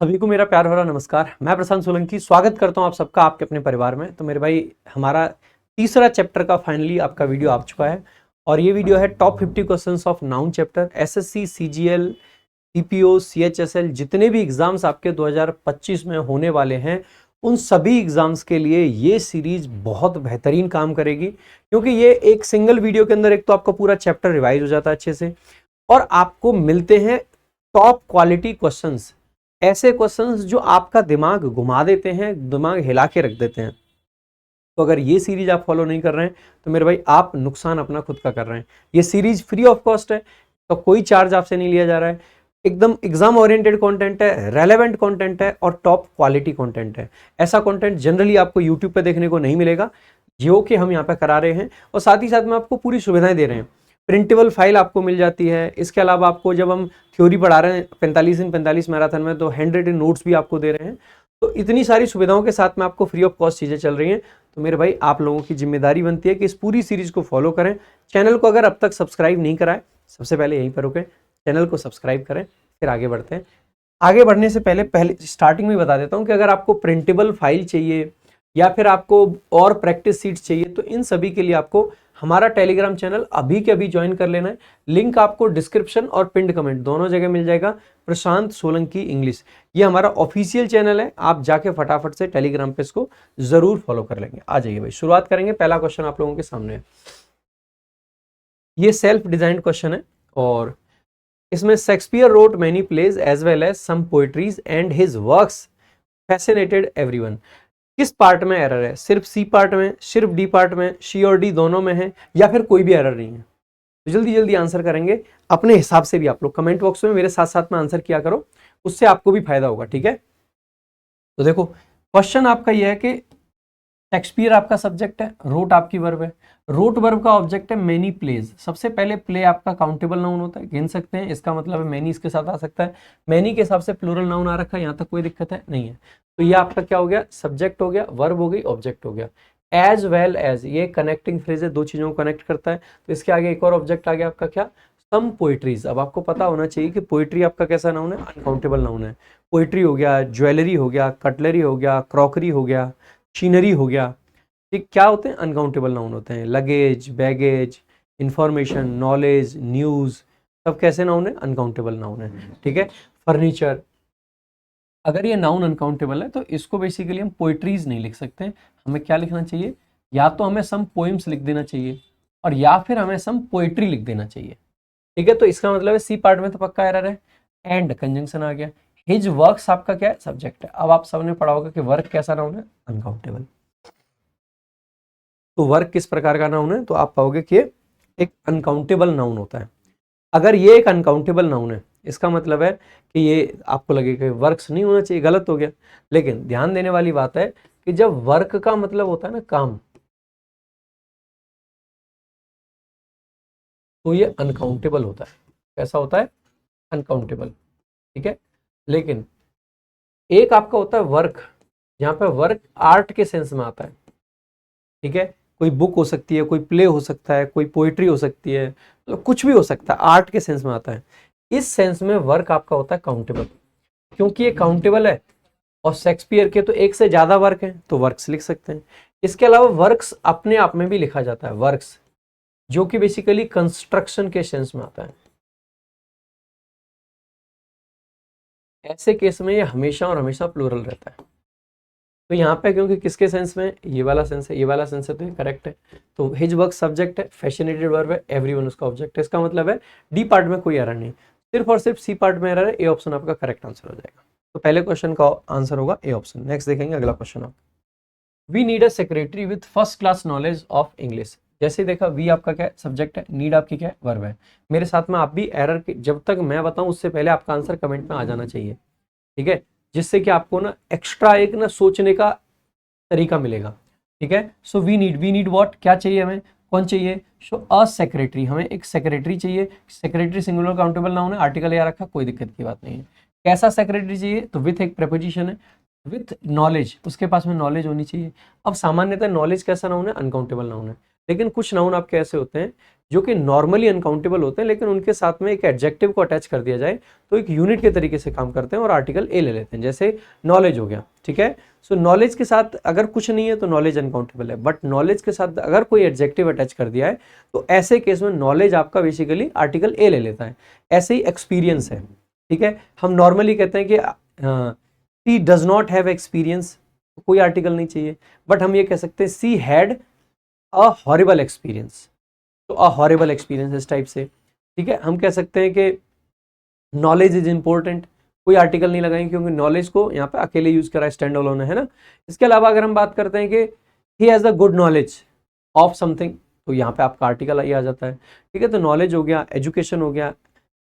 सभी को मेरा प्यार भरा नमस्कार। मैं प्रशांत सोलंकी स्वागत करता हूं आप सबका आपके अपने परिवार में। तो मेरे भाई, हमारा तीसरा चैप्टर का फाइनली आपका वीडियो आ चुका है और ये वीडियो है top 50 questions of noun chapter. SSC, CGL, CPO, CHSL जितने भी एग्जाम्स आपके 2025 में होने वाले हैं, उन सभी एग्जाम्स के लिए ये सीरीज बहुत बेहतरीन काम करेगी, क्योंकि ये एक सिंगल वीडियो के अंदर एक तो आपका पूरा चैप्टर रिवाइज हो जाता है अच्छे से, और आपको मिलते हैं टॉप क्वालिटी क्वेश्चंस, ऐसे क्वेश्चंस जो आपका दिमाग घुमा देते हैं, दिमाग हिला के रख देते हैं। तो अगर ये सीरीज आप फॉलो नहीं कर रहे हैं तो मेरे भाई आप नुकसान अपना खुद का कर रहे हैं। ये सीरीज फ्री ऑफ कॉस्ट है, तो कोई चार्ज आपसे नहीं लिया जा रहा है। एकदम एग्जाम ओरिएंटेड कंटेंट है, रेलेवेंट कंटेंट है और टॉप क्वालिटी कंटेंट है। ऐसा कंटेंट जनरली आपको यूट्यूब पे देखने को नहीं मिलेगा, जो कि हम यहाँ पे करा रहे हैं, और साथ ही साथ में आपको पूरी सुविधाएं दे रहे हैं। प्रिंटेबल फाइल आपको मिल जाती है। इसके अलावा आपको जब हम थ्योरी पढ़ा रहे हैं 45 इन 45 मैराथन में, तो हैंड रिटन नोट्स भी आपको दे रहे हैं। तो इतनी सारी सुविधाओं के साथ में आपको फ्री ऑफ कॉस्ट चीज़ें चल रही हैं। तो मेरे भाई, आप लोगों की जिम्मेदारी बनती है कि इस पूरी सीरीज को फॉलो करें। चैनल को अगर अब तक सब्सक्राइब नहीं करा है, सबसे पहले यहीं पर रुकें, चैनल को सब्सक्राइब करें, फिर आगे बढ़ते हैं। आगे बढ़ने से पहले स्टार्टिंग में बता देता हूँ कि अगर आपको प्रिंटेबल फाइल चाहिए या फिर आपको और प्रैक्टिस सीट्स चाहिए, तो इन सभी के लिए आपको हमारा टेलीग्राम चैनल अभी के अभी ज्वाइन कर लेना है। लिंक आपको डिस्क्रिप्शन और पिंड कमेंट दोनों जगह मिल जाएगा। प्रशांत सोलंकी इंग्लिश, ये हमारा ऑफिशियल चैनल है। आप जाके फटाफट से टेलीग्राम पे इसको जरूर फॉलो कर लेंगे। आ जाइए भाई, शुरुआत करेंगे। पहला क्वेश्चन आप लोगों के सामने है, ये सेल्फ डिजाइंड क्वेश्चन है और इसमें Shakespeare wrote many plays as well as some poetries and his works fascinated everyone. किस पार्ट में एरर है? सिर्फ सी पार्ट में, सिर्फ डी पार्ट में, सी और डी दोनों में है, या फिर कोई भी एरर नहीं है? तो जल्दी जल्दी आंसर करेंगे अपने हिसाब से भी। आप लोग कमेंट बॉक्स में मेरे साथ साथ में आंसर किया करो, उससे आपको भी फायदा होगा, ठीक है? तो देखो, क्वेश्चन आपका यह है कि शेक्सपियर आपका सब्जेक्ट है, रोट आपकी वर्ब है, रोट वर्ब का ऑब्जेक्ट है मेनी प्लेज। सबसे पहले प्ले आपका काउंटेबल नाउन होता है, गिन सकते हैं, इसका मतलब है मेनी इसके साथ आ सकता है। मेनी के हिसाब से प्लूरल नाउन आ रखा है, यहाँ तक कोई दिक्कत है नहीं है। तो ये आपका क्या हो गया? सब्जेक्ट हो गया, वर्ब हो गई, ऑब्जेक्ट हो गया। एज वेल एज, ये कनेक्टिंग फ्रेज है, दो चीजों को कनेक्ट करता है। तो इसके आगे एक और ऑब्जेक्ट आ गया आपका, क्या? सम पोइट्रीज। अब आपको पता होना चाहिए कि पोइट्री आपका कैसा नाउन है? अनकाउंटेबल नाउन है। पोइट्री हो गया, ज्वेलरी हो गया, कटलरी हो गया, क्रॉकरी हो गया, शीनरी हो गया, ये क्या होते हैं? अनकाउंटेबल नाउन होते हैं। Luggage, baggage, information, knowledge, news, सब कैसे नाउन है? अनकाउंटेबल नाउन है, ठीक है? फर्नीचर, अगर ये नाउन अनकाउंटेबल है तो इसको बेसिकली हम पोइट्रीज नहीं लिख सकते। हमें क्या लिखना चाहिए? या तो हमें सम पोइम्स लिख देना चाहिए, और या फिर हमें सम पोइट्री लिख देना चाहिए, ठीक है? तो इसका मतलब है सी पार्ट में तो पक्का एरर है। एंड कंजंक्शन आ गया। हिज वर्क्स आपका क्या है? सब्जेक्ट है। अब आप सबने पढ़ा होगा कि वर्क कैसा नाउन है? अनकाउंटेबल। तो वर्क किस प्रकार का नाउन है? तो आप पाओगे कि एक अनकाउंटेबल नाउन होता है। अगर ये एक अनकाउंटेबल नाउन है, इसका मतलब है कि ये आपको लगेगा वर्क्स नहीं होना चाहिए, गलत हो गया। लेकिन ध्यान देने वाली बात है कि जब वर्क का मतलब होता है ना काम, तो ये अनकाउंटेबल होता है। कैसा होता है? अनकाउंटेबल, ठीक है? लेकिन एक आपका होता है वर्क, जहां पे वर्क आर्ट के सेंस में आता है, ठीक है? कोई बुक हो सकती है, कोई प्ले हो सकता है, कोई पोइट्री हो सकती है, तो कुछ भी हो सकता है, आर्ट के सेंस में आता है। इस सेंस में वर्क आपका होता है काउंटेबल, क्योंकि ये काउंटेबल है। और शेक्सपियर के तो एक से ज्यादा वर्क हैं, तो वर्क्स लिख सकते हैं। इसके अलावा वर्क्स अपने आप में भी लिखा जाता है, वर्क्स, जो कि बेसिकली कंस्ट्रक्शन के सेंस में आता है। ऐसे केस में ये हमेशा और हमेशा प्लूरल रहता है। तो यहाँ पे क्योंकि किसके सेंस में? ये वाला सेंस है, ये वाला सेंस है, तो ये करेक्ट है। तो हिज वर्क सब्जेक्ट है, फैसिनेटेड वर्ब है, एवरीवन उसका ऑब्जेक्ट है। इसका मतलब है डी पार्ट में कोई एरर नहीं, सिर्फ और सिर्फ सी पार्ट में एरर है। ए ऑप्शन आपका करेक्ट आंसर हो जाएगा। तो पहले क्वेश्चन का आंसर होगा ए ऑप्शन। नेक्स्ट देखेंगे अगला क्वेश्चन। आप we need a secretary with first class knowledge of English. जैसे देखा, वी आपका क्या है? सब्जेक्ट है, नीड आपकी क्या है? वर्ब है। मेरे साथ में आप भी एरर के, जब तक मैं बताऊं उससे पहले आपका आंसर कमेंट में आ जाना चाहिए, ठीक है? जिससे कि आपको ना एक्स्ट्रा एक ना सोचने का तरीका मिलेगा, ठीक है? So we need what? क्या चाहिए हमें? कौन चाहिए? सो अ सेक्रेटरी, हमें एक सेक्रेटरी चाहिए। सेक्रेटरी सिंगुलर काउंटेबल नाउन है, आर्टिकल या रखा, कोई दिक्कत की बात नहीं है। कैसा सेक्रेटरी चाहिए? तो विथ एक प्रेपोजिशन है, विथ नॉलेज, उसके पास में नॉलेज होनी चाहिए। अब सामान्यतः नॉलेज कैसा नाउन है? अनकाउंटेबल नाउन है। लेकिन कुछ नाउन आपके ऐसे होते हैं जो कि नॉर्मली अनकाउंटेबल होते हैं, लेकिन उनके साथ में एक एडजेक्टिव को अटैच कर दिया जाए तो एक यूनिट के तरीके से काम करते हैं और आर्टिकल ए ले लेते हैं। जैसे नॉलेज हो गया, ठीक है। सो नॉलेज के साथ अगर कुछ नहीं है तो नॉलेज अनकाउंटेबल है, बट नॉलेज के साथ अगर कोई एडजेक्टिव अटैच कर दिया है तो ऐसे केस में नॉलेज आपका बेसिकली आर्टिकल ए ले लेता है। ऐसे ही एक्सपीरियंस है, ठीक है। हम नॉर्मली कहते हैं कि सी डज नॉट हैव एक्सपीरियंस, कोई आर्टिकल नहीं चाहिए, बट हम ये कह सकते हैं she had a horrible experience, तो अ हॉरिबल एक्सपीरियंस इस टाइप से, ठीक है। हम कह सकते हैं कि नॉलेज इज इंपॉर्टेंट, कोई आर्टिकल नहीं लगाएंगे क्योंकि नॉलेज को यहाँ पे अकेले यूज करा है, स्टैंड अलोन है ना। इसके अलावा अगर हम बात करते हैं कि he has a good knowledge of something, तो यहाँ पे आपका आर्टिकल आ जाता है, ठीक है। तो नॉलेज हो गया, एजुकेशन हो गया,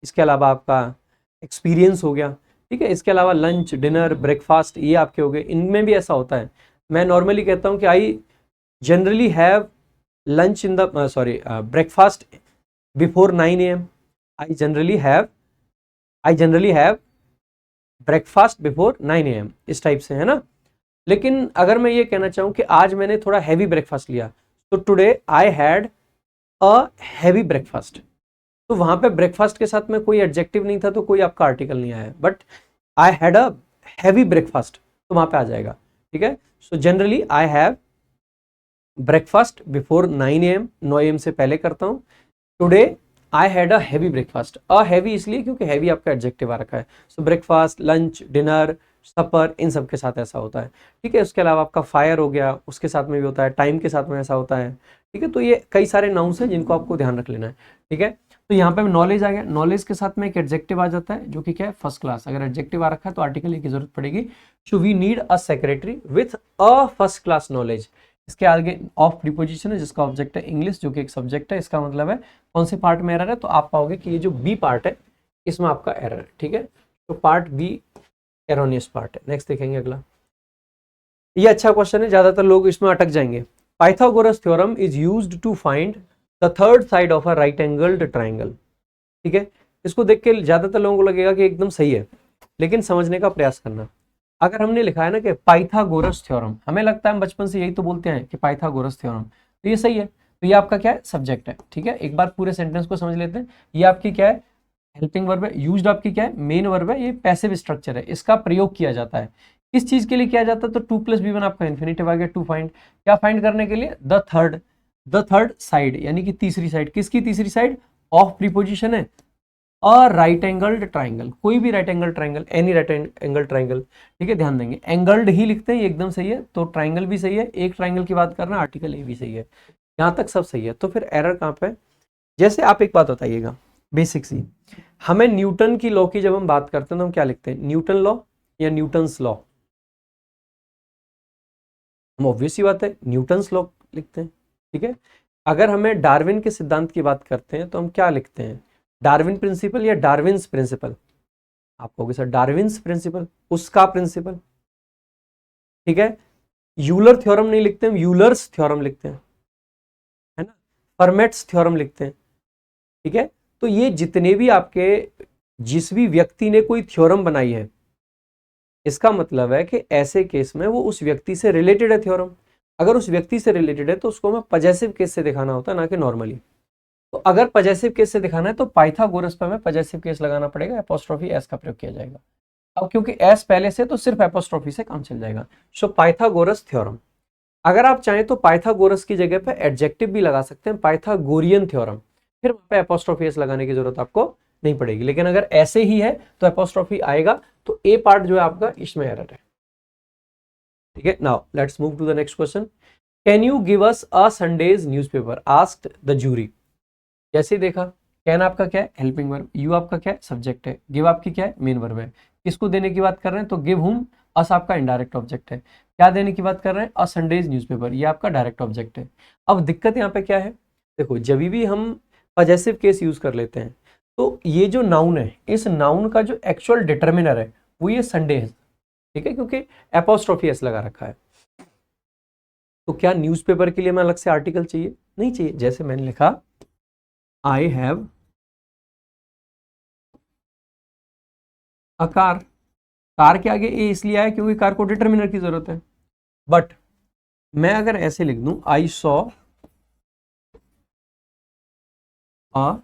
इसके अलावा आपका एक्सपीरियंस हो गया, ठीक है। इसके अलावा लंच, डिनर, ब्रेकफास्ट, ये आपके हो गए। इनमें भी ऐसा होता है, मैं नॉर्मली कहता हूँ कि I generally have lunch in the breakfast before 9 a.m. I generally have breakfast before 9 a.m. इस टाइप से, है ना। लेकिन अगर मैं ये कहना चाहूँ कि आज मैंने थोड़ा हैवी ब्रेकफास्ट लिया, तो today I had a heavy breakfast, तो वहां पे ब्रेकफास्ट के साथ में कोई एडजेक्टिव नहीं था तो कोई आपका आर्टिकल नहीं आया, but I had a heavy breakfast तो वहां पे आ जाएगा, ठीक है। So generally I have breakfast before 9 AM, 9 AM से पहले करता हूँ। Today I had a heavy breakfast, a heavy इसलिए क्योंकि हैवी आपका एडजेक्टिव आ रखा है। सो ब्रेकफास्ट, लंच, डिनर, सपर, इन सब के साथ ऐसा होता है, ठीक है। उसके अलावा आपका फायर हो गया, उसके साथ में भी होता है, टाइम के साथ में ऐसा होता है, ठीक है। तो ये कई सारे नाउन्स हैं जिनको आपको ध्यान रख लेना है, ठीक है। तो यहाँ पे नॉलेज आ गया, नॉलेज के साथ में एक एडजेक्टिव आ जाता है जो कि क्या है, फर्स्ट क्लास। अगर एडजेक्टिव आ रखा है तो आर्टिकल की जरूरत पड़ेगी। So we need a secretary with a first class knowledge. इसके आगे ऑफ प्रीपोजिशन है जिसका ऑब्जेक्ट है इंग्लिश, जो कि एक सब्जेक्ट है। इसका मतलब है कौन से पार्ट में एरर है, तो आप पाओगे कि ये जो बी पार्ट है इसमें आपका एरर है, ठीक है। तो पार्ट बी एरोनियस पार्ट है। नेक्स्ट देखेंगे अगला। ये अच्छा क्वेश्चन है, ज्यादातर लोग इसमें अटक जाएंगे। Pythagoras theorem is used to find the third side of a right angled triangle, ठीक है। इसको देख के ज्यादातर लोगों को लगेगा कि एकदम सही है, लेकिन समझने का प्रयास करना। अगर हमने लिखा है ना कि पाइथागोरस थ्योरम, हमें लगता है हम बचपन से यही तो बोलते हैं कि पाइथागोरस थ्योरम, तो ये सही है। तो ये आपका क्या है, सब्जेक्ट है, ठीक है। एक बार पूरे सेंटेंस को समझ लेते हैं। ये आपकी क्या है, हेल्पिंग वर्ब है। यूज्ड आपकी क्या है, मेन वर्ब है। ये पैसिव स्ट्रक्चर है, इसका प्रयोग किया जाता है। किस चीज के लिए किया जाता है, तो 2 + B1 आपका इन्फिनेटिव आ गया। टू फाइंड, क्या फाइंड करने के लिए, द थर्ड साइड, यानी कि तीसरी साइड। किसकी तीसरी साइड, ऑफ प्रीपोजिशन है, अ राइट एंगल्ड ट्राइंगल, कोई भी right angle triangle, any right angle triangle, ठीक है। ध्यान देंगे, एंगल्ड ही लिखते हैं, ये एकदम सही है। तो ट्राइंगल भी सही है, एक ट्राइंगल की बात करना, आर्टिकल ए भी सही है, यहां तक सब सही है। तो फिर एरर कहां पे है? जैसे आप एक बात बताइएगा, बेसिक सी, हमें न्यूटन की लॉ की जब हम बात करते हैं तो हम क्या लिखते हैं, न्यूटन लॉ या न्यूटन्स लॉ? हम ऑब्वियस सी बात है न्यूटन्स लॉ लिखते हैं, ठीक है। अगर हमें डार्विन के सिद्धांत की बात करते हैं तो हम क्या लिखते हैं, डार्विन प्रिंसिपल या डार्विन्स प्रिंसिपल? आप कहोगे सर डार्विन्स प्रिंसिपल, उसका प्रिंसिपल, ठीक है। यूलर थ्योरम नहीं लिखते, हम यूलर्स थ्योरम लिखते हैं, है ना। फर्मेट्स थ्योरम लिखते हैं, ठीक है। तो ये जितने भी आपके, जिस भी व्यक्ति ने कोई थ्योरम बनाई है, इसका मतलब है कि ऐसे केस में वो उस व्यक्ति से रिलेटेड है थ्योरम। अगर उस व्यक्ति से रिलेटेड है तो उसको हमें पजेसिव केस से दिखाना होता है, ना कि नॉर्मली। तो अगर पजेसिव केस से दिखाना है तो पाइथागोरस पर हमें पजेसिव केस लगाना पड़ेगा, एपोस्ट्रोफी एस का प्रयोग किया जाएगा। अब क्योंकि एस पहले से, तो सिर्फ एपोस्ट्रोफी से काम चल जाएगा। सो पाइथागोरस थ्योरम। अगर आप चाहें तो पाइथागोरस की जगह पे एडजेक्टिव भी लगा सकते हैं, पाइथागोरियन थ्योरम, फिर वहां पे एपोस्ट्रोफी एस लगाने की जरूरत आपको नहीं पड़ेगी। लेकिन अगर ऐसे ही है तो एपोस्ट्रोफी आएगा, तो ए पार्ट जो है आपका, इसमें एरर है, ठीक है। Now let's move to the next question. Can you give us a Sunday's newspaper, asked the jury. जैसे ही देखा, कैन आपका क्या है, हेल्पिंग वर्ब, यू आपका क्या है, सब्जेक्ट है, गिव आपकी क्या है, मेन वर्ब है। किसको देने की बात कर रहे हैं, तो गिव हुम, अस आपका इनडायरेक्ट ऑब्जेक्ट है। क्या देने की बात कर रहे हैं, अ संडेज न्यूज़पेपर, ये आपका डायरेक्ट ऑब्जेक्ट है। अब दिक्कत यहाँ पे क्या है, देखो जब भी हम पजेसिव केस यूज कर लेते हैं तो ये जो नाउन है, इस नाउन का जो एक्चुअल डिटर्मिनर है वो ये संडे है, ठीक है, क्योंकि एपोस्ट्रोफी एस लगा रखा है। तो क्या न्यूज़पेपर के लिए हमें अलग से आर्टिकल चाहिए? नहीं चाहिए। जैसे मैंने लिखा, I have a car, car के आगे ए इसलिए आया क्योंकि कार को डिटर्मिनर की जरूरत है। बट मैं अगर ऐसे लिख दूं, I saw a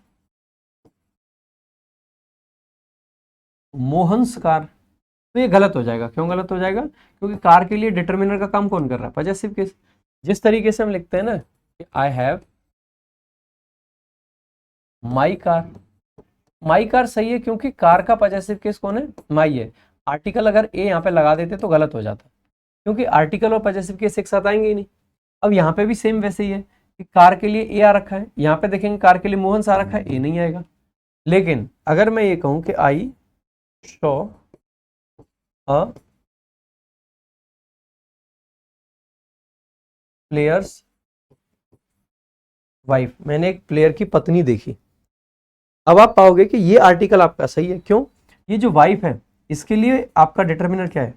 Mohan's car, तो ये गलत हो जाएगा। क्यों गलत हो जाएगा? क्योंकि कार के लिए डिटर्मिनर का काम कौन कर रहा है? Possessive case. जिस तरीके से हम लिखते हैं ना कि I have my car, my car सही है क्योंकि कार का पॉजेसिव केस कौन है? माई है। आर्टिकल अगर ए यहाँ पे लगा देते तो गलत हो जाता, क्योंकि आर्टिकल और पॉजेसिव केस एक साथ आएंगे ही नहीं। अब यहाँ पे भी सेम वैसे ही है कि कार के लिए ए आ रखा है, यहाँ पे देखेंगे कार के लिए मोहन्स आ रखा है, ए नहीं आएगा। लेकिन अगर मैं ये कहूं कि I show a players wife, मैंने एक प्लेयर की पत्नी देखी, अब आप पाओगे कि ये आर्टिकल आपका सही है। क्यों? ये जो वाइफ है इसके लिए आपका डिटर्मिनर क्या है?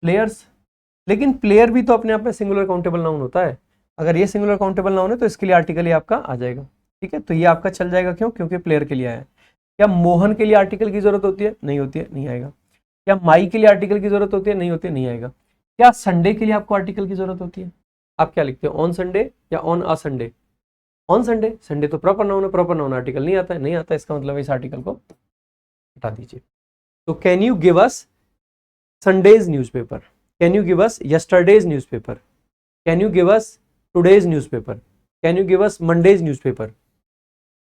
प्लेयर्स। लेकिन प्लेयर भी तो अपने आप में सिंगुलर काउंटेबल नाउन होता है। अगर ये सिंगुलर काउंटेबल नाउन है तो इसके लिए आर्टिकल ही आपका आ जाएगा। ठीक है, तो ये आपका चल जाएगा। क्यों? क्योंकि प्लेयर के लिए आया है। क्या मोहन के लिए आर्टिकल की जरूरत होती है? नहीं होती है, नहीं आएगा। क्या माई के लिए आर्टिकल की जरूरत होती है? नहीं होती है, नहीं आएगा। क्या संडे के लिए आपको आर्टिकल की जरूरत होती है? आप क्या लिखते हो? ऑन संडे या on a Sunday? On Sunday. Sunday तो प्रॉपर नाउन है, प्रॉपर नाउन आर्टिकल नहीं आता है, नहीं आता है, इसका मतलब इस आर्टिकल को हटा दीजिए। तो can you give us Sundays newspaper, can you give us yesterday's newspaper, can you give us today's newspaper, can you give us Mondays newspaper.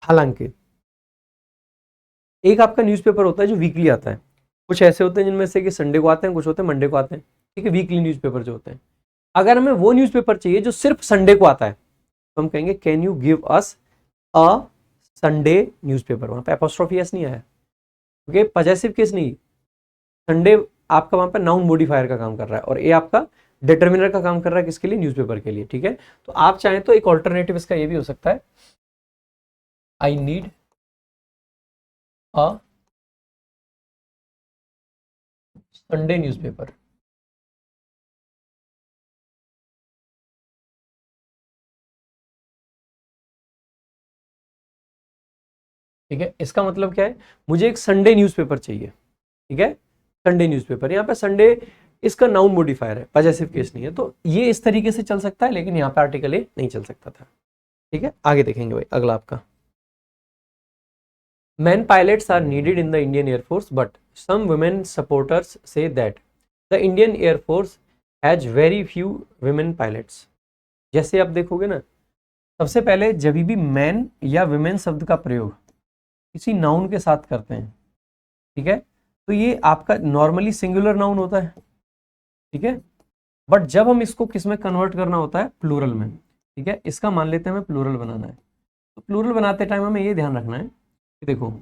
हालांकि एक आपका न्यूज़पेपर होता है जो वीकली आता है, कुछ ऐसे होते हैं जिनमें से कि संडे को आते हैं, कुछ होते हैं मंडे को आते हैं। ठीक है, वीकली न्यूज़पेपर जो होते हैं। अगर हमें वो न्यूज़पेपर चाहिए जो सिर्फ संडे को आता है तो हम कहेंगे can you give us a Sunday newspaper. वहां पे एपोस्ट्रोफी एस नहीं आया, ओके, पॉजेसिव केस नहीं। संडे आपका वहां पे नाउन मॉडिफायर का काम कर रहा है और ए आपका डिटर्मिनर का काम कर रहा है किसके लिए? न्यूज़पेपर के लिए। ठीक है, तो आप चाहें तो एक ऑल्टरनेटिव इसका ये भी हो सकता है, I need a Sunday newspaper. ठीक है, इसका मतलब क्या है? मुझे एक संडे न्यूज़पेपर चाहिए। ठीक है, संडे न्यूज़पेपर, यहाँ पे संडे इसका नाउन मॉडिफायर है, पॉजेसिव केस नहीं है, तो ये इस तरीके से चल सकता है, लेकिन यहाँ पे आर्टिकल ए नहीं चल सकता था। ठीक है, आगे देखेंगे भाई अगला आपका, man pilots are needed in the Indian air force but some women supporters say that the Indian air force has very few women pilots. जैसे आप देखोगे ना, सबसे पहले जब भी मैन या वुमेन शब्द का प्रयोग किसी नाउन के साथ करते हैं, ठीक है, तो ये आपका नॉर्मली सिंगुलर नाउन होता है। ठीक है, बट जब हम इसको किस में कन्वर्ट करना होता है? प्लूरल में। ठीक है, इसका मान लेते हैं हमें प्लूरल बनाना है, तो प्लूरल बनाते टाइम हमें ये ध्यान रखना है कि देखो,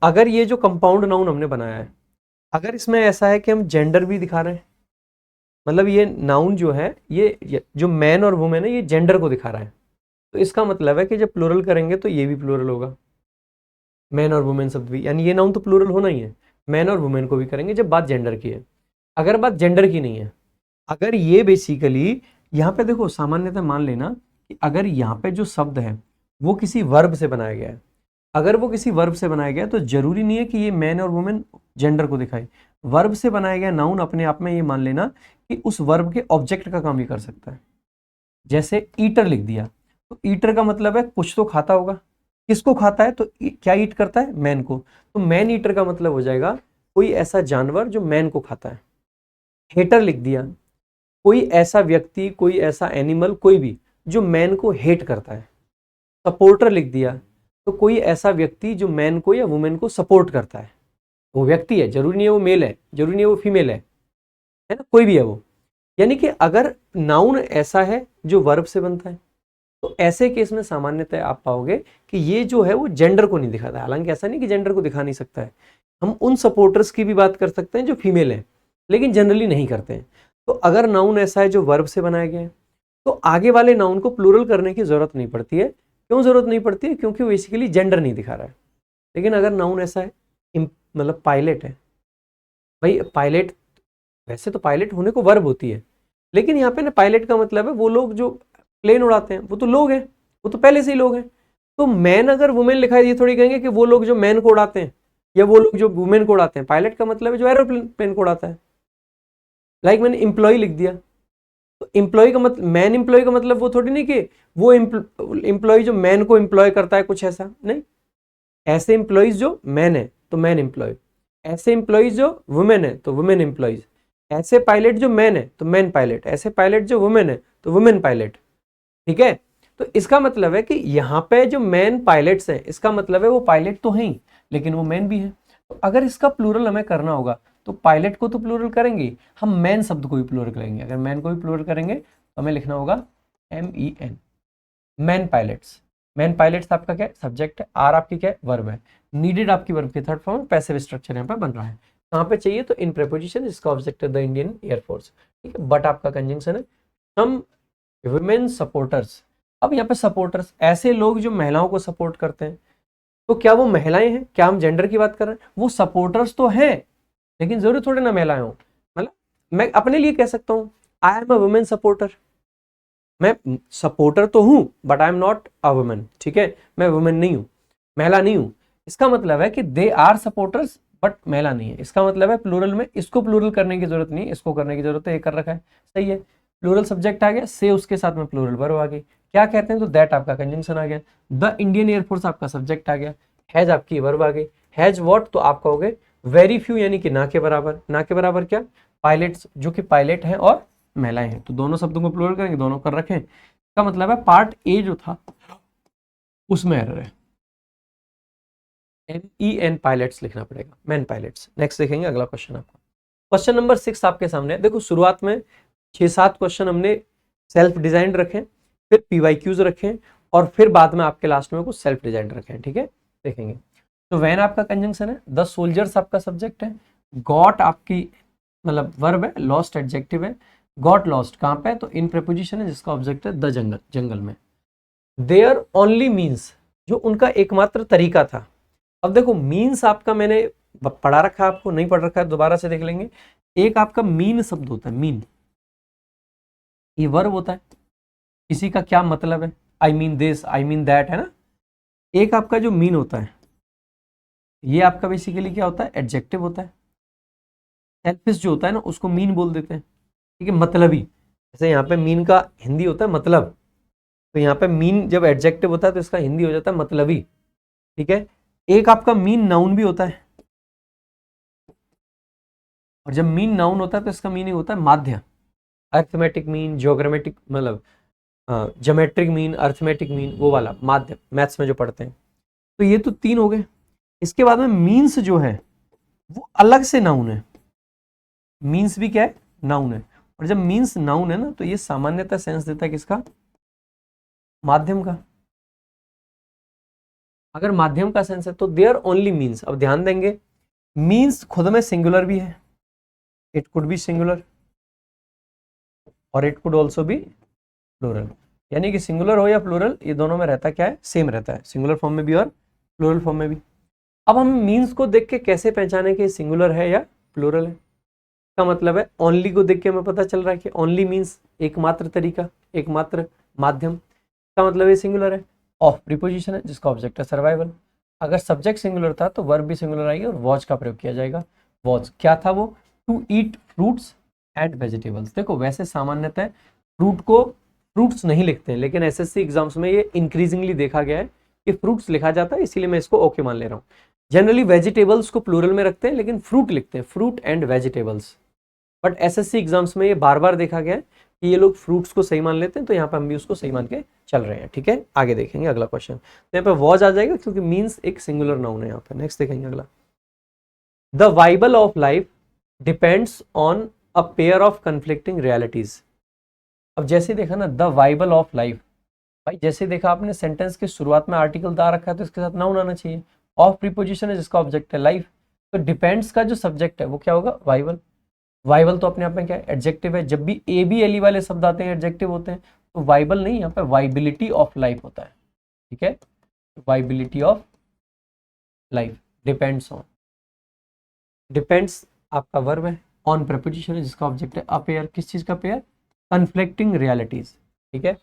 अगर ये जो कंपाउंड नाउन हमने बनाया है, अगर इसमें ऐसा है कि हम जेंडर भी दिखा रहे हैं, मतलब ये नाउन जो है, ये जो मैन और वुमेन है, ये जेंडर को दिखा रहा है, तो इसका मतलब है कि जब प्लूरल करेंगे तो ये भी प्लूरल होगा, मैन और वुमेन शब्द भी, यानी ये नाउन तो प्लूरल होना ही है। मैन और वुमेन को भी करेंगे जब बात जेंडर की है। अगर बात जेंडर की नहीं है, अगर ये बेसिकली यहाँ पे देखो, सामान्यतः मान लेना कि अगर यहाँ पे जो शब्द है वो किसी वर्ब से बनाया गया है, अगर वो किसी वर्ब से बनाया गया है तो जरूरी नहीं है कि ये मैन और वुमेन जेंडर को दिखाए। वर्ब से बनाया गया नाउन अपने आप में ये मान लेना कि उस वर्ब के ऑब्जेक्ट का काम भी कर सकता है। जैसे ईटर लिख दिया, तो ईटर का मतलब है कुछ तो खाता होगा, किसको खाता है? तो क्या ईट करता है? मैन को, तो मैन ईटर का मतलब हो जाएगा कोई ऐसा जानवर जो मैन को खाता है। हेटर लिख दिया, कोई ऐसा व्यक्ति, कोई ऐसा एनिमल, कोई भी जो मैन को हेट करता है। सपोर्टर लिख दिया, तो कोई ऐसा व्यक्ति जो मैन को या वुमेन को सपोर्ट करता है। वो व्यक्ति है, जरूरी नहीं है वो मेल है, जरूरी नहीं है वो फीमेल है ना, कोई भी है वो। यानी कि अगर नाउन ऐसा है जो वर्ब से बनता है, तो ऐसे केस में सामान्यतः आप पाओगे कि ये जो है वो जेंडर को नहीं दिखाता है। हालांकि ऐसा नहीं कि जेंडर को दिखा नहीं सकता है, हम उन सपोर्टर्स की भी बात कर सकते हैं जो फीमेल है, लेकिन जनरली नहीं करते हैं। तो अगर नाउन ऐसा है जो वर्ब से बनाया गया है, तो आगे वाले नाउन को प्लूरल करने की जरूरत नहीं पड़ती है। क्यों जरूरत नहीं पड़ती है? क्योंकि वो बेसिकली जेंडर नहीं दिखा रहा है। लेकिन अगर नाउन ऐसा है, मतलब पायलट है, भाई पायलट, वैसे तो पायलट होने को वर्ब होती है, लेकिन यहाँ पे ना पायलट का मतलब है वो लोग जो प्लेन उड़ाते हैं, वो तो लोग हैं, वो तो पहले से ही लोग हैं। तो मैन अगर वुमेन लिखा है, ये थोड़ी कहेंगे कि वो लोग जो मैन को उड़ाते हैं या वो लोग जो वुमेन को उड़ाते हैं। पायलट का मतलब है जो एरोप्लेन को उड़ाता है। लाइक मैंने एम्प्लॉय लिख दिया, तो तो एम्प्लॉय का मतलब, मैन एम्प्लॉय का मतलब वो थोड़ी नहीं कि वो एम्प्लॉय जो मैन को एम्प्लॉय करता है, कुछ ऐसा नहीं। ऐसे एम्प्लॉयज जो मैन है तो मैन एम्प्लॉय, ऐसे एम्प्लॉयज जो वुमेन है तो वुमेन एम्प्लॉयज, ऐसे पायलट जो मैन है तो मैन पायलट, ऐसे पायलट जो वुमेन है तो वुमेन पायलट। ठीक है, तो इसका मतलब है कि यहाँ पे जो मैन पायलट्स हैं, इसका मतलब है वो पायलट तो हैं ही लेकिन वो मैन भी हैं। तो अगर इसका प्लूरल हमें करना होगा तो पायलट को तो प्लूरल करेंगे, हम मैन शब्द को भी प्लूरल करेंगे। अगर मैन को भी प्लूरल करेंगे तो हमें लिखना होगा MEN, man pilots. Man pilots आपका क्या है, सब्जेक्ट है, आर आपकी क्या है, वर्ब है, नीडेड आपकी वर्ब की थर्ड फॉर्म, पैसिव स्ट्रक्चर यहाँ पे बन रहा है। कहाँ पे चाहिए तो इन प्रीपोजिशन, जिसका ऑब्जेक्ट है द इंडियन एयरफोर्स। ठीक है, बट आपका कंजंक्शन है सम वुमेन सपोर्टर्स। अब यहाँ पे सपोर्टर्स, ऐसे लोग जो महिलाओं को सपोर्ट करते हैं, तो क्या वो महिलाएं हैं, क्या हम जेंडर की बात कर रहे हैं, वो सपोर्टर्स तो हैं लेकिन जरूरी थोड़ी ना महिलाएं हो। मतलब मैं अपने लिए कह सकता हूँ I am a women supporter, मैं सपोर्टर तो हूं but I am not a women. ठीक है, मैं वुमेन नहीं हूं, महिला नहीं हूं। इसका मतलब है कि दे आर सपोर्टर्स बट महिला नहीं है। इसका मतलब है प्लूरल में इसको प्लूरल करने की जरूरत नहीं, इसको करने की जरूरत है, ये कर रखा है, सही है। प्लूरल सब्जेक्ट आ गया, से उसके साथ में प्लूरल वर्ब आ गई, क्या कहते हैं तो दैट आपका कंजंक्शन आ गया, द इंडियन एयरफोर्स आपका सब्जेक्ट आ गया, हैज आपकी वर्ब आ गई, हैज व्हाट तो आप कहोगे वेरी फ्यू, यानी कि ना के बराबर। ना के बराबर क्या, पायलट्स, जो कि पायलट हैं और महिलाएं हैं, तो दोनों शब्दों को प्लूरल करेंगे, दोनों कर रखें। इसका मतलब है पार्ट ए जो था उसमें एरर है, MEN पायलट्स लिखना पड़ेगा, मैन पायलट्स। नेक्स्ट देखेंगे अगला क्वेश्चन आपका, क्वेश्चन नंबर 6 आपके सामने। देखो शुरुआत में 6-7 क्वेश्चन हमने सेल्फ डिजाइंड रखे, फिर PYQs रखे और फिर बाद में आपके लास्ट में कुछ सेल्फ डिजाइंड रखे हैं। ठीक है, देखेंगे। तो वैन आपका कंजंक्शन है, द सोल्जर्स आपका सब्जेक्ट है, गॉट आपकी मतलब वर्ब है, लॉस्ट एडजेक्टिव है, गॉट लॉस्ट कहाँ पे है तो इन प्रीपोजिशन है, जिसका ऑब्जेक्ट है द जंगल, जंगल में। देयर ओनली मीन्स, जो उनका एकमात्र तरीका था। अब देखो मीन्स आपका मैंने पढ़ा रखा है, आपको नहीं पढ़ रखा है दोबारा से देख लेंगे। एक आपका मीन शब्द होता है, मीन, ये वर्ब होता है, किसी का क्या मतलब है, I mean this, I mean that, है ना। एक आपका जो मीन होता है, ये आपका बेसिकली क्या होता है, एडजेक्टिव होता है। सेल्फिश जो होता है ना उसको मीन बोल देते हैं। ठीक है, मतलबी, जैसे यहाँ पे मीन का हिंदी होता है मतलब, तो यहाँ पे मीन जब एडजेक्टिव होता है तो इसका हिंदी हो जाता है मतलबी। ठीक है, एक आपका मीन नाउन भी होता है, और जब मीन नाउन होता है तो इसका मीनिंग होता है माध्य, अर्थमेटिक मीन, ज्योग्रामेटिक मतलब ज्योमेट्रिक मीन, अर्थमेटिक मीन, वो वाला माध्य, मैथ्स में जो पढ़ते हैं। तो ये तो 3 हो गए। इसके बाद में मीन्स जो है वो अलग से नाउन है, मीन्स भी क्या है, नाउन है। और जब मीन्स नाउन है ना तो ये सामान्यतः सेंस देता है किसका, माध्यम का। अगर माध्यम का सेंस है तो देयर ओनली मीन्स। अब ध्यान देंगे, मीन्स खुद में सिंगुलर भी है, इट कुड बी सिंगुलर और it could also be plural, यानी कि सिंगुलर हो या प्लूरल, ये दोनों में रहता क्या है, सेम रहता है, सिंगुलर फॉर्म में भी और प्लूरल फॉर्म में भी। अब हम मीन्स को देख के कैसे पहचाने कि सिंगुलर है या प्लूरल है, का मतलब है ओनली को देख के हमें पता चल रहा है कि ओनली मीन्स एकमात्र तरीका, एकमात्र माध्यम, का मतलब ये सिंगुलर है। ऑफ प्रीपोजिशन है, जिसका ऑब्जेक्ट है सर्वाइवल। अगर सब्जेक्ट सिंगुलर था तो वर्ब भी सिंगुलर आएगी और वॉच का प्रयोग किया जाएगा। वॉच क्या था वो, to eat fruits and vegetables. देखो वैसे सामान्यतः फ्रूट को फ्रूट्स नहीं लिखते हैं, लेकिन SSC एग्जाम्स में ये इंक्रीजिंगली देखा गया है कि फ्रूट्स लिखा जाता है, इसीलिए मैं इसको ओके मान ले रहा हूँ। जनरली वेजिटेबल्स को प्लूरल में रखते हैं लेकिन फ्रूट लिखते हैं, fruit and vegetables. But SSC exams में ये बार बार देखा गया है कि ये लोग फ्रूट्स को सही मान लेते हैं, तो यहाँ पे हम भी उसको सही मान के चल रहे हैं। ठीक है, आगे देखेंगे अगला क्वेश्चन। तो यहाँ पे वॉज आ जाएगा क्योंकि मीन्स एक सिंगुलर नाउन है यहाँ पे। नेक्स्ट देखेंगे अगला, the viable of life depends on a pair of conflicting realities. अब जैसे देखा ना द वाइबल ऑफ लाइफ, भाई जैसे देखा आपने सेंटेंस के शुरुआत में आर्टिकल दा रखा है तो इसके साथ नाउन आना चाहिए। ऑफ प्रीपोजिशन है, जिसका ऑब्जेक्ट है लाइफ, तो डिपेंड्स का जो सब्जेक्ट है वो क्या होगा, वाइबल। वाइबल तो अपने आप में क्या है, एडजेक्टिव है। जब भी ABLE वाले शब्द आते हैं एडजेक्टिव होते हैं, तो वाइबल नहीं, यहाँ पे वाइबिलिटी ऑफ लाइफ होता है। ठीक है, viability of life, depends on, depends आपका वर्ब है, ऑन प्रीपोजिशन है, जिसका ऑब्जेक्ट है अ पेयर, किस चीज का पेयर, कन्फ्लिक्टिंग रियलिटीज। ठीक है,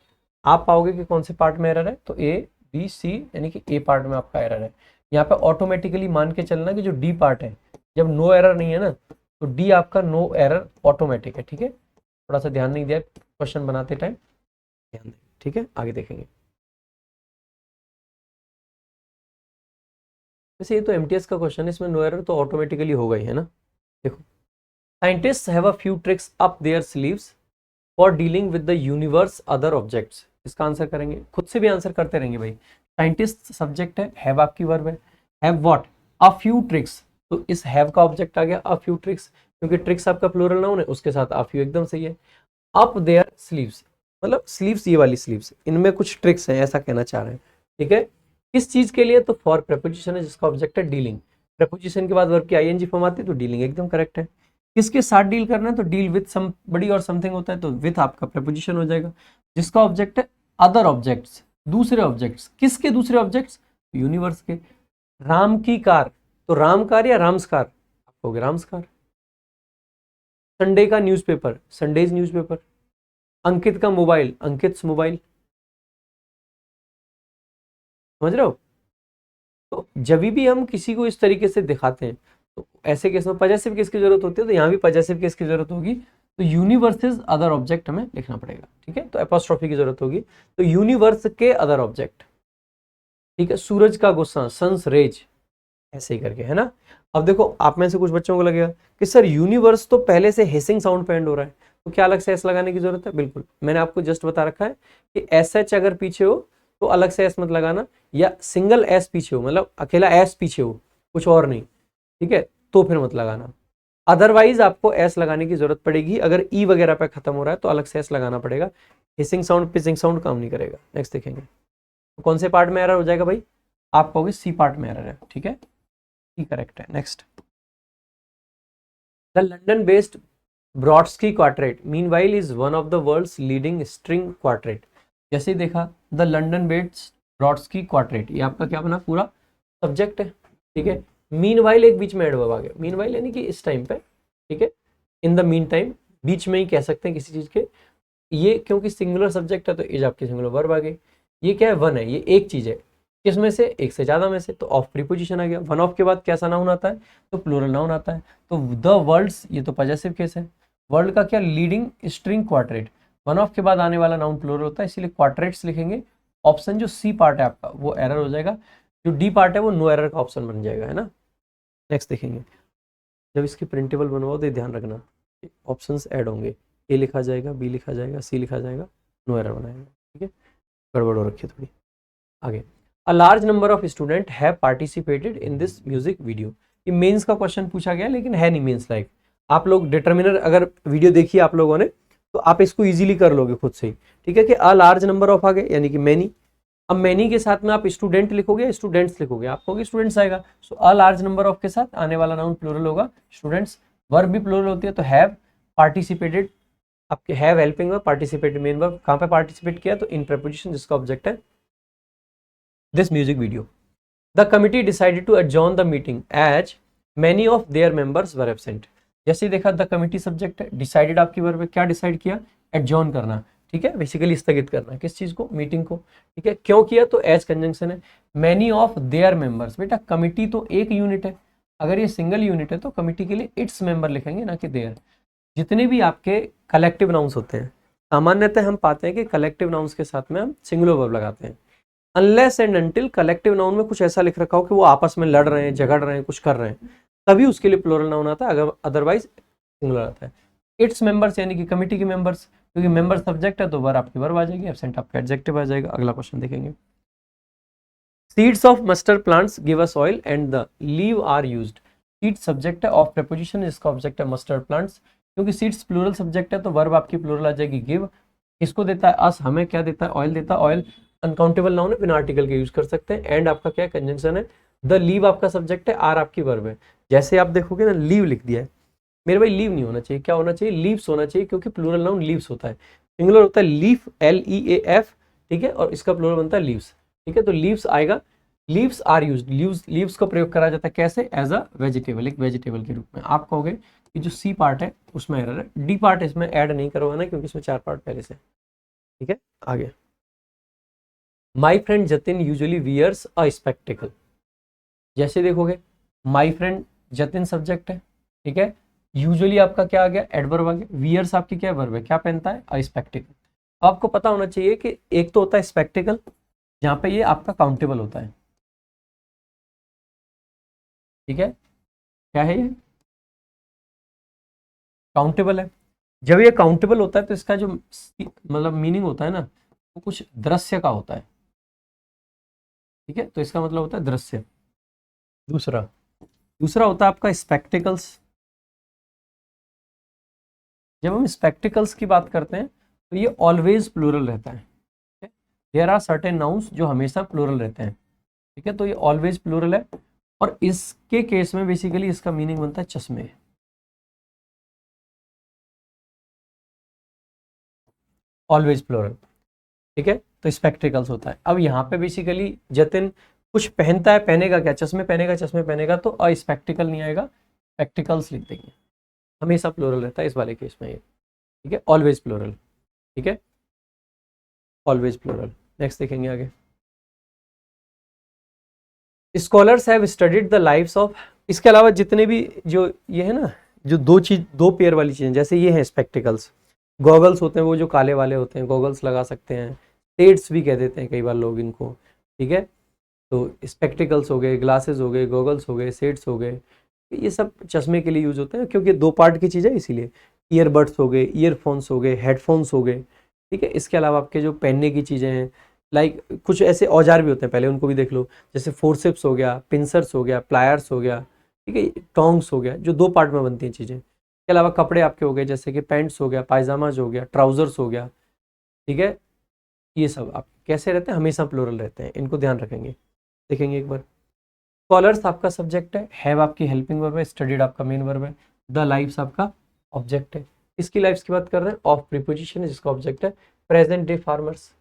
आप पाओगे कि कौन से पार्ट में एरर है, तो A, B, C, यानी कि A पार्ट में आपका एरर है। यहाँ पे ऑटोमेटिकली मान के चलना कि जो D पार्ट है, जब नो एरर नहीं है ना तो D आपका नो एरर ऑटोमेटिक है। ठीक है, थोड़ा सा ध्यान नहीं दिया क्वेश्चन बनाते टाइम, ध्यान दें, ठीक है। आगे देखेंगे। वैसे ये तो एमटीएस का क्वेश्चन है, इसमें नो एरर तो ऑटोमेटिकली होगा ही, है ना। देखो, scientist have a few tricks up their sleeves for dealing with the universe other objects. इसका आंसर करेंगे, खुद से भी आंसर करते रहेंगे भाई। साइंटिस्ट सब्जेक्ट है, हैव आपकी वर्ब है, have what, a few tricks, तो इस हैव का ऑब्जेक्ट आ गया अ फ्यू ट्रिक्स, क्योंकि ट्रिक्स आपका प्लूरल नाउन है, उसके साथ अ फ्यू एकदम सही है। अप देयर स्लीव्स, मतलब स्लीव्स, ये वाली स्लीव्स, इनमें कुछ ट्रिक्स हैं, ऐसा कहना चाह रहे हैं, ठीक है। किस चीज के लिए, तो फॉर प्रेपोजिशन है जिसका ऑब्जेक्ट है डीलिंग। प्रेपोजिशन के बाद वर्ब की आईएनजी फॉर्म आती है तो डीलिंग एकदम करेक्ट है। किसके साथ डील करना है, तो डील विद समबडी और समथिंग होता है, तो विथ आपका प्रेपोजिशन हो जाएगा। जिसका ऑब्जेक्ट है अदर ऑब्जेक्ट्स, दूसरे ऑब्जेक्ट्स, किसके दूसरे ऑब्जेक्ट्स, यूनिवर्स के। राम की कार, तो राम कार या राम्स कार, आप कहोगे राम्स कार। संडे का न्यूज़पेपर, संडेज न्यूज़पेपर। अंकित का मोबाइल, अंकित मोबाइल, समझ रहे हो। तो जब भी हम किसी को इस तरीके से दिखाते हैं, तो ऐसे केस में पजेसिव केस की जरूरत होती है, तो यहाँ भी पजेसिव केस की जरूरत होगी, तो यूनिवर्सेस अदर ऑब्जेक्ट हमें लिखना पड़ेगा, ठीक है। तो एपोस्ट्रोफी की जरूरत होगी, तो यूनिवर्स के अदर ऑब्जेक्ट, ठीक है। सूरज का गुस्सा, सन्स रेज, ऐसे ही करके, है ना। अब देखो, आप में से कुछ बच्चों को लगेगा कि सर यूनिवर्स तो पहले से हिसिंग साउंड पे एंड हो रहा है, तो क्या अलग से एस लगाने की जरूरत है। बिल्कुल, मैंने आपको जस्ट बता रखा है कि एस एच अगर पीछे हो तो अलग से एस मत लगाना, या सिंगल एस पीछे हो, मतलब अकेला एस पीछे हो, कुछ और नहीं, ठीक है, तो फिर मत लगाना। अदरवाइज आपको एस लगाने की जरूरत पड़ेगी, अगर ई वगैरह पे खत्म हो रहा है तो अलग से एस लगाना पड़ेगा। हिसिंग साउंड पिचिंग साउंड काम नहीं करेगा। नेक्स्ट देखेंगे, तो कौन से पार्ट में एरर हो जाएगा भाई, आप कहोगे सी पार्ट में एरर है, ठीक है, सी करेक्ट है। Next, the London based Brodsky Quartet meanwhile is one of the world's leading string quartet. जैसे ही देखा, the London based Brodsky Quartet, ये आपका क्या बना, पूरा सब्जेक्ट है, ठीक है। मीनवाइल एक बीच में एडवर्ब आ गया, मीनवाइल यानी कि इस टाइम पे, ठीक है, इन द मीन टाइम, बीच में ही कह सकते हैं किसी चीज के। ये क्योंकि सिंगुलर सब्जेक्ट है तो इज आपकी सिंगुलर वर्ब आ गई। ये क्या है, वन है, ये एक चीज है, किसमें से, एक से ज्यादा में से, तो ऑफ प्रीपोजिशन आ गया। वन ऑफ के बाद कैसा नाउन आता है, तो प्लूरल नाउन आता है। तो द वर्ल्ड्स, ये तो पॉजेसिव केस है। वर्ल्ड का क्या, leading string quartet, one of के बाद आने वाला नाउन प्लूरल होता है, इसीलिए क्वार्टेट्स लिखेंगे। ऑप्शन जो सी पार्ट है आपका वो एरर हो जाएगा, जो डी पार्ट है वो नो एरर का ऑप्शन बन जाएगा, है ना। नेक्स्ट देखेंगे, जब इसकी प्रिंटेबल बनवाओ तो ध्यान रखना, ऑप्शंस ऐड होंगे, ए लिखा जाएगा, बी लिखा जाएगा, सी लिखा जाएगा, नो एरर बनाएगा, ठीक है। गड़बड़ हो रखी है थोड़ी। आगे, अ large number of student have participated in this music video. ये मेंस का क्वेश्चन पूछा गया, लेकिन है नहीं मेंस लाइक। आप लोग डिटर्मिनर अगर वीडियो देखी आप लोगों ने, तो आप इसको इजीली कर लोगे खुद से ही, ठीक है। कि अ लार्ज नंबर ऑफ आ गए, यानी कि मैनी। अब मैनी के साथ में आप स्टूडेंट लिखोगे, स्टूडेंट्स लिखोगे, आप कहोगे स्टूडेंट्स आएगा। So a large number of के साथ आने वाला नाउन प्लूरल होगा, स्टूडेंट्स। वर्ब भी प्लूरल होती है, तो हैव पार्टिसिपेटेड, आपके have helping verb, participate main verb. कहाँ पे पार्टिसिपेट किया, तो इन प्रेपोजिशन जिसका ऑब्जेक्ट है this music video. The committee decided to adjourn the meeting as many of their members were absent. जैसे ही देखा, द कमिटी सब्जेक्ट है, डिसाइडेड आपकी वर्ब है, क्या डिसाइड किया, adjourn करना, ठीक है, बेसिकली स्थगित करना, किस चीज को, मीटिंग को, ठीक है। क्यों किया, तो एज कंजंक्शन है। many ऑफ देयर मेंबर्स, बेटा कमिटी तो एक यूनिट है, अगर ये सिंगल यूनिट है तो कमिटी के लिए इट्स मेंबर लिखेंगे, ना कि देयर। जितने भी आपके कलेक्टिव नाउंस होते हैं, सामान्यतः हम पाते हैं कि कलेक्टिव नाउंस के साथ में हम सिंगुलर वर्ब लगाते हैं, unless and until collective noun में कुछ ऐसा लिख रखा हो कि वो आपस में लड़ रहे हैं, झगड़ रहे हैं, कुछ कर रहे हैं, तभी उसके लिए प्लूरल नाउन आता है, अगर अदरवाइज सिंगुलर आता है। इट्स मेंबर्स यानी कि कमिटी के मेंबर्स, क्योंकि मेंबर सब्जेक्ट है तो वर्ब आपकी वर्ब आ जाएगी, एब्सेंट आपका एडजेक्टिव आ जाएगा। अगला क्वेश्चन देखेंगे, seeds of mustard plants give us oil and the leave are used. Seed subject है, ऑफ प्रीपोजिशन जिसका ऑब्जेक्ट है मस्टर्ड प्लांट्स, क्योंकि सीड्स प्लूरल सब्जेक्ट है तो वर्ब आपकी प्लूरल आ जाएगी गिव। किसको देता है, अस, हमें क्या देता है, ऑयल देता है। ऑयल अनकाउंटेबल नाउन है, बिना आर्टिकल के यूज कर सकते हैं। एंड आपका क्या कंजंक्शन है, द लीव आपका सब्जेक्ट है, आर आपकी वर्ब है। जैसे आप देखोगे ना, लीव लिख दिया है, मेरे भाई लीव नहीं होना चाहिए, क्या होना चाहिए, लीव्स होना चाहिए, क्योंकि प्लूरल नाउन लीव्स होता है, सिंगुलर होता है लीफ, LEAF, ठीक है, और इसका प्लूरल बनता है लीव्स, ठीक है। तो लीव्स आएगा, लीव्स आर यूज्ड, लीव्स का प्रयोग करा जाता है कैसे, एज अ वेजिटेबल, एक वेजिटेबल के रूप में। आप कहोगे कि जो सी पार्ट है उसमें एरर है, डी पार्ट इसमें ऐड नहीं करवाना, क्योंकि इसमें 4 पार्ट पहले से, ठीक है। आगे, my friend Jatin usually wears a spectacle. जैसे देखोगे, माई फ्रेंड जतिन सब्जेक्ट है, ठीक है, यूजुअली आपका क्या आ गया, एडवर्ब आ गया। वियर्स आपकी क्या वर्ब है, क्या पहनता है, अ स्पेक्टिकल। आपको पता होना चाहिए कि एक तो होता है स्पेक्टिकल, जहां पे ये आपका काउंटेबल होता है, ठीक है। क्या है ये, काउंटेबल है। जब ये काउंटेबल होता है तो इसका जो मतलब मीनिंग होता है ना, वो कुछ दृश्य का होता है, ठीक है। तो इसका मतलब होता है दृश्य। दूसरा दूसरा होता है आपका स्पेक्टिकल्स। जब हम स्पेक्टिकल्स की बात करते हैं तो ये ऑलवेज प्लूरल रहता है। देयर आर सर्टेन नाउन्स जो हमेशा प्लूरल रहते हैं, ठीक है। तो ये ऑलवेज प्लूरल है, और इसके केस में बेसिकली इसका मीनिंग बनता है चश्मे, ऑलवेज प्लूरल, ठीक है। तो स्पेक्टिकल्स होता है। अब यहाँ पे बेसिकली जतिन कुछ पहनता है, पहनेगा क्या, चश्मे पहनेगा, चश्मे पहनेगा, तो अ स्पेक्टिकल नहीं आएगा, स्पेक्टिकल्स लिख देंगे। हमेशा प्लूरल रहता है इस वाले केस में ये, ठीक है, ऑलवेज प्लूरल, ठीक है, ऑलवेज प्लूरल। नेक्स्ट देखेंगे आगे। Scholars have studied the lives of, इसके अलावा जितने भी जो ये है ना, जो दो पेयर वाली चीजें, जैसे ये हैं स्पेक्टिकल्स, गॉगल्स होते हैं वो जो काले वाले होते हैं, गॉगल्स लगा सकते हैं, शेड्स भी कह देते हैं कई बार लोग इनको, ठीक है। तो स्पेक्टिकल्स हो गए, ग्लासेस हो गए, गॉगल्स हो गए, शेड्स हो गए, ये सब चश्मे के लिए यूज होते हैं, क्योंकि दो पार्ट की चीज़ है इसीलिए। ईयरबड्स हो गए, ईयरफोन्स हो गए, हेडफोन्स हो गए, ठीक है। इसके अलावा आपके जो पहनने की चीज़ें हैं, लाइक कुछ ऐसे औजार भी होते हैं, पहले उनको भी देख लो, जैसे फोर्सेप्स हो गया, पिंसर्स हो गया, प्लायर्स हो गया, ठीक है, टोंग्स हो गया, जो दो पार्ट में बनती हैं चीज़ें। इसके अलावा कपड़े आपके हो गए, जैसे कि पैंट्स हो गया, पायजामाज हो गया, ट्राउजर्स हो गया, ठीक है। ये सब आप कैसे रहते हैं, हमेशा प्लूरल रहते हैं, इनको ध्यान रखेंगे। देखेंगे एक बार। स्कॉलर्स आपका सब्जेक्ट है, हैव आपकी हेल्पिंग वर्ब है, स्टडीड आपका मेन वर्ब है, द लाइव्स आपका ऑब्जेक्ट है। इसकी लाइव्स की बात कर रहे हैं, ऑफ प्रीपोजिशन है जिसका ऑब्जेक्ट है। प्रेजेंट डे फार्मर्स,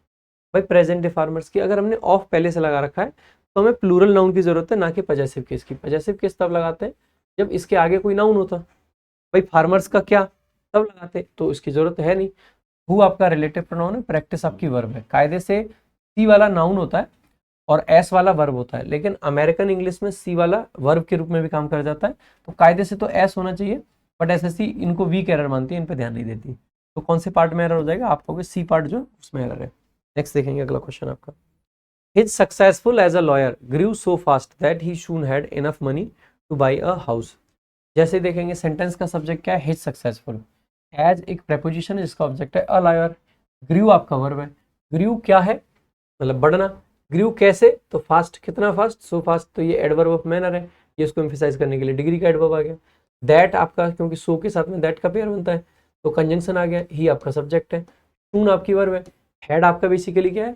भाई प्रेजेंट डे फार्मर्स की अगर हमने ऑफ पहले से लगा रखा है तो हमें प्लूरल नाउन की जरूरत है, ना कि पजेसिव केस की। पजेसिव केस तब लगाते हैं जब इसके आगे कोई नाउन होता, भाई फार्मर्स का क्या, तब लगाते, तो इसकी जरूरत है नहीं। हु आपका रिलेटिव प्रोनाउन है, प्रैक्टिस आपकी वर्ब है। कायदे से सी वाला नाउन होता है और एस वाला वर्ब होता है, लेकिन अमेरिकन इंग्लिश में सी वाला वर्ब के रूप में भी काम कर जाता है, तो कायदे से तो एस होना चाहिए, बट एसएससी इनको वीक एरर मानती है, इन पे ध्यान नहीं देती। तो कौन से पार्ट में एरर हो जाएगा, आप कहोगे सी पार्ट जो उसमें एरर है। नेक्स्ट देखेंगे अगला क्वेश्चन आपका। His successful as a lawyer grieve so fast that he soon had enough money to buy a house. जैसे देखेंगे सेंटेंस का सब्जेक्ट क्या है, हिज सक्सेसफुल। एज एक प्रेपोजिशन है जिसका ऑब्जेक्ट है अ लॉयर। ग्रीव आपका वर्ब है। ग्रीव क्या है, मतलब बढ़ना। ग्रीव कैसे, तो फास्ट, कितना फास्ट, सो फास्ट, तो ये एडवर्ब ऑफ मैनर है, ये उसको एम्फेसाइज करने के लिए डिग्री का एडवर्ब आ गया। दैट आपका, क्योंकि सो के साथ में दैट का पेयर बनता है, तो कंजंक्शन आ गया। ही आपका सब्जेक्ट है। सून आपकी वर्ब है। हेड आपका बेसिकली क्या है,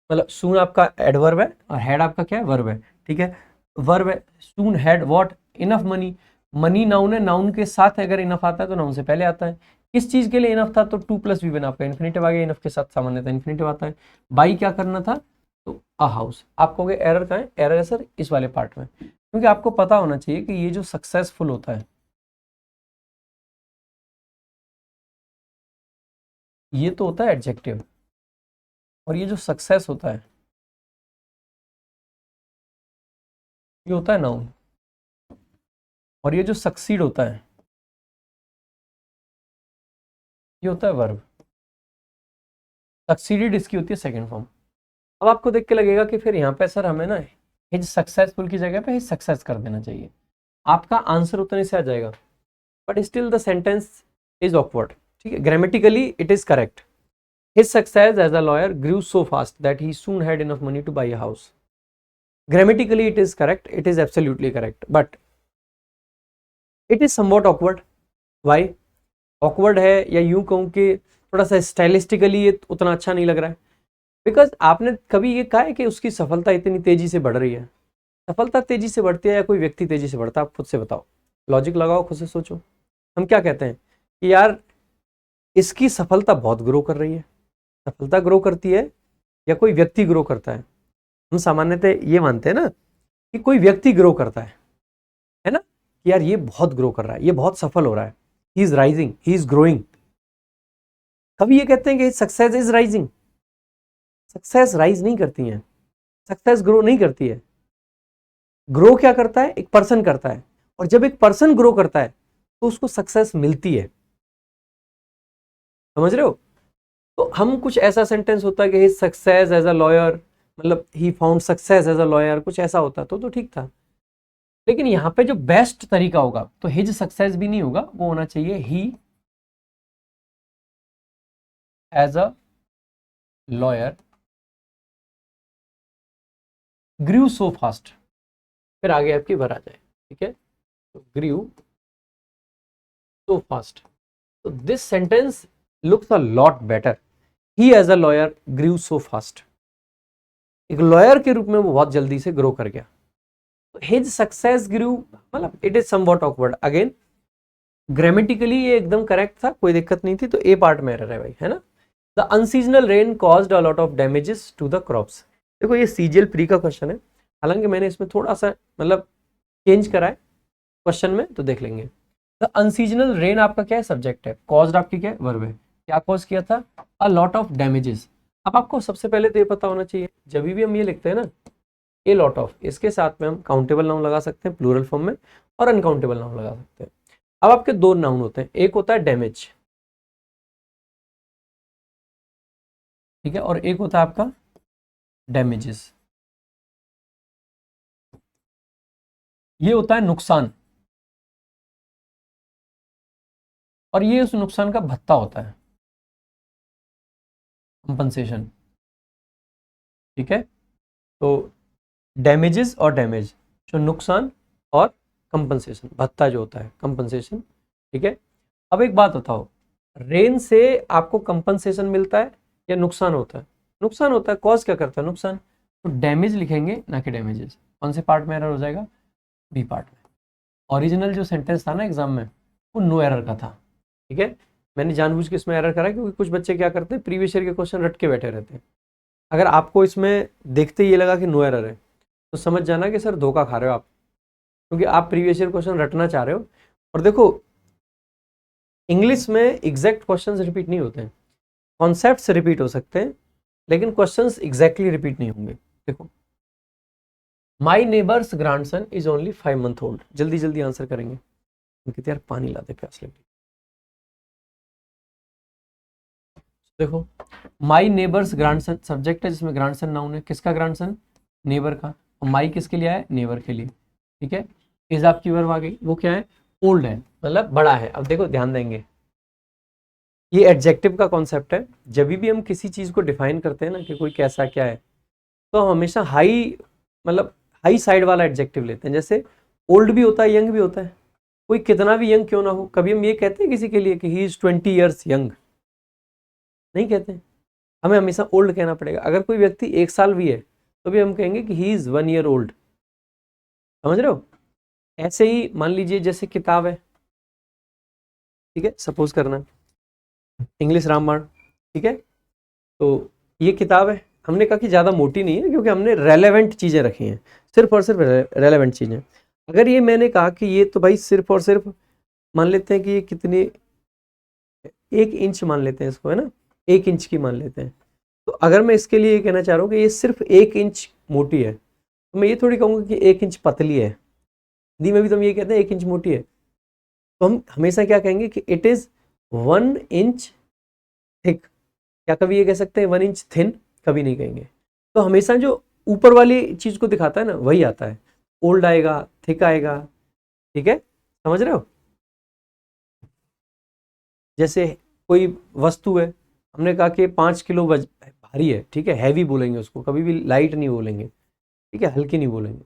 मतलब सून आपका एडवर्ब है और हेड आपका क्या है, वर्ब है, ठीक है। वर्ब है, soon had what, enough money. Money noun है, नाउन के साथ अगर इनफ आता है तो नाउन से पहले आता है। किस चीज के लिए इनफ था, तो टू प्लस वी बन आपका इन्फिनेटिव आ गया, इनफ के साथ सामान्यतः इन्फिनेटिव आता है। बाई क्या करना था, तो अ हाउस। आप कहोगे एरर कहाँ है, एरर है सर इस वाले पार्ट में, क्योंकि आपको पता होना चाहिए कि ये जो सक्सेसफुल होता है ये तो होता है एडजेक्टिव, और ये जो सक्सेस होता है ये होता है नाउन, और ये जो सक्सीड होता है ये होता है वर्ब। सक्सीडेड इसकी होती है सेकंड फॉर्म। अब आपको देख के लगेगा कि फिर यहाँ पे सर हमें ना हिज सक्सेसफुल की जगह पे हिज सक्सेस कर देना चाहिए, आपका आंसर उतने से आ जाएगा, but still the sentence is awkward, ठीक है। Grammatically it is correct. His success as a lawyer grew so fast that he soon had enough money to buy a house. Grammatically it is correct, it is absolutely correct, but it is somewhat awkward. Why awkward है, या यूं कहूं कि थोड़ा सा stylistically ये उतना अच्छा नहीं लग रहा है, बिकॉज आपने कभी ये कहा है कि उसकी सफलता इतनी तेजी से बढ़ रही है। सफलता तेजी से बढ़ती है या कोई व्यक्ति तेजी से बढ़ता है, आप खुद से बताओ, लॉजिक लगाओ, खुद से सोचो। हम क्या कहते हैं कि यार इसकी सफलता बहुत ग्रो कर रही है। सफलता ग्रो करती है या कोई व्यक्ति ग्रो करता है, हम सामान्यतः ये मानते हैं ना कि कोई व्यक्ति ग्रो करता है ना, कि यार ये बहुत ग्रो कर रहा है, ये बहुत सफल हो रहा है, he is rising, he is growing. कभी ये कहते हैं कि success is rising. Success rise नहीं करती है, सक्सेस ग्रो नहीं करती है। ग्रो क्या करता है, एक पर्सन करता है, और जब एक पर्सन ग्रो करता है तो उसको सक्सेस मिलती है। समझ रहे हो? तो हम कुछ ऐसा सेंटेंस होता है कि he success as a lawyer, मतलब he found success as a lawyer, कुछ ऐसा होता तो ठीक था। लेकिन यहाँ पे जो बेस्ट तरीका होगा तो हिज सक्सेस भी नहीं होगा, वो होना चाहिए he as a lawyer grieve so fast, फिर आगे आपकी भर आ जाए। ठीक है, तो ग्रीव सो फास्ट, तो this sentence looks a lot better. He as a lawyer grieve so fast, एक लॉयर के रूप में वो बहुत जल्दी से ग्रो कर गया। हिज सक्सेस ग्रीव, मतलब it is somewhat awkward again, grammatically ये एकदम करेक्ट था, कोई दिक्कत नहीं थी, तो ए पार्ट में एरर है भाई, है ना। The unseasonal rain caused a lot of damages to the crops. देखो ये सीजीएल प्री का क्वेश्चन है, हालांकि मैंने इसमें थोड़ा सा मतलब चेंज करा है क्वेश्चन में, तो देख लेंगे। द अनसीजनल रेन आपका क्या है, सब्जेक्ट है, कॉज्ड आपकी क्या है, वर्ब है। क्या कॉज किया था, अ लॉट ऑफ डैमेजेस। अब आपको सबसे पहले तो ये पता होना चाहिए, जब भी हम ये लिखते हैं ना ए लॉट ऑफ, इसके साथ में हम काउंटेबल नाउन लगा सकते हैं प्लूरल फॉर्म में, और अनकाउंटेबल नाउन लगा सकते हैं। अब आपके दो नाउन होते हैं, एक होता है डैमेज, ठीक है, और एक होता है आपका डैमेजेस। ये होता है नुकसान, और ये उस नुकसान का भत्ता होता है, कंपनसेशन। ठीक है, तो डैमेजेस और डैमेज, जो नुकसान, और कंपनसेशन भत्ता जो होता है, कंपनसेशन। ठीक है, अब एक बात बताओ, रेन से आपको कंपनसेशन मिलता है या नुकसान होता है? नुकसान होता है। कॉज क्या करता है, नुकसान। तो डैमेज लिखेंगे ना कि डैमेजेस। कौन से पार्ट में एरर हो जाएगा, बी पार्ट में। ओरिजिनल जो सेंटेंस था ना एग्जाम में, वो नो एरर का था। ठीक है, मैंने जानबूझ के इसमें एरर करा क्योंकि कुछ बच्चे क्या करते हैं, प्रीवियस ईयर के क्वेश्चन रट के बैठे रहते हैं। अगर आपको इसमें देखते ही ये लगा कि नो एरर है, तो समझ जाना कि सर धोखा खा रहे हो आप, क्योंकि आप प्रीवियस ईयर क्वेश्चन रटना चाह रहे हो। और देखो, इंग्लिश में एग्जैक्ट क्वेश्चंस रिपीट नहीं होते हैं, कॉन्सेप्ट्स रिपीट हो सकते हैं, लेकिन क्वेश्चंस एग्जैक्टली रिपीट नहीं होंगे। देखो, माई neighbours grandson is only 5 month old, जल्दी जल्दी आंसर करेंगे। कहते यार पानी ला दे, प्यास लगी। देखो, माई नेबर्स ग्रैंडसन सब्जेक्ट है, जिसमें ग्रैंडसन नाउन है, किसका ग्रैंडसन, नेबर का। और माई किसके लिए आया, नेबर के लिए। ठीक है, इज आपकी वर्ब आ गई, वो क्या है, ओल्ड है, मतलब बड़ा है। अब देखो ध्यान देंगे, ये एडजेक्टिव का कॉन्सेप्ट है। जब भी हम किसी चीज को डिफाइन करते हैं ना कि कोई कैसा क्या है, तो हम हमेशा हाई, मतलब हाई साइड वाला एडजेक्टिव लेते हैं। जैसे ओल्ड भी होता है, यंग भी होता है। कोई कितना भी यंग क्यों ना हो, कभी हम ये कहते हैं किसी के लिए कि ही इज 20 ईयर्स यंग, नहीं कहते हैं। हमें हमेशा ओल्ड कहना पड़ेगा। अगर कोई व्यक्ति 1 साल भी है, तो भी हम कहेंगे कि ही इज 1 ईयर ओल्ड। समझ रहे हो? ऐसे ही मान लीजिए जैसे किताब है, ठीक है, सपोज करना इंग्लिश रामायण, ठीक है, तो ये किताब है, हमने कहा कि ज़्यादा मोटी नहीं है क्योंकि हमने रेलेवेंट चीज़ें रखी हैं, सिर्फ और सिर्फ रेलेवेंट चीज़ें। अगर ये मैंने कहा कि ये तो भाई सिर्फ और सिर्फ मान लेते हैं कि ये कितनी, 1 इंच मान लेते हैं इसको, है ना, 1 इंच की मान लेते हैं। तो अगर मैं इसके लिए ये कहना चाह रहा हूँ कि ये सिर्फ 1 इंच मोटी है, तो मैं ये थोड़ी कहूँगा कि 1 इंच पतली है। हिंदी में भी तो हम ये कहते हैं 1 इंच मोटी है, तो हम हमेशा क्या कहेंगे कि इट इज़ 1 इंच थिक। क्या कभी ये कह सकते हैं 1 इंच थिन? कभी नहीं कहेंगे। तो हमेशा जो ऊपर वाली चीज को दिखाता है ना, वही आता है। ओल्ड आएगा, थिक आएगा। ठीक है, समझ रहे हो? जैसे कोई वस्तु है, हमने कहा कि 5 किलो भारी है, ठीक है, हैवी बोलेंगे उसको, कभी भी लाइट नहीं बोलेंगे। ठीक है, हल्की नहीं बोलेंगे,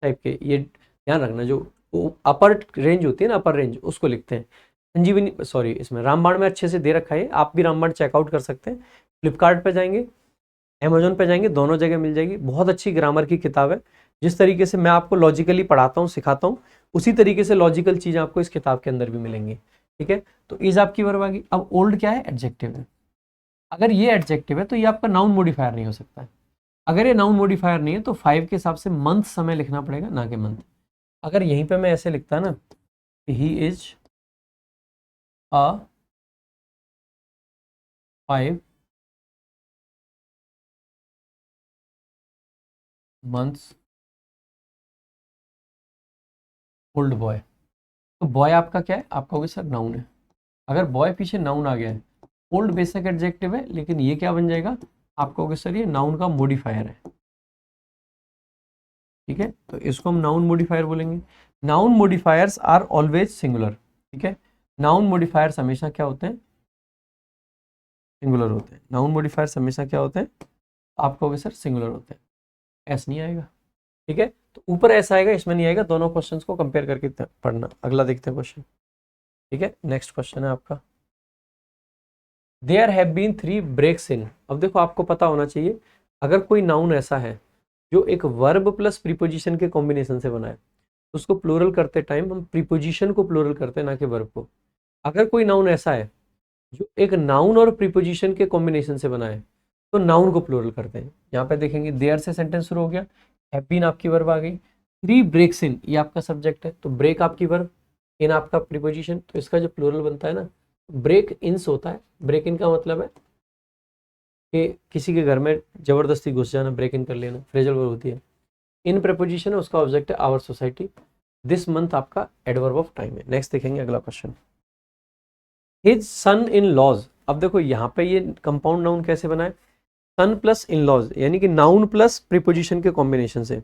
टाइप के। ये ध्यान रखना, जो अपर रेंज होती है ना, अपर रेंज, उसको लिखते हैं। संजीवनी, सॉरी, इसमें रामबाण में अच्छे से दे रखा है, आप भी रामबाण चेकआउट कर सकते हैं। फ्लिपकार्ट पे जाएंगे, अमेजोन पे जाएंगे, दोनों जगह मिल जाएगी। बहुत अच्छी ग्रामर की किताब है। जिस तरीके से मैं आपको लॉजिकली पढ़ाता हूँ, सिखाता हूँ, उसी तरीके से लॉजिकल चीज़ आपको इस किताब के अंदर भी मिलेंगी। ठीक है, तो इज आपकी वर्ब आ गई। अब ओल्ड क्या है, एडजेक्टिव है। अगर ये एडजेक्टिव है तो ये आपका नाउन मॉडिफायर नहीं हो सकता है। अगर ये नाउन मॉडिफायर नहीं है तो 5 के हिसाब से मंथ समय लिखना पड़ेगा, ना कि मंथ। अगर यहीं पे मैं ऐसे लिखता ना, he is a 5 months old boy, तो बॉय आपका क्या है, आप कहोगे सर नाउन है। अगर बॉय पीछे नाउन आ गया है, ओल्ड बेसिक एडजेक्टिव है, लेकिन ये क्या बन जाएगा, आप कहोगे सर ये नाउन का मॉडिफायर है। ठीक है, तो इसको हम नाउन मॉडिफायर बोलेंगे। Noun modifiers are always singular. ठीक है, नाउन मॉडिफायर्स हमेशा क्या होते हैं, सिंगुलर होते हैं। नाउन मॉडिफायर्स हमेशा क्या होते हैं, आप कहोगे सर सिंगुलर होते हैं, एस नहीं आएगा। ठीक है, तो ऊपर ऐसा आएगा, इसमें नहीं आएगा। दोनों क्वेश्चंस को कंपेयर करके पढ़ना। अगला देखते हैं क्वेश्चन। ठीक है, नेक्स्ट क्वेश्चन है आपका, देयर हैव बीन 3 ब्रेक्स इन। अब देखो, आपको पता होना चाहिए, अगर कोई नाउन ऐसा है जो एक वर्ब प्लस प्रीपोजिशन के कॉम्बिनेशन से बना है, तो उसको प्लूरल करते टाइम हम प्रीपोजिशन को प्लूरल करते हैं, ना कि वर्ब को। अगर कोई नाउन ऐसा है जो एक नाउन और प्रीपोजिशन के कॉम्बिनेशन से बना है, तो नाउन को प्लूरल करते हैं। यहाँ पे देखेंगे, देयर से सेंटेंस शुरू हो गया, हैव बीन आपकी वर्ब आ गई, 3 ब्रेक्स इन ये आपका सब्जेक्ट है, तो ब्रेक आपकी वर्ब, इन आपका प्रीपोजिशन, तो इसका जो प्लूरल बनता है ना, ब्रेक इन्स होता है। ब्रेक इन का मतलब है कि किसी के घर में जबरदस्ती घुस जाना, ब्रेक इन कर लेना, फ्रेजल वर्ब होती है। इन प्रीपोजिशन है, उसका ऑब्जेक्ट है आवर सोसाइटी। दिस मंथ आपका एडवर्ब ऑफ टाइम है। नेक्स्ट देखेंगे अगला क्वेश्चन, हिज सन इन लॉज। अब देखो यहाँ पे ये कंपाउंड नाउन कैसे बना है, सन प्लस इन लॉज, यानी कि नाउन प्लस प्रीपोजिशन के कॉम्बिनेशन से।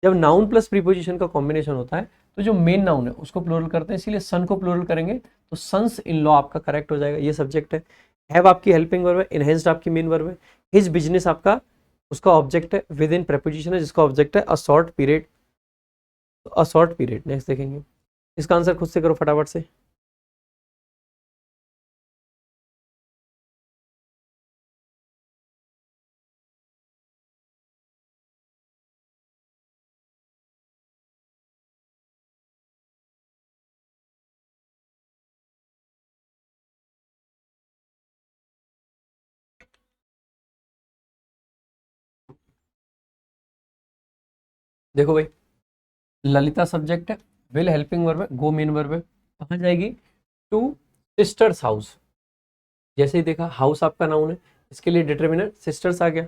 जब नाउन प्लस प्रीपोजिशन का कॉम्बिनेशन होता है, तो जो मेन नाउन है उसको प्लूरल करते हैं, इसीलिए सन को प्लूरल करेंगे, तो सन्स इन लॉ आपका करेक्ट हो जाएगा। ये सब्जेक्ट है। हैव आपकी हेल्पिंग वर्ब है, इनहेंस्ड आपकी मेन वर्ब है, हिज बिजनेस आपका उसका ऑब्जेक्ट है, विद इन प्रीपोजिशन है जिसका ऑब्जेक्ट है a short period, a short period. Next देखेंगे, इसका आंसर खुद से करो फटाफट से। देखो भाई, ललिता सब्जेक्ट है, विल हेल्पिंग वर्ब है, गो मेन वर्ब है, कहाँ जाएगी, टू सिस्टर्स हाउस। जैसे ही देखा, हाउस आपका नाउन है, इसके लिए डिटर्मिनर सिस्टर्स आ गया।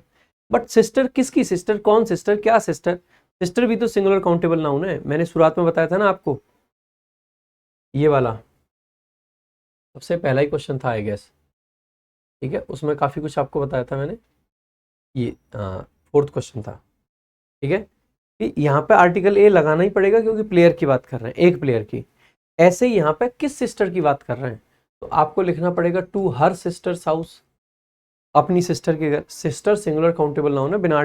बट सिस्टर किसकी सिस्टर, कौन सिस्टर, क्या सिस्टर, सिस्टर भी तो सिंगुलर काउंटेबल नाउन है। मैंने शुरुआत में बताया था ना आपको, ये वाला सबसे पहला ही क्वेश्चन था आई गेस। ठीक है, उसमें काफी कुछ आपको बताया था मैंने, ये 4th क्वेश्चन था। ठीक है, कि यहाँ पे आर्टिकल ए लगाना ही पड़ेगा, क्योंकि प्लेयर की बात कर रहे हैं, एक प्लेयर की। ऐसे ही यहाँ पे किस सिस्टर की बात कर रहे हैं, तो आपको लिखना पड़ेगा टू हर सिस्टर्स हाउस, अपनी सिस्टर के घर। सिस्टर सिंगुलर काउंटेबल नाउन है, बिना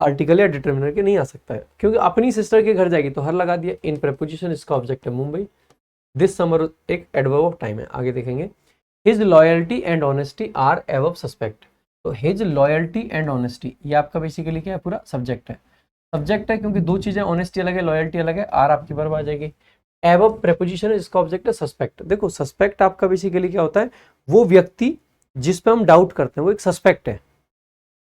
आर्टिकल या डिटर्मिनर के नहीं आ सकता है, क्योंकि अपनी सिस्टर के घर जाएगी तो हर लगा दिया। इन प्रेपोजिशन इसका ऑब्जेक्ट है मुंबई। दिस समर एक एडवर्ब ऑफ टाइम है। आगे देखेंगे, his loyalty and honesty are above suspect. तो हिज लॉयल्टी एंड ऑनेस्टी ये आपका बेसिकली क्या है, पूरा सब्जेक्ट है। सब्जेक्ट है क्योंकि दो चीजें, ऑनेस्टी अलग है, लॉयल्टी अलग है, आर आपकी वर्ब आ जाएगी। एबव प्रेपोजिशन है, इसका ऑब्जेक्ट है सस्पेक्ट। देखो, सस्पेक्ट आपका बेसिकली क्या होता है, वो व्यक्ति जिस पे हम डाउट करते हैं वो एक सस्पेक्ट है।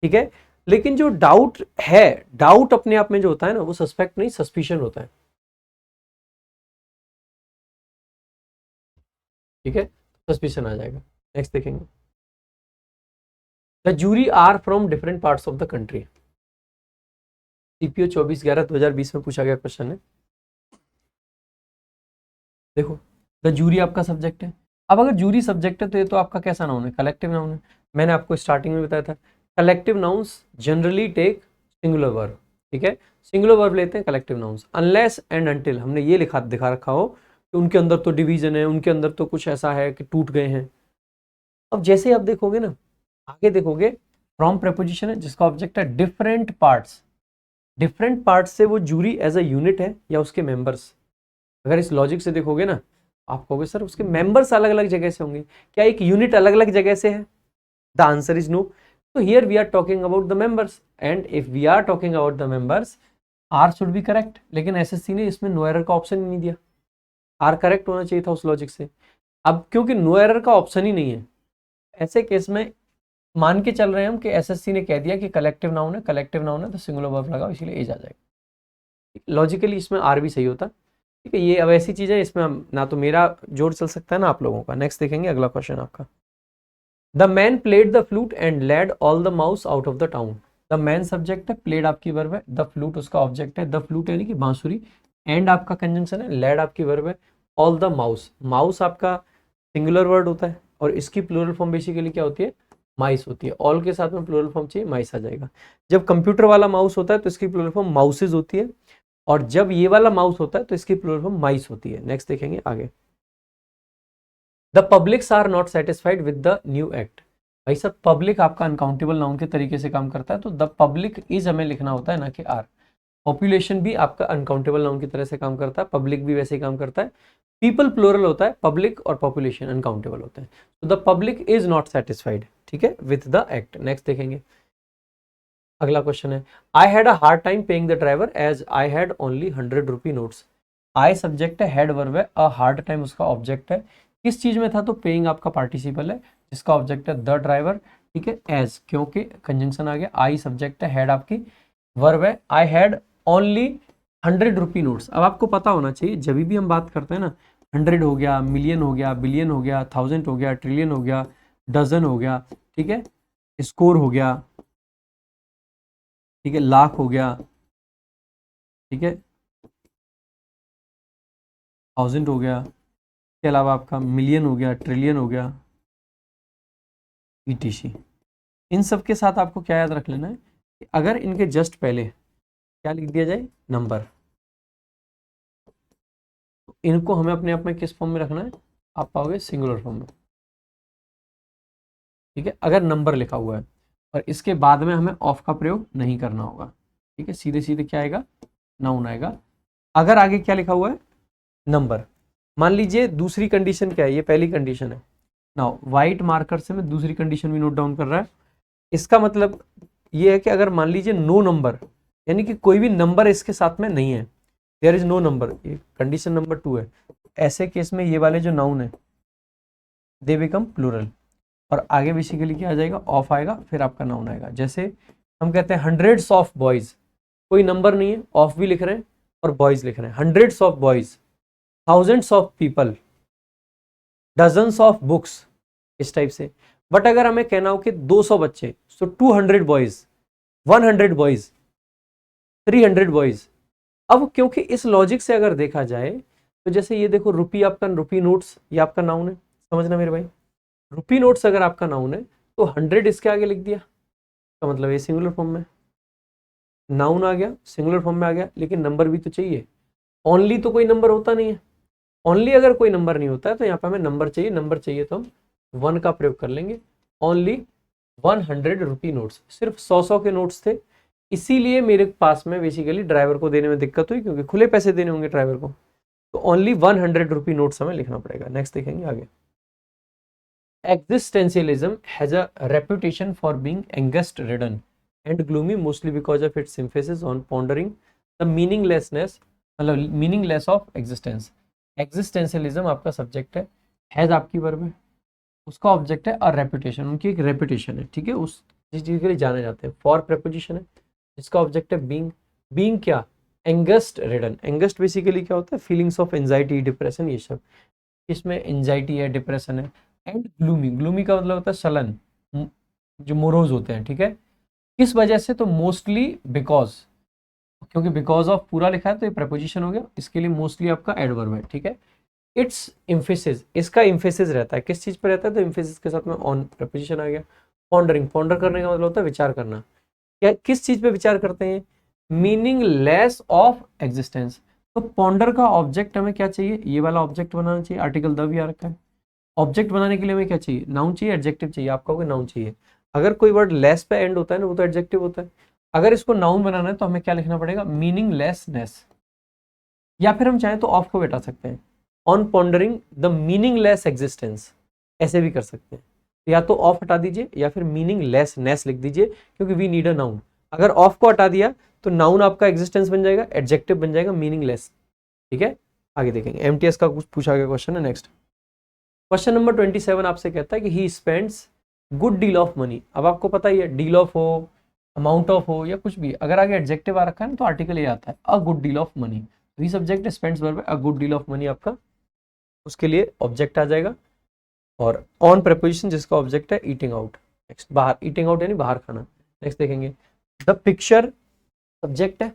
ठीक है, लेकिन जो डाउट है, डाउट अपने आप में जो होता है ना, वो सस्पेक्ट नहीं, सस्पिशन होता है। ठीक है, सस्पिशन आ जाएगा। नेक्स्ट देखेंगे, the jury are from different parts of the country. CPO 24/11/2020 में पूछा गया क्वेश्चन है। देखो, द जूरी आपका सब्जेक्ट है। अब अगर जूरी सब्जेक्ट है, तो ये तो आपका कैसा नाउन है, कलेक्टिव नाउन है। मैंने आपको स्टार्टिंग में बताया था, collective nouns generally take singular verb. ठीक है, सिंगुलर वर्ब लेते हैं collective nouns, unless and until हमने ये दिखा रखा हो कि उनके अंदर तो डिवीजन है, उनके अंदर तो कुछ ऐसा है कि टूट गए हैं। अब जैसे आप देखोगे ना, आगे देखोगे, फ्रॉम प्रेपोजिशन है जिसका ऑब्जेक्ट है डिफरेंट पार्ट्स। डिफरेंट पार्ट्स से वो जूरी एज अ यूनिट है या उसके मेंबर्स। अगर इस लॉजिक से देखोगे ना, आप कहोगे सर उसके मेंबर्स अलग अलग जगह से होंगे, क्या एक यूनिट अलग अलग जगह से है? The answer is no. तो here we are talking about the members, and if we are talking about the members, are should be correct. लेकिन एसएससी ने इसमें नो एरर का ऑप्शन ही नहीं दिया, आर करेक्ट होना चाहिए था उस लॉजिक से। अब क्योंकि नो एरर का ऑप्शन ही नहीं है, ऐसे केस में मान के चल रहे हैं हम कि एसएससी ने कह दिया कि कलेक्टिव नाउन है, कलेक्टिव नाउन है तो सिंगुलर वर्ब लगाओ, इसीलिए एज आ जाएगा। लॉजिकली इसमें आर भी सही होता। ठीक है, ये अब ऐसी चीजें, इसमें ना तो मेरा जोर चल सकता है ना आप लोगों का। नेक्स्ट देखेंगे अगला क्वेश्चन आपका, the man played the flute and led all the mouse out of the town. The man subject है, प्लेड आपकी वर्ब है, द फ्लूट उसका ऑब्जेक्ट है, द फ्लूट यानी कि बांसुरी, एंड आपका कंजंक्शन है, लेड आपकी वर्ब है, ऑल द माउस, माउस आपका सिंगुलर वर्ड होता है और इसकी प्लूरल फॉर्म बेसिकली क्या होती है, माइस होती है। ऑल के साथ में प्लूरल फॉर्म चाहिए, माइस आ जाएगा। जब कंप्यूटर वाला माउस होता है तो इसकी प्लूरल फॉर्म माउसेज होती है, और जब ये वाला माउस होता है तो इसकी प्लूरल फॉर्म माइस होती है। नेक्स्ट देखेंगे आगे। The publics are not satisfied with the new act. भाई सब पब्लिक आपका अनकाउंटेबल नाउन के तरीके से काम करता है, तो द पब्लिक इज हमें लिखना होता है, ना कि आर। पॉपुलेशन भी आपका अनकाउंटेबल नाउन की तरह से काम करता है, पब्लिक भी वैसे ही काम करता है। पीपल प्लूरल होता है, पब्लिक और पॉपुलेशन अनकाउंटेबल होते हैं। तो the public is not satisfied, ठीक है, विथ द एक्ट। नेक्स्ट देखेंगे, अगला क्वेश्चन है, I had a hard time paying the driver as I had only 100 rupee notes. I subject है, हैड वर्ब है, अ हार्ड टाइम उसका object है। किस चीज में था, तो पेइंग आपका पार्टिसिपल है जिसका ऑब्जेक्ट है द ड्राइवर, ठीक है, एज क्योंकि कंजंक्शन आ गया। आई सब्जेक्ट है, हैड आपकी वर्ब है, I had only 100 rupee notes. अब आपको पता होना चाहिए जब भी हम बात करते हैं ना, 100 हो गया, मिलियन हो गया, बिलियन हो गया, 1000 हो गया, ट्रिलियन हो गया, डजन हो गया, ठीक है, स्कोर हो गया, ठीक है, लाख हो गया, ठीक है, 1000 हो गया, इसके अलावा आपका मिलियन हो गया, ट्रिलियन हो गया, ईटीसी। इन सब के साथ आपको क्या याद रख लेना है कि अगर इनके जस्ट पहले क्या लिख दिया जाए, नंबर, तो इनको हमें अपने आप में किस फॉर्म में रखना है, आप पाओगे सिंगुलर फॉर्म में, ठीक है, अगर नंबर लिखा हुआ है। और इसके बाद में हमें ऑफ का प्रयोग नहीं करना होगा, ठीक है, सीधे सीधे क्या आएगा, नाउन आएगा। अगर आगे क्या लिखा हुआ है, नंबर, मान लीजिए दूसरी कंडीशन क्या है, ये पहली कंडीशन है। नाउ व्हाइट मार्कर से मैं दूसरी कंडीशन भी नोट डाउन कर रहा है। इसका मतलब ये है कि अगर मान लीजिए नो नंबर, यानी कि कोई भी नंबर इसके साथ में नहीं है, देयर इज नो नंबर, ये कंडीशन नंबर 2 है, ऐसे केस में ये वाले जो नाउन है दे बिकम प्लूरल, और आगे बेसिकली क्या आ जाएगा, ऑफ आएगा, फिर आपका नाउन आएगा। जैसे हम कहते हैं हंड्रेड्स ऑफ बॉयज, कोई नंबर नहीं है, ऑफ भी लिख रहे हैं और बॉयज लिख रहे हैं, hundreds of boys, thousands of people, dozens of books, इस टाइप से। बट अगर हमें कहना हो कि 200 बच्चे, सो 200 बॉयज, 100 बॉयज, 300 बॉयज। अब क्योंकि इस लॉजिक से अगर देखा जाए तो जैसे ये देखो, रुपी आपका, रुपी नोट्स ये आपका नाउन है, समझना मेरे भाई, रुपी नोट्स अगर आपका नाउन है तो 100 इसके आगे लिख दिया, तो मतलब ये सिंगुलर फॉर्म में नाउन आ गया, सिंगुलर फॉर्म में आ गया, लेकिन नंबर भी तो चाहिए। ओनली तो कोई नंबर होता नहीं है, ओनली अगर कोई नंबर नहीं होता है तो यहाँ पे हमें नंबर चाहिए, नंबर चाहिए तो हम 1 का प्रयोग कर लेंगे। ओनली 100 रुपी नोट्स, सिर्फ 100 के नोट्स थे, इसीलिए मेरे पास में बेसिकली ड्राइवर को देने में दिक्कत हुई, क्योंकि खुले पैसे देने होंगे ड्राइवर को, तो ओनली 100 रुपी नोट्स हमें लिखना पड़ेगा। नेक्स्ट देखेंगे आगे। Existentialism has a reputation for being angst-ridden and gloomy, mostly because of its emphasis on pondering the meaninglessness, मतलब meaningless of existence। Existentialism आपका सब्जेक्ट है, हैज आपकी वर्ब है, उसका ऑब्जेक्ट है और रेपुटेशन, उनकी एक रेपुटेशन है, ठीक है, उस जिस चीज के लिए जाने जाते हैं। फॉर प्रेपोजिशन है, जिसका ऑब्जेक्ट है बीइंग, बीइंग क्या, एंगस्ट रिडन। एंगस्ट बेसिकली क्या होता है, फीलिंग्स ऑफ एंजाइटी, डिप्रेशन, ये सब, इसमें एंजाइटी है, डिप्रेशन है। एंड ग्लूमी, ग्लूमी का मतलब होता है सलन, जो मोरोज होते हैं, ठीक है, किस वजह से, तो मोस्टली बिकॉज, क्योंकि बिकॉज ऑफ पूरा लिखा है तो ये प्रेपोजिशन हो गया, इसके लिए मोस्टली आपका एडवर्ब है, ठीक है। इट्स इम्फेसिस, इसका इम्फेसिस रहता है, किस चीज पर रहता है, तो इम्फेसिस के साथ में ऑन प्रेपोजिशन आ गया। पॉन्डरिंग, पॉन्डर करने का मतलब होता है विचार करना, क्या किस चीज पे विचार करते हैं, मीनिंगलेस ऑफ एग्जिस्टेंस। तो पॉन्डर का ऑब्जेक्ट हमें क्या चाहिए, ये वाला ऑब्जेक्ट बनाना चाहिए, आर्टिकल द भी आ रखा है। ऑब्जेक्ट बनाने के लिए हमें क्या चाहिए, नाउन चाहिए, एडजेक्टिव चाहिए, आपका होगा नाउन चाहिए। अगर कोई वर्ड लेस पे एंड होता है ना, वो तो एडजेक्टिव होता है। अगर इसको नाउन बनाना है तो हमें क्या लिखना पड़ेगा, मीनिंगलेसनेस, या फिर हम चाहें तो ऑफ को बैठा सकते हैं, on pondering the meaningless existence, ऐसे भी कर सकते हैं। या तो ऑफ हटा दीजिए या फिर मीनिंगलेसनेस लिख दीजिए, क्योंकि वी नीड अ नाउन। अगर ऑफ को हटा दिया तो नाउन आपका एग्जिस्टेंस बन जाएगा, एडजेक्टिव बन जाएगा मीनिंगलेस, ठीक है। आगे देखेंगे, एमटीएस का कुछ पूछा गया क्वेश्चन है। नेक्स्ट क्वेश्चन नंबर 27 आपसे कहता है कि he spends good deal of money. अब आपको पता ही है, डील ऑफ हो, अमाउंट ऑफ हो, या कुछ भी, अगर आगे एडजेक्टिव आ रखा है ना तो आर्टिकल ये आता है, a good deal of money. He subject spends verb है, a good deal of money आपका उसके लिए ऑब्जेक्ट आ जाएगा, और ऑन प्रेपोजिशन जिसका ऑब्जेक्ट है ईटिंग आउट। नेक्स्ट, बाहर, ईटिंग आउट यानी बाहर खाना। नेक्स्ट देखेंगे, द पिक्चर सब्जेक्ट है,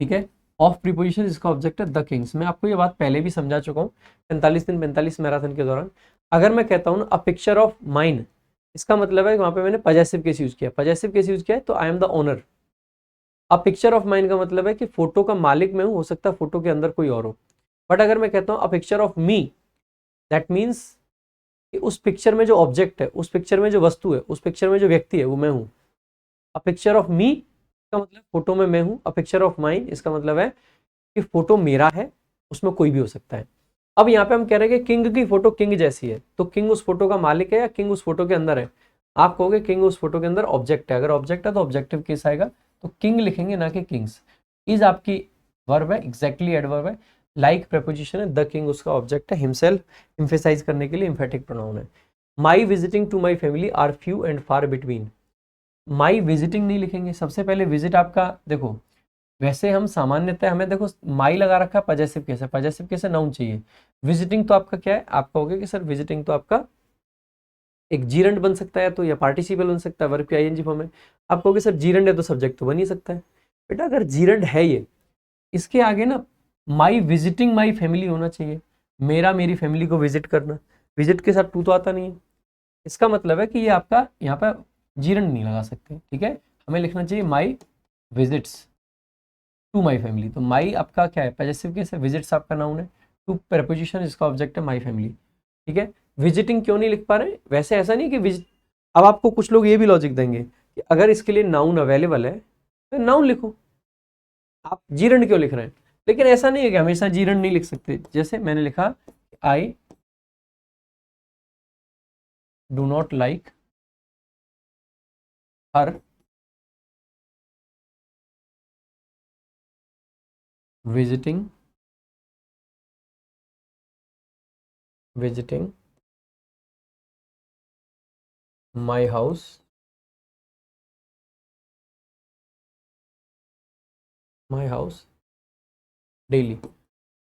ठीक है, ऑफ प्रीपोजिशन जिसका ऑब्जेक्ट है द किंग्स। मैं आपको ये बात पहले भी समझा चुका हूँ 45 दिन 45 मैराथन के दौरान। अगर मैं कहता हूँ अ पिक्चर ऑफ माइन, इसका मतलब है वहां पे मैंने पजेसिव केस यूज किया। पजेसिव केस यूज किया है तो I am the owner. A picture of mine का मतलब है कि फोटो का मालिक मैं हूं, हो सकता है फोटो के अंदर कोई और हो। बट अगर मैं कहता हूँ a picture of me, that means कि उस पिक्चर में जो ऑब्जेक्ट है, उस पिक्चर में जो वस्तु है, उस पिक्चर में जो व्यक्ति है वो मैं हूं। अ पिक्चर ऑफ मी का मतलब फोटो में मैं हूं। अ पिक्चर ऑफ माइन इसका मतलब है कि फोटो मेरा है, उसमें कोई भी हो सकता है। अब यहाँ पे हम कह रहे हैं कि किंग की फोटो किंग जैसी है, तो किंग उस फोटो का मालिक है या किंग उस फोटो के अंदर है? आप कहोगे किंग उस फोटो के अंदर ऑब्जेक्ट है। अगर ऑब्जेक्ट है तो ऑब्जेक्टिव केस आएगा, तो किंग लिखेंगे ना कि किंग्स। इज आपकी वर्ब है, एग्जैक्टली एडवर्ब है। लाइक प्रपोजिशन है, द किंग उसका ऑब्जेक्ट है। हिमसेल्फ एम्फेसाइज करने के लिए एम्फेटिक प्रोनाउन है। My visiting to my family are few and far between. My visiting नहीं लिखेंगे। सबसे पहले विजिट आपका देखो, वैसे हम सामान्यतः हमें देखो माई लगा रखा है, पजेसिव केस है, पजेसिव केस है, नाउन चाहिए। विजिटिंग तो आपका क्या है? आप कहोगे कि सर विजिटिंग तो आपका एक जीरंड बन सकता है, तो या पार्टिसिपल बन सकता है, वर्ब की आईएनजी फॉर्म है। आप कहोगे सर जीरंड है तो सब्जेक्ट तो बन ही सकता है। बेटा अगर जीरंड है ये, इसके आगे ना माई विजिटिंग माई फैमिली होना चाहिए। मेरा मेरी फैमिली को विजिट करना, विजिट के साथ टू तो आता नहीं है। इसका मतलब है कि ये आपका यहाँ पर जीरंड नहीं लगा सकते, ठीक है। हमें लिखना चाहिए माई विजिट्स टू माई फैमिली। तो माई आपका क्या है? पॉजेसिव केस है, विजिट्स आपका नाउन है, टू प्रपोजिशन जिसका ऑब्जेक्ट है माई फैमिली, ठीक है। विजिटिंग क्यों नहीं लिख पा रहे? वैसे ऐसा नहीं कि विजिट, अब आपको कुछ लोग ये भी लॉजिक देंगे कि अगर इसके लिए नाउन अवेलेबल है तो नाउन लिखो, आप जीरंड क्यों लिख रहे हैं? लेकिन ऐसा नहीं है कि हमेशा जीरंड नहीं लिख सकते। जैसे मैंने लिखा I do not like her visiting my house daily.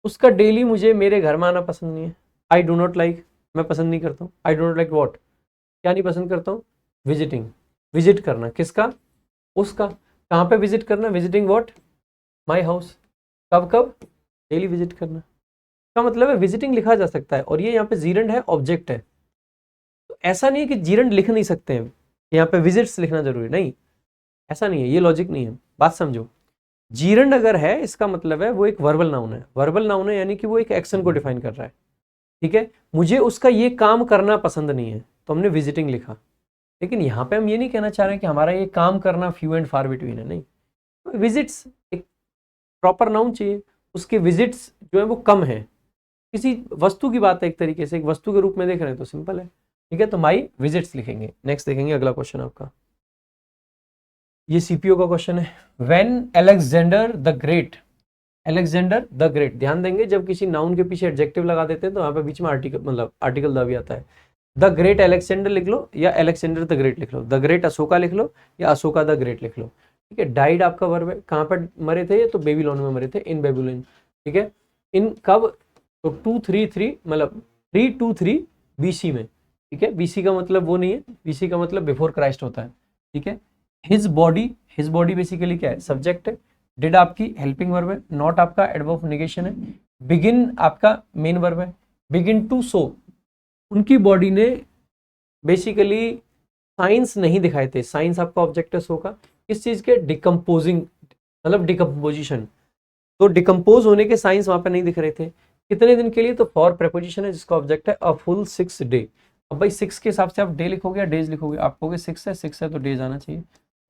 उसका डेली मुझे मेरे घर में आना पसंद नहीं है। आई डू नॉट लाइक, मैं पसंद नहीं करता हूँ। I do not like what, क्या नहीं पसंद करता हूँ? विजिटिंग, विजिट करना। किसका? उसका। कहाँ पे विजिट करना? Visiting what? My house. कब कब? डेली विजिट करना। का मतलब है विजिटिंग लिखा जा सकता है, और ये यहाँ पे जीरंड है, ऑब्जेक्ट है। तो ऐसा नहीं है कि जीरंड लिख नहीं सकते हैं, यहाँ पे विजिट्स लिखना जरूरी नहीं, ऐसा नहीं है, ये लॉजिक नहीं है। बात समझो, जीरंड अगर है इसका मतलब है वो एक वर्बल नाउन है। वर्बल नाउन है यानी कि वो एक एक्शन को डिफाइन कर रहा है, ठीक है। मुझे उसका ये काम करना पसंद नहीं है तो हमने विजिटिंग लिखा। लेकिन यहाँ पे हम ये नहीं कहना चाह रहे हैं कि हमारा ये काम करना फ्यू एंड फार बिटवीन है, नहीं। विजिट्स एक प्रॉपर नाउन चाहिए, उसके विजिट्स जो है वो कम है। किसी वस्तु की बात है, एक तरीके से एक वस्तु के रूप में देख रहे हैं तो सिंपल है, ठीक है। तो माई विजिट्स लिखेंगे। नेक्स्ट देखेंगे अगला क्वेश्चन आपका, ये सीपीओ का क्वेश्चन है। When Alexander the great, Alexander the great, ध्यान देंगे जब किसी नाउन के पीछे एडजेक्टिव लगा देते हैं तो वहां पे बीच में आर्टिकल, मतलब आर्टिकल द भी आता है। द ग्रेट अलेक्जेंडर लिख लो या अलेक्जेंडर द ग्रेट लिख लो, द ग्रेट अशोका लिख लो या अशोका द ग्रेट लिख लो, ठीक है। डाइड आपका वर्ब है, कहाँ पर मरे थे? ये तो बेबीलोन में मरे थे, इन बेबीलोन, ठीक है। इन कब? तो 233 मतलब 323 बीसी में, ठीक है। बीसी का मतलब वो नहीं है, बीसी का मतलब बिफोर क्राइस्ट होता है, ठीक है। His body, his body basically क्या है? सब्जेक्ट है। डिड आपकी हेल्पिंग वर्ब है। नॉट आपका एडवर्ब ऑफ नेगेशन है। बिगिन आपका मेन वर्ब है। बिगिन टू सो, उनकी बॉडी ने बेसिकली साइंस नहीं दिखाए थे। साइंस आपका ऑब्जेक्ट है सो का, किस चीज के? डिकम्पोजिंग, मतलब डिकम्पोजिशन। तो डिकम्पोज होने के साइंस वहां पे नहीं दिख रहे थे। कितने दिन के लिए? तो फॉर प्रेपोजिशन है जिसका ऑब्जेक्ट है अ फुल 6 डे। अब भाई 6 के हिसाब से आप डे लिखोगे या डेज लिखोगे? आप कहोगे 6 है तो डेज आना चाहिए,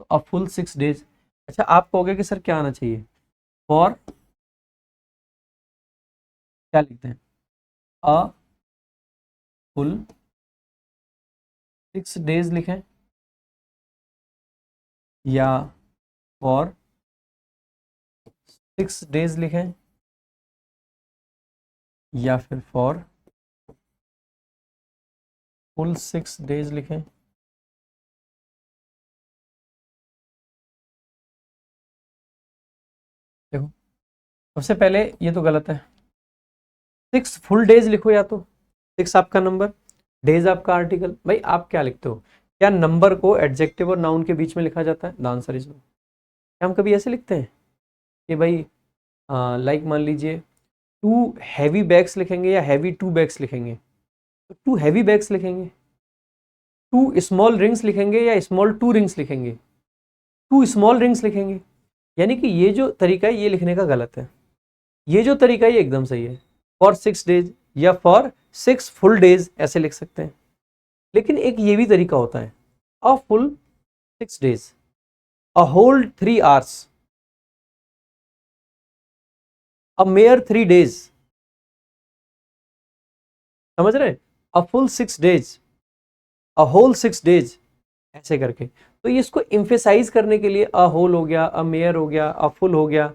तो अ फुल 6 डेज। अच्छा, आप कहोगे कि सर क्या आना चाहिए? फॉर, क्या लिखते हैं? अ फुल 6 डेज लिखें, या फॉर 6 डेज लिखें, या फिर फॉर फुल 6 डेज लिखें? देखो, सबसे पहले ये तो गलत है। 6 फुल डेज लिखो, या तो 6 आपका नंबर, डेज आपका आर्टिकल। भाई आप क्या लिखते हो? क्या नंबर को एडजेक्टिव और नाउन के बीच में लिखा जाता है? The answer is no. क्या हम कभी ऐसे लिखते हैं कि भाई लाइक मान लीजिए 2 हैवी बैग्स लिखेंगे या हैवी 2 बैग्स लिखेंगे, तो 2 हैवी बैग्स लिखेंगे। 2 स्मॉल रिंग्स लिखेंगे या स्मॉल 2 रिंग्स लिखेंगे, 2 स्मॉल रिंग्स लिखेंगे। यानी कि ये जो तरीका है ये लिखने का गलत है, ये जो तरीका है ये एकदम सही है। फॉर 6 डेज या फॉर 6 फुल डेज ऐसे लिख सकते हैं। लेकिन एक ये भी तरीका होता है, a full 6 days, a whole 3 hours, a mere 3 days. समझ रहे हैं? A full 6 days, a whole 6 days, ऐसे करके। तो ये इसको इम्फेसाइज करने के लिए अ होल हो गया, अ मेयर हो गया, अ फुल हो गया,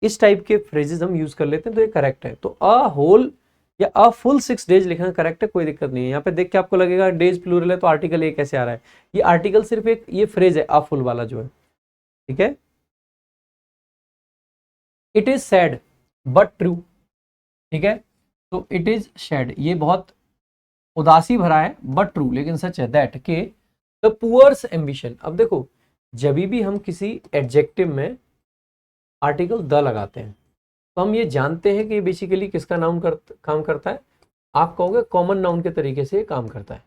इस टाइप के फ्रेजेस हम यूज कर लेते हैं, तो ये करेक्ट है। तो अ होल या अ फुल 6 डेज लिखना करेक्ट है, कोई दिक्कत नहीं है। यहाँ पे देख के आपको लगेगा डेज प्लूरल है तो आर्टिकल ए कैसे आ रहा है, ये आर्टिकल सिर्फ एक ये फ्रेज है अ फुल वाला जो है, ठीक है। It is sad but true, ठीक है। तो इट इज सैड ये बहुत उदासी भरा है बट ट्रू, लेकिन सच है। दैट के द पुअर्स एम्बिशन, अब देखो जब भी हम किसी एडजेक्टिव में आर्टिकल द लगाते हैं तो हम ये जानते हैं कि ये बेसिकली किसका काम करता है, आप कहोगे कॉमन नाउन के तरीके से काम करता है।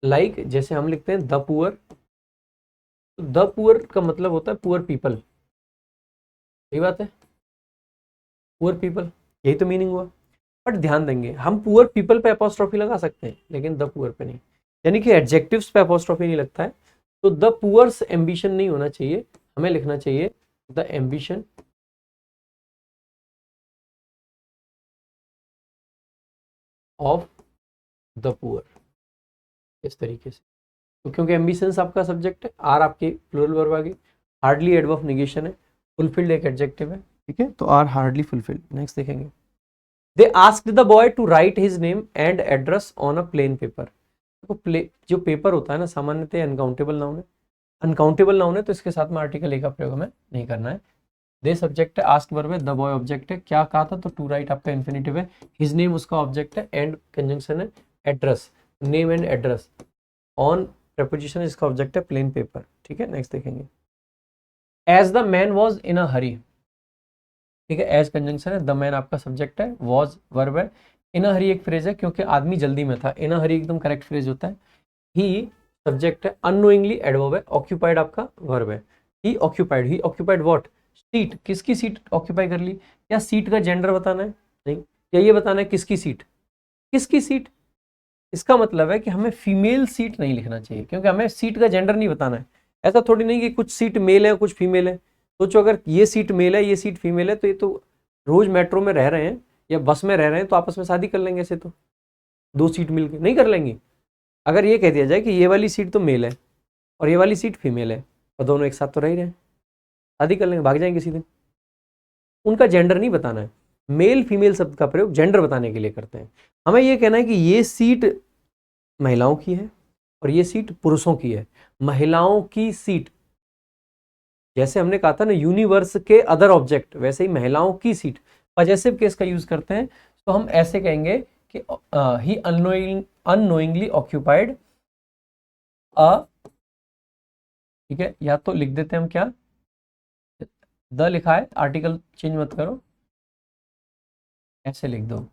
लाइक जैसे हम लिखते हैं द पुअर, तो द पुअर का मतलब होता है पुअर पीपल, सही बात है, पुअर पीपल, यही तो मीनिंग हुआ। बट ध्यान देंगे हम पुअर पीपल पे अपोस्ट्रोफी लगा सकते हैं लेकिन द पुअर पे नहीं, यानी कि एडजेक्टिव्स पे अपोस्ट्रोफी नहीं लगता है। तो द पुअर्स एम्बिशन नहीं होना चाहिए, हमें लिखना चाहिए the ambition of the poor, इस तरीके से। तो क्योंकि एम्बिशंस आपका सब्जेक्ट है, आर आपकी प्लूरल वर्ब आ गई, हार्डली एडवर्ब ऑफ नेगेशन है, फुलफिल्ड एक एडजेक्टिव है, ठीक है, तो आर हार्डली फुलफिल्ड। नेक्स्ट देखेंगे, they asked the boy to write his name and address on a plain paper. देखो प्ले जो पेपर होता है ना सामान्यतः अनकाउंटेबल नाउन है, अनकाउंटेबल नाउन है तो इसके साथ में आर्टिकल ए का प्रयोग हमें नहीं करना है। दे सब्जेक्ट है, आस्क वर्ब है, द बॉय ऑब्जेक्ट है, क्या कहा था तो टू राइट आपका इंफिनिटिव है, हिज नेम उसका ऑब्जेक्ट है, एंड कंजंक्शन है, address name and address, on preposition इसका ऑब्जेक्ट है, प्लेन पेपर, ठीक है। नेक्स्ट देखेंगे, as the man was in a hurry, ठीक है, एज कंजंक्शन है, द मैन आपका सब्जेक्ट है, वॉज वर्ब है, इन अ हरी एक फ्रेज है क्योंकि आदमी जल्दी में था, इन अ हरी एकदम करेक्ट फ्रेज होता है। ही सब्जेक्ट है, अननोइंगली एडवर्ब है, ऑक्यूपाइड आपका वर्ब है, ही ऑक्यूपाइड व्हाट, सीट, किसकी सीट ऑक्यूपाई कर ली, क्या सीट का जेंडर बताना है, नहीं, क्या ये बताना है किसकी सीट, किसकी सीट, इसका मतलब है कि हमें फीमेल सीट नहीं लिखना चाहिए क्योंकि हमें सीट का जेंडर नहीं बताना है। ऐसा थोड़ी नहीं कि कुछ सीट मेल है कुछ फीमेल है, सोचो अगर ये सीट मेल है ये सीट फीमेल है तो ये तो रोज मेट्रो में रह रहे हैं या बस में रह रहे हैं तो आपस में शादी कर लेंगे, ऐसे तो 2 सीट मिलके नहीं कर लेंगे। अगर ये कह दिया जाए कि ये वाली सीट तो मेल है और ये वाली सीट फीमेल है और दोनों एक साथ तो रह ही रहे हैं, शादी कर लेंगे, भाग जाएंगे किसी दिन। उनका जेंडर नहीं बताना है, मेल फीमेल शब्द का प्रयोग जेंडर बताने के लिए करते हैं। हमें ये कहना है कि ये सीट महिलाओं की है और ये सीट पुरुषों की है। महिलाओं की सीट, जैसे हमने कहा था ना यूनिवर्स के अदर ऑब्जेक्ट, वैसे ही महिलाओं की सीट पजेसिव केस का यूज करते हैं, तो हम ऐसे कहेंगे कि ही अननोइंगली ऑक्यूपाइड अ, ठीक है, या तो लिख देते हैं हम क्या, द लिखा है आर्टिकल चेंज मत करो, ऐसे लिख दो,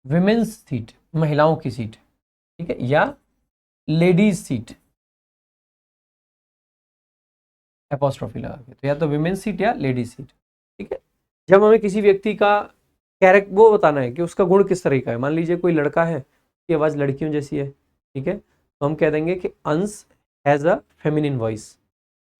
विमेन्स सीट महिलाओं की सीट, ठीक है, या लेडीज सीट एपोस्ट्रोफी लगा के, तो या तो विमेन्स सीट या लेडीज सीट, ठीक है। जब हमें किसी व्यक्ति का कैरेक्टर वो बताना है कि उसका गुण किस तरह का है, मान लीजिए कोई लड़का है उसकी आवाज़ लड़कियों जैसी है, ठीक है, तो हम कह देंगे कि अंश हैज़ अ फेमिनिन वॉइस,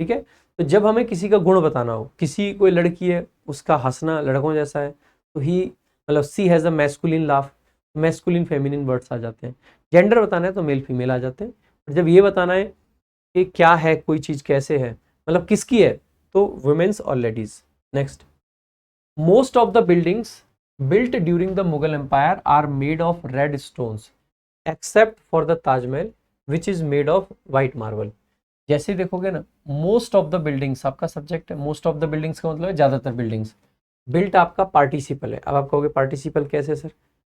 ठीक है। तो जब हमें किसी का गुण बताना हो, किसी कोई लड़की है उसका हंसना लड़कों जैसा है, तो ही मतलब she has a masculine laugh, masculine feminine words आ जाते हैं। जेंडर बताना है तो मेल फीमेल आ जाते हैं। और जब ये बताना है कि क्या है कोई चीज़ कैसे है, मतलब किसकी है, तो वुमेन्स और ladies. Next, most of the buildings built during the Mughal Empire are made of red stones except for the Taj Mahal which is made of white marble। जैसे देखोगे ना, मोस्ट ऑफ द बिल्डिंग्स आपका subject है, most of the buildings का मतलब है ज्यादातर buildings, built आपका पार्टिसिपल है। अब आप कहोगे पार्टिसिपल कैसे सर,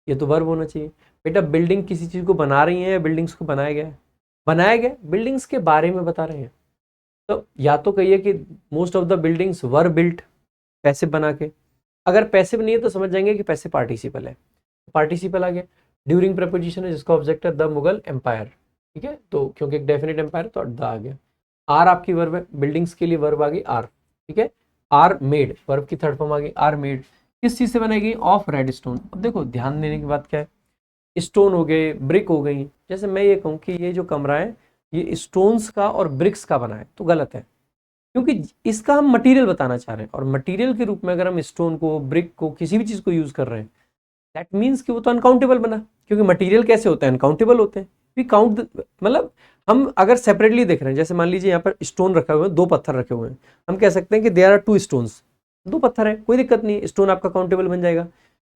ये तो वर्ब होना चाहिए। बेटा बिल्डिंग किसी चीज को बना रही है या बिल्डिंग्स को बनाया गया है, बनाया गया, बिल्डिंग्स के बारे में बता रहे हैं। तो या तो कहिए कि most of the buildings were built, passive बना के। अगर पैसिव नहीं है तो समझ जाएंगे कि पैसिव पार्टिसिपल है। पार्टिसिपल आ गया। ड्यूरिंग प्रपोजिशन है जिसका ऑब्जेक्ट है द मुगल एम्पायर, ठीक है, तो क्योंकि एक डेफिनेट एम्पायर तो द आ गया। आर आपकी वर्ब है, बिल्डिंग्स के लिए वर्ब आ गई आर, ठीक है। आर मेड, वर्ब की थर्ड फॉर्म आ गई आर मेड। किस चीज से बनाई गई? Of red stone. अब देखो ध्यान देने की बात क्या है, स्टोन हो गए, ब्रिक हो गई। जैसे मैं ये कहूँ कि ये जो कमरा है ये स्टोन्स का और ब्रिक्स का बना है, तो गलत है, क्योंकि इसका हम मटेरियल बताना चाह रहे हैं, और मटेरियल के रूप में अगर हम स्टोन को, ब्रिक को, किसी भी चीज को यूज कर रहे हैं, दैट मीन्स कि वो तो अनकाउंटेबल बना, क्योंकि मटेरियल कैसे होते हैं? अनकाउंटेबल होते हैं। वी काउंट, मतलब हम अगर सेपरेटली देख रहे हैं, जैसे मान लीजिए यहाँ पर स्टोन रखा हुआ है, दो पत्थर रखे हुए हैं, हम कह सकते हैं कि देयर आर टू स्टोन्स, दो पत्थर है, कोई दिक्कत नहीं, स्टोन आपका काउंटेबल बन जाएगा।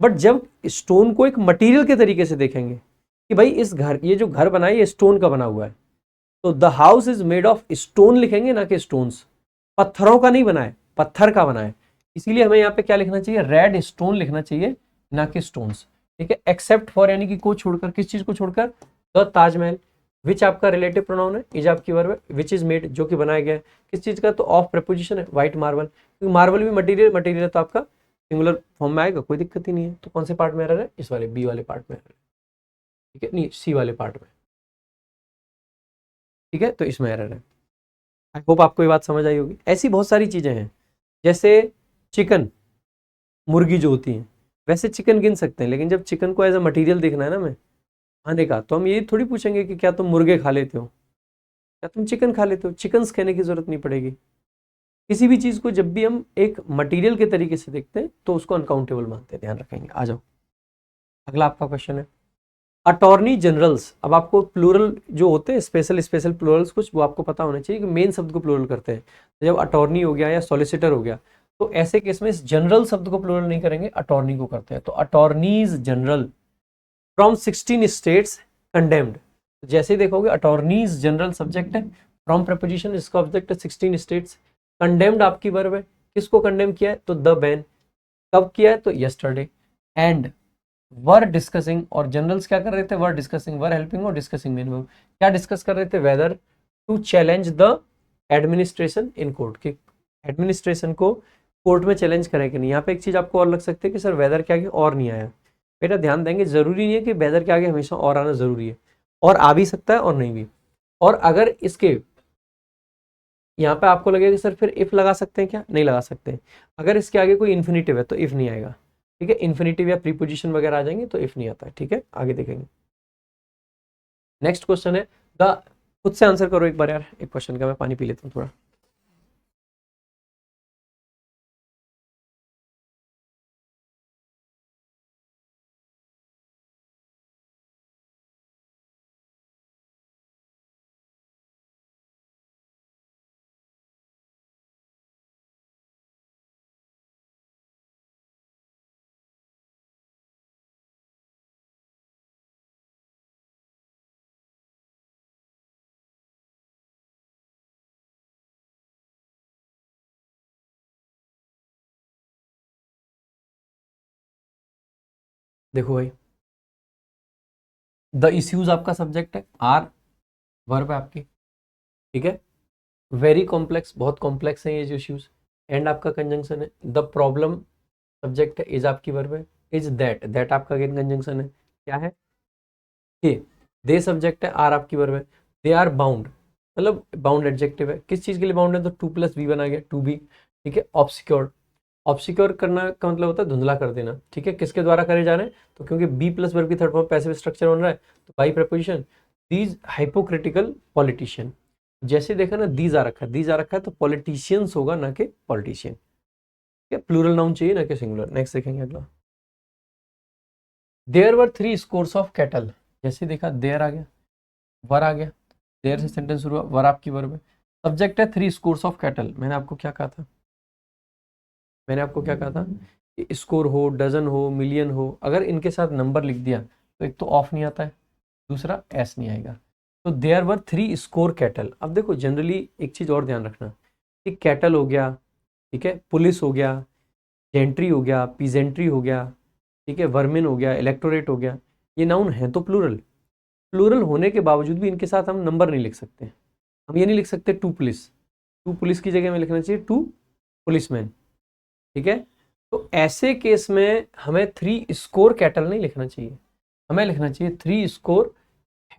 बट जब स्टोन को एक मटेरियल के तरीके से देखेंगे कि भाई इस घर, ये जो घर बना है ये स्टोन का बना हुआ है, तो the house is made of stone लिखेंगे, ना कि स्टोन्स। पत्थरों का नहीं बना है, पत्थर का बना है। इसीलिए हमें यहाँ पे क्या लिखना चाहिए? रेड स्टोन लिखना चाहिए, ना कि स्टोन्स, ठीक है। एक्सेप्ट फॉर यानी कि को छोड़कर, किस चीज को छोड़कर? द ताजमहल। विच आपका रिलेटिव प्रोनाउन है, इज आपकी वर्ब है, विच इज मेड जो कि बनाया गया है, किस चीज का? तो ऑफ प्रेपोजिशन है, व्हाइट मार्बल, क्योंकि मार्बल भी मटेरियल, मटेरियल है तो आपका सिंगुलर फॉर्म में आएगा, कोई दिक्कत ही नहीं है। तो कौन से पार्ट में एरर है? इस वाले बी वाले पार्ट में एरर है, ठीक है, नहीं सी वाले पार्ट में, ठीक है, तो इसमें एरर है। आई होप आपको ये बात समझ आई होगी। ऐसी बहुत सारी चीजें हैं, जैसे चिकन, मुर्गी जो होती है, वैसे चिकन गिन सकते हैं, लेकिन जब चिकन को एज अ मटेरियल देखना है ना हमें खाने का, तो हम ये थोड़ी पूछेंगे कि क्या तुम मुर्गे खा लेते हो, क्या तुम चिकन खा लेते हो? चिकन्स कहने की जरूरत नहीं पड़ेगी। किसी भी चीज को जब भी हम एक मटेरियल के तरीके से देखते हैं तो उसको अनकाउंटेबल मानते हैं, ध्यान रखेंगे। आ जाओ, अगला आपका क्वेश्चन है अटॉर्नी जनरल्स। अब आपको प्लूरल जो होते हैं, स्पेशल स्पेशल प्लूरल्स कुछ, वो आपको पता होना चाहिए कि मेन शब्द को प्लूरल करते हैं। तो जब अटॉर्नी हो गया या सॉलिसिटर हो गया, तो ऐसे केस में इस जनरल शब्द को प्लूरल नहीं करेंगे, अटॉर्नी को करते हैं। तो attorneys general from 16 states condemned. जैसे ही देखोगे अटॉर्नीज जनरल सब्जेक्ट है, फ्रॉम प्रपोजिशन इसका ऑब्जेक्ट है 16 स्टेट्स, कंडेम्ड आपकी वर्ब है। किसको कंडेम किया है? तो द बैन। कब किया है? तो यस्टरडे। एंड वर डिस्कसिंग, और जनरल्स क्या कर रहे थे? वर डिस्कसिंग, वर हेल्पिंग और डिस्कसिंग मेन वर्ब। क्या डिस्कस कर रहे थे? Whether to challenge the administration in court, कि एडमिनिस्ट्रेशन को कोर्ट में चैलेंज करें कि नहीं। यहाँ पे एक चीज आपको और लग सकती है कि सर वेदर के आगे और नहीं आया। बेटा ध्यान देंगे, जरूरी नहीं है कि वेदर के आगे हमेशा और आना जरूरी है, और आ भी सकता है और नहीं भी। और अगर इसके यहाँ पे आपको लगेगा कि सर फिर इफ लगा सकते हैं क्या? नहीं लगा सकते। अगर इसके आगे कोई इन्फिनिटिव है तो इफ नहीं आएगा, ठीक है। इन्फिनिटिव या प्रीपोजिशन वगैरह आ जाएंगे तो इफ नहीं आता है, ठीक है। आगे देखेंगे। नेक्स्ट क्वेश्चन है द, खुद से आंसर करो एक बार यार, एक क्वेश्चन का मैं पानी पी लेता हूँ थोड़ा। देखो भाई, द इश्यूज आपका सब्जेक्ट है, आर वर्ब है आपकी, ठीक है। वेरी कॉम्प्लेक्स, बहुत कॉम्प्लेक्स है ये जो इश्यूज। एंड आपका कंजंक्शन है। द प्रॉब्लम सब्जेक्ट है, इज आपकी वर्ब है। इज दैट, दैट आपका अगेन कंजंक्शन है, क्या है? के। दे सब्जेक्ट है, आर आपकी वर्ब है। दे आर बाउंड, मतलब बाउंड एडजेक्टिव है। किस चीज के लिए बाउंड है? तो 2 + बी बना गया, टू बी, ठीक है। ऑब्सक्योर्ड, ऑब्सक्योर करना का मतलब होता है धुंधला कर देना, ठीक है। किसके द्वारा करे जा रहे हैं? तो क्योंकि बी प्लस वर्ब की थर्ड फॉर्म पैसिव स्ट्रक्चर बन रहा है, तो by preposition these hypocritical politician. जैसे देखा ना, दीज आ रखा है, दीज आ रखा है, तो पॉलिटिशियंस होगा, ना कि पॉलिटिशियन, ठीक है। प्लूरल नाउन चाहिए, ना कि सिंगुलर। नेक्स्ट देखेंगे अगला। There were 3 scores of cattle. जैसे देखा देयर आ गया, वर आ गया, देयर से सेंटेंस शुरू हुआ, वर आपकी वर्ब है। सब्जेक्ट है 3 स्कोर्स ऑफ कैटल। मैंने आपको क्या कहा था? मैंने आपको क्या कहा था कि स्कोर हो, डजन हो, मिलियन हो, अगर इनके साथ नंबर लिख दिया तो एक तो ऑफ नहीं आता है, दूसरा एस नहीं आएगा। तो देयर वर 3 स्कोर कैटल। अब देखो जनरली एक चीज और ध्यान रखना कि कैटल हो गया, ठीक है, पुलिस हो गया, जेंट्री हो गया, पीजेंट्री हो गया, ठीक है, वर्मिन हो गया, इलेक्टोरेट हो गया, ये नाउन है तो प्लूरल। प्लूरल होने के बावजूद भी इनके साथ हम नंबर नहीं लिख सकते। हम ये नहीं लिख सकते टू पुलिस, टू पुलिस की जगह में लिखना चाहिए टू पुलिसमैन, ठीक है। तो ऐसे केस में हमें 3 स्कोर कैटल नहीं लिखना चाहिए, हमें लिखना चाहिए 3 score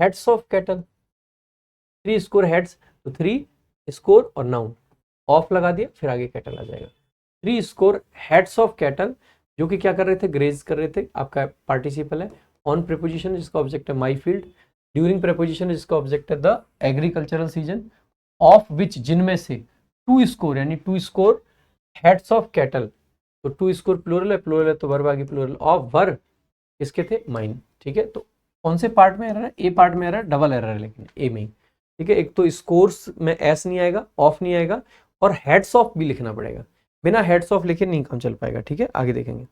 heads of cattle. 3 score heads, तो 3 स्कोर और नाउन ऑफ लगा दिया, फिर आगे कैटल आ जाएगा। 3 स्कोर हेड्स ऑफ कैटल, जो कि क्या कर रहे थे, ग्रेज कर रहे थे, आपका पार्टिसिपल है। ऑन प्रीपोजिशन जिसका ऑब्जेक्ट है माई फील्ड, ड्यूरिंग प्रीपोजिशन जिसका ऑब्जेक्ट है the agricultural season, of which जिनमें से 2 स्कोर यानी 2 स्कोर हेड्स ऑफ कैटल, तो 2 स्कोर प्लूरल है तो वर्ब आ गई प्लूरल ऑफ वर्ब किसके थे, माइन। ठीक है, तो कौन से पार्ट में एरर है, ए पार्ट में एरर है, डबल एरर है लेकिन ए में ही। ठीक है, एक तो स्कोर्स में एस नहीं आएगा, ऑफ नहीं आएगा, और हेड्स ऑफ भी लिखना पड़ेगा, बिना हेड्स ऑफ लिखे नहीं काम चल पाएगा। ठीक है, आगे देखेंगे।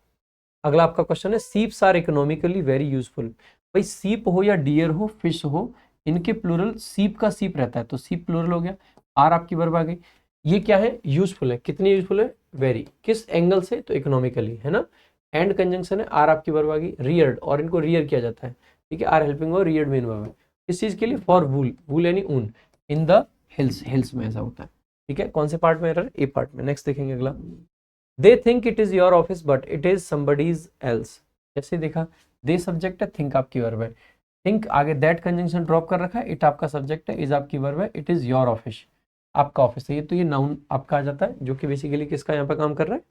अगला आपका क्वेश्चन है सीप्स आर इकोनॉमिकली वेरी यूजफुल। भाई सीप हो या डियर हो, फिश हो, इनके प्लूरल सीप का सीप रहता है, तो सीप प्लूरल हो गया, आर आपकी वर्ब आ गई। ये क्या है, यूजफुल है, कितनी यूजफुल है, वेरी, किस एंगल से, तो इकोनॉमिकली, है ना। एंड कंजंक्शन है, आर आपकी वर्ब आ गई, रियर्ड, और इनको रियर किया जाता है। ठीक है, आर हेल्पिंग और रियर्ड मेन वर्ब है। इस चीज के लिए फॉर वूल, वूल यानी ऊन, इन द हिल्स, हिल्स में ऐसा होता है। ठीक है, कौन से पार्ट में एरर है, ए पार्ट में। नेक्स्ट देखेंगे अगला, they think it is your office but it is somebody's else. जैसे देखा, दे सब्जेक्ट है, थिंक आपकी वर्ब है, थिंक आगे दैट कंजंक्शन ड्रॉप कर रखा है, इट आपका सब्जेक्ट है, इज आपकी वर्ब है, इट इज योर ऑफिस, आपका ऑफिस है ये, तो ये नाउन आपका आ जाता है, जो कि बेसिकली किसका यहाँ पे काम कर रहा है,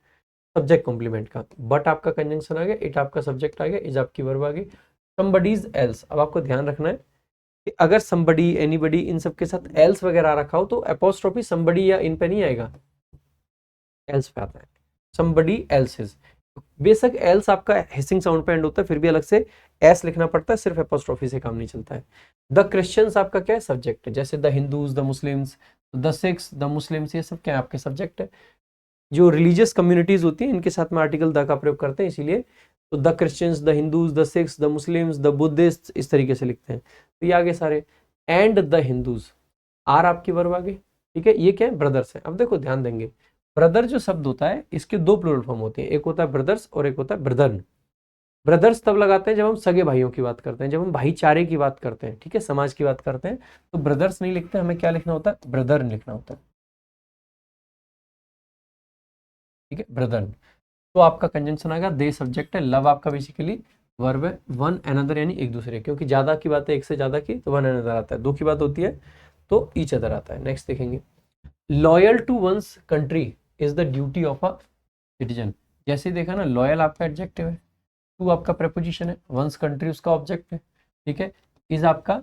सब्जेक्ट कॉम्प्लीमेंट का। बट आपका कंजंक्शन आ गया, इट आपका सब्जेक्ट आ गया, इज आपकी वर्ब आ गई, समबडीज एल्स। अब आपको ध्यान रखना है कि अगर समबडी, एनीबडी, इन सब के साथ एल्स वगैरह आ रखा हो तो एपोस्ट्रोफी समबडी या इन पे नहीं आएगा, एल्स पे आता है, somebody else's। बेशक एल्स आपका हिसिंग साउंड पे एंड होता है, फिर भी अलग से एस लिखना पड़ता है, सिर्फ एपोस्ट्रोफी से काम नहीं चलता है। द क्रिश्चियंस आपका क्या है, सब्जेक्ट है, जैसे the Hindus, the Muslims, the Sikhs, the Muslims, ये सब क्या है, आपके सब्जेक्ट है। जो रिलीजियस कम्युनिटीज होती है इनके साथ में आर्टिकल द का प्रयोग करते हैं, इसीलिए तो the Christians, the Hindus, the Sikhs, the Muslims, the Buddhist, इस तरीके से लिखते हैं। तो ये आगे सारे, एंड द हिंदूज, आर आपकी वर्ब आ गई। ठीक है, ये क्या है, ब्रदर्स है। अब देखो ध्यान देंगे, ब्रदर जो शब्द होता है इसके 2 प्लूरल फॉर्म होते हैं, एक होता है ब्रदर्स और एक होता है ब्रदर्न। ब्रदर्स तब लगाते हैं जब हम सगे भाइयों की बात करते हैं, जब हम भाईचारे की बात करते हैं, ठीक है, समाज की बात करते हैं, तो ब्रदर्स नहीं लिखते, हमें क्या लिखना होता है, ब्रदर्न लिखना होता है। ठीक है, ब्रदर्न। तो आपका कंजंक्शन आएगा, दे सब्जेक्ट है, लव आपका बेसिकली वर्ब है, वन अनदर यानी एक दूसरे, क्योंकि ज्यादा की बात है, एक से ज्यादा की तो वन अनदर आता है, 2 की बात होती है तो ईच अदर आता है। नेक्स्ट देखेंगे, loyal to one's country is the duty of a citizen. जैसे देखा ना, लॉयल आपका एडजेक्टिव है, टू आपका प्रेपोजिशन है, वंस कंट्री उसका ऑब्जेक्ट है, ठीक है, इज आपका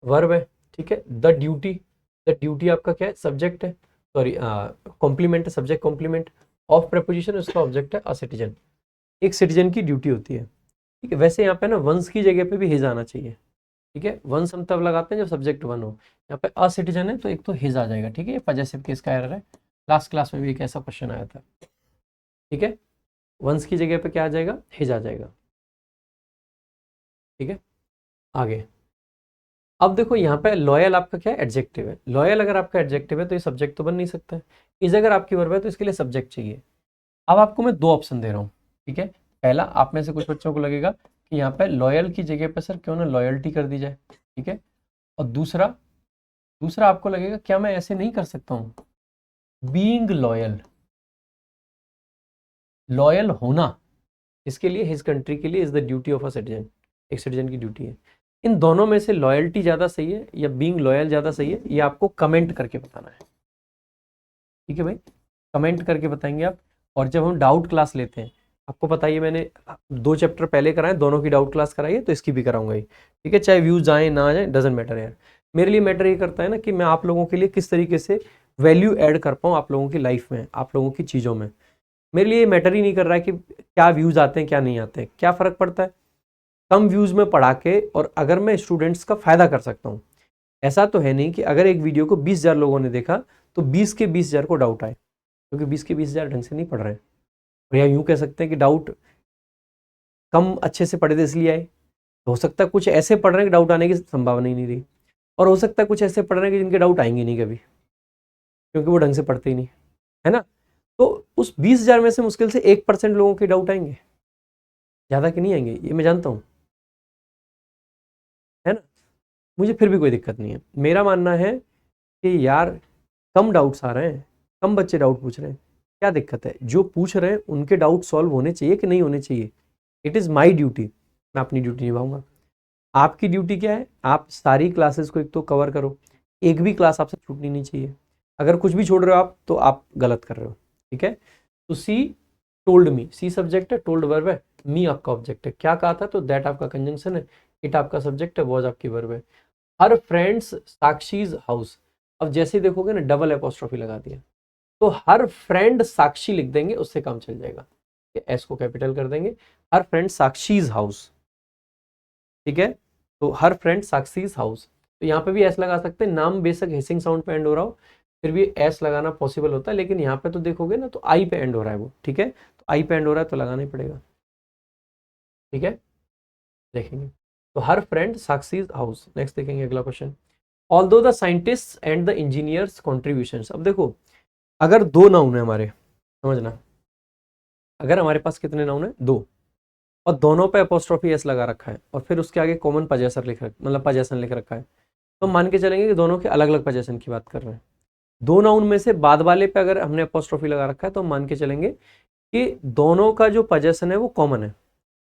वर्ब है, ठीक है, द ड्यूटी आपका क्या है, सब्जेक्ट है, सॉरी कॉम्प्लीमेंट है, सब्जेक्ट कॉम्प्लीमेंट, ऑफ प्रेपोजिशन उसका ऑब्जेक्ट है, अ सिटीजन, एक सिटीजन की ड्यूटी होती है। ठीक है, वैसे यहाँ पे ना वंस की जगह पे भी हिज आना चाहिए। ठीक है, वंस हम तब लगाते हैं जब सब्जेक्ट वन हो, यहाँ पे अ सिटीजन है तो एक तो हिज आ जाएगा। ठीक है, ये पजेसिव केस का एरर है, लास्ट क्लास में भी एक ऐसा क्वेश्चन आया था। ठीक है, वंस की जगह पे क्या आ जाएगा, हिज आ जाएगा। ठीक है, आगे अब देखो यहाँ पे लॉयल आपका क्या है, एडजेक्टिव है। लॉयल अगर आपका एडजेक्टिव है तो ये सब्जेक्ट तो बन नहीं सकता है। इज अगर आपकी वर्ब है तो इसके लिए सब्जेक्ट चाहिए। अब आपको मैं 2 ऑप्शन दे रहा हूँ। ठीक है, पहला, आप में से कुछ बच्चों को लगेगा कि यहाँ पे लॉयल की जगह पे सर क्यों ना लॉयल्टी कर दी जाए। ठीक है, और दूसरा दूसरा आपको लगेगा क्या मैं ऐसे नहीं कर सकता हूँ, बीइंग लॉयल, लॉयल होना, इसके लिए हिज कंट्री के लिए is the duty of a citizen, एक सिटीजन की ड्यूटी है। इन दोनों में से लॉयल्टी ज्यादा सही है या बीइंग लॉयल ज्यादा सही है, ये आपको कमेंट करके बताना है। ठीक है भाई, कमेंट करके बताएंगे आप। और जब हम डाउट क्लास लेते हैं, आपको पता ही, मैंने 2 चैप्टर पहले कराए, दोनों की डाउट क्लास कराई है, तो इसकी भी कराऊंगा ही। ठीक है, चाहे व्यूज आए ना जाए, डजेंट मैटर यार। मेरे लिए मैटर ये करता है ना कि मैं आप लोगों के लिए किस तरीके से वैल्यू ऐड कर पाऊँ आप लोगों की लाइफ में, आप लोगों की चीज़ों में। मेरे लिए मैटर ही नहीं कर रहा है कि क्या व्यूज आते हैं क्या नहीं आते हैं, क्या फ़र्क पड़ता है, कम व्यूज में पढ़ा के, और अगर मैं स्टूडेंट्स का फ़ायदा कर सकता हूँ। ऐसा तो है नहीं कि अगर एक वीडियो को 20,000 लोगों ने देखा तो 20 के 20,000 को डाउट आए, क्योंकि 20 के 20,000 ढंग से नहीं पढ़ रहे हैं। और या यूँ कह सकते हैं कि डाउट कम अच्छे से पढ़े थे इसलिए आए। तो हो सकता है कुछ ऐसे पढ़ रहे हैं कि डाउट आने की संभावना ही नहीं रही, और हो सकता है कुछ ऐसे पढ़ रहे हैं कि जिनके डाउट आएंगे नहीं कभी, क्योंकि वो ढंग से पढ़ते ही नहीं, है ना। तो उस 20,000 में से मुश्किल से 1% लोगों के डाउट आएंगे, ज़्यादा के नहीं आएंगे, ये मैं जानता हूँ, है ना। मुझे फिर भी कोई दिक्कत नहीं है। मेरा मानना है कि यार कम डाउट्स आ रहे हैं, कम बच्चे डाउट पूछ रहे हैं, क्या दिक्कत है? जो पूछ रहे हैं उनके डाउट सॉल्व होने चाहिए कि नहीं होने चाहिए? इट इज़ माई ड्यूटी, मैं अपनी ड्यूटी निभाऊंगा। आपकी ड्यूटी क्या है? आप सारी क्लासेस को एक तो कवर करो, एक भी क्लास आपसे छूटनी नहीं चाहिए। अगर कुछ भी छोड़ रहे हो आप तो आप गलत कर रहे हो, ठीक है? तो she told me, she subject है, टोल्ड वर्ब है, मी आपका ऑब्जेक्ट है। क्या कहा था? तो दैट आपका कंजंक्शन है, इट आपका सब्जेक्ट है, वॉज आपकी वर्ब है। हर फ्रेंड्स साक्षीज हाउस, अब जैसे देखोगे ना डबल एपोस्ट्रोफी लगा दिया, तो हर फ्रेंड साक्षी लिख देंगे, उससे काम चल जाएगा। एस को कैपिटल कर देंगे, हर फ्रेंड साक्षीज हाउस, ठीक है? तो हर फ्रेंड साक्षीज हाउस, तो यहाँ पे भी एस लगा सकते हैं। नाम बेशक हिसिंग साउंड पे एंड हो रहा हो, फिर भी एस लगाना पॉसिबल होता है, लेकिन यहाँ पे तो देखोगे ना तो आई पे एंड हो रहा है वो, ठीक है? तो आई पे एंड हो रहा है तो लगाना ही पड़ेगा, ठीक है? देखेंगे तो हर फ्रेंड साक्षीज हाउस। नेक्स्ट देखेंगे अगला question. Although the scientist and the engineers contributions, अब देखो अगर दो नाउन है हमारे, समझना, अगर हमारे पास कितने नाउन है? दो, और दोनों पे अपोस्ट्रोफी एस लगा रखा है और फिर उसके आगे कॉमन पजेसर लिख रखा, मतलब पजेसन लिख रखा है, तो मान के चलेंगे कि दोनों के अलग अलग पजेसन की बात कर रहे हैं। दो नाउन में से बाद वाले पे अगर हमने अपोस्ट्रोफी लगा रखा है तो मान के चलेंगे कि दोनों का जो पजेसन है वो कॉमन है।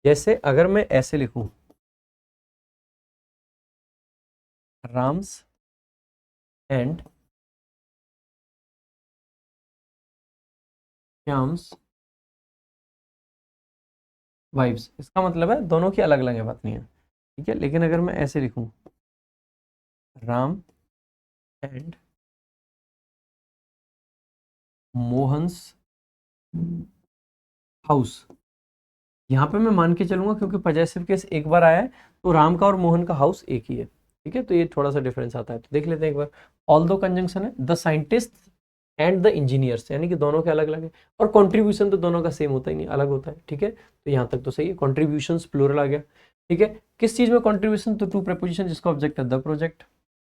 जैसे अगर मैं ऐसे लिखूं, राम्स एंड श्याम्स वाइब्स, इसका मतलब है दोनों की अलग अलग है, बात नहीं है, ठीक है? लेकिन अगर मैं ऐसे लिखूं, राम एंड मोहन्स हाउस, यहाँ पे मैं मान के चलूंगा क्योंकि पजेसिव केस एक बार आया है, तो राम का और मोहन का हाउस एक ही है, ठीक है? तो ये थोड़ा सा डिफरेंस आता है, तो देख लेते हैं एक बार। ऑल्दो कंजंक्शन है, the scientist and the engineers, यानी कि दोनों के अलग अलग है, और कॉन्ट्रीब्यूशन तो दोनों का सेम होता ही नहीं, अलग होता है, ठीक है? तो यहाँ तक तो सही है, कॉन्ट्रीब्यूशन प्लूरल आ गया, ठीक है? किस चीज में कॉन्ट्रीब्यूशन? तो टू प्रेपोजिशन जिसका ऑब्जेक्ट है द प्रोजेक्ट।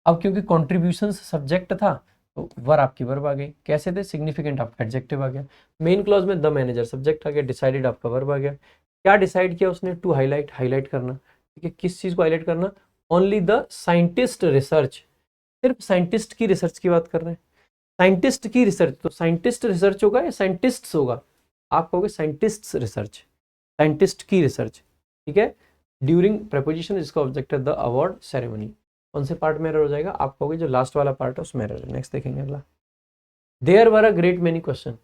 अब क्योंकि कॉन्ट्रीब्यूशन सब्जेक्ट था तो वर आपकी वर्ब आ गई। कैसे थे? सिग्निफिकेंट आपका एडजेक्टिव आ गया। मेन क्लॉज में द मैनेजर सब्जेक्ट आ गया, डिसाइडेड आपका वर्ब आ गया। क्या डिसाइड किया उसने? टू हाईलाइट, हाईलाइट करना, ठीक है? किस चीज को हाईलाइट करना? ओनली द साइंटिस्ट रिसर्च, सिर्फ साइंटिस्ट की रिसर्च की बात कर रहे हैं। साइंटिस्ट की रिसर्च, तो साइंटिस्ट रिसर्च होगा या साइंटिस्ट्स होगा? आप कहोगे साइंटिस्ट्स रिसर्च, साइंटिस्ट की रिसर्च, ठीक है? ड्यूरिंग प्रेपोजिशन जिसका ऑब्जेक्ट है द अवार्ड सेरेमनी, कौन से पार्ट में एरर हो जाएगा? आप कहोगे जो लास्ट वाला पार्ट है उसमें एरर है। नेक्स्ट देखेंगे अगला। There were a great many question,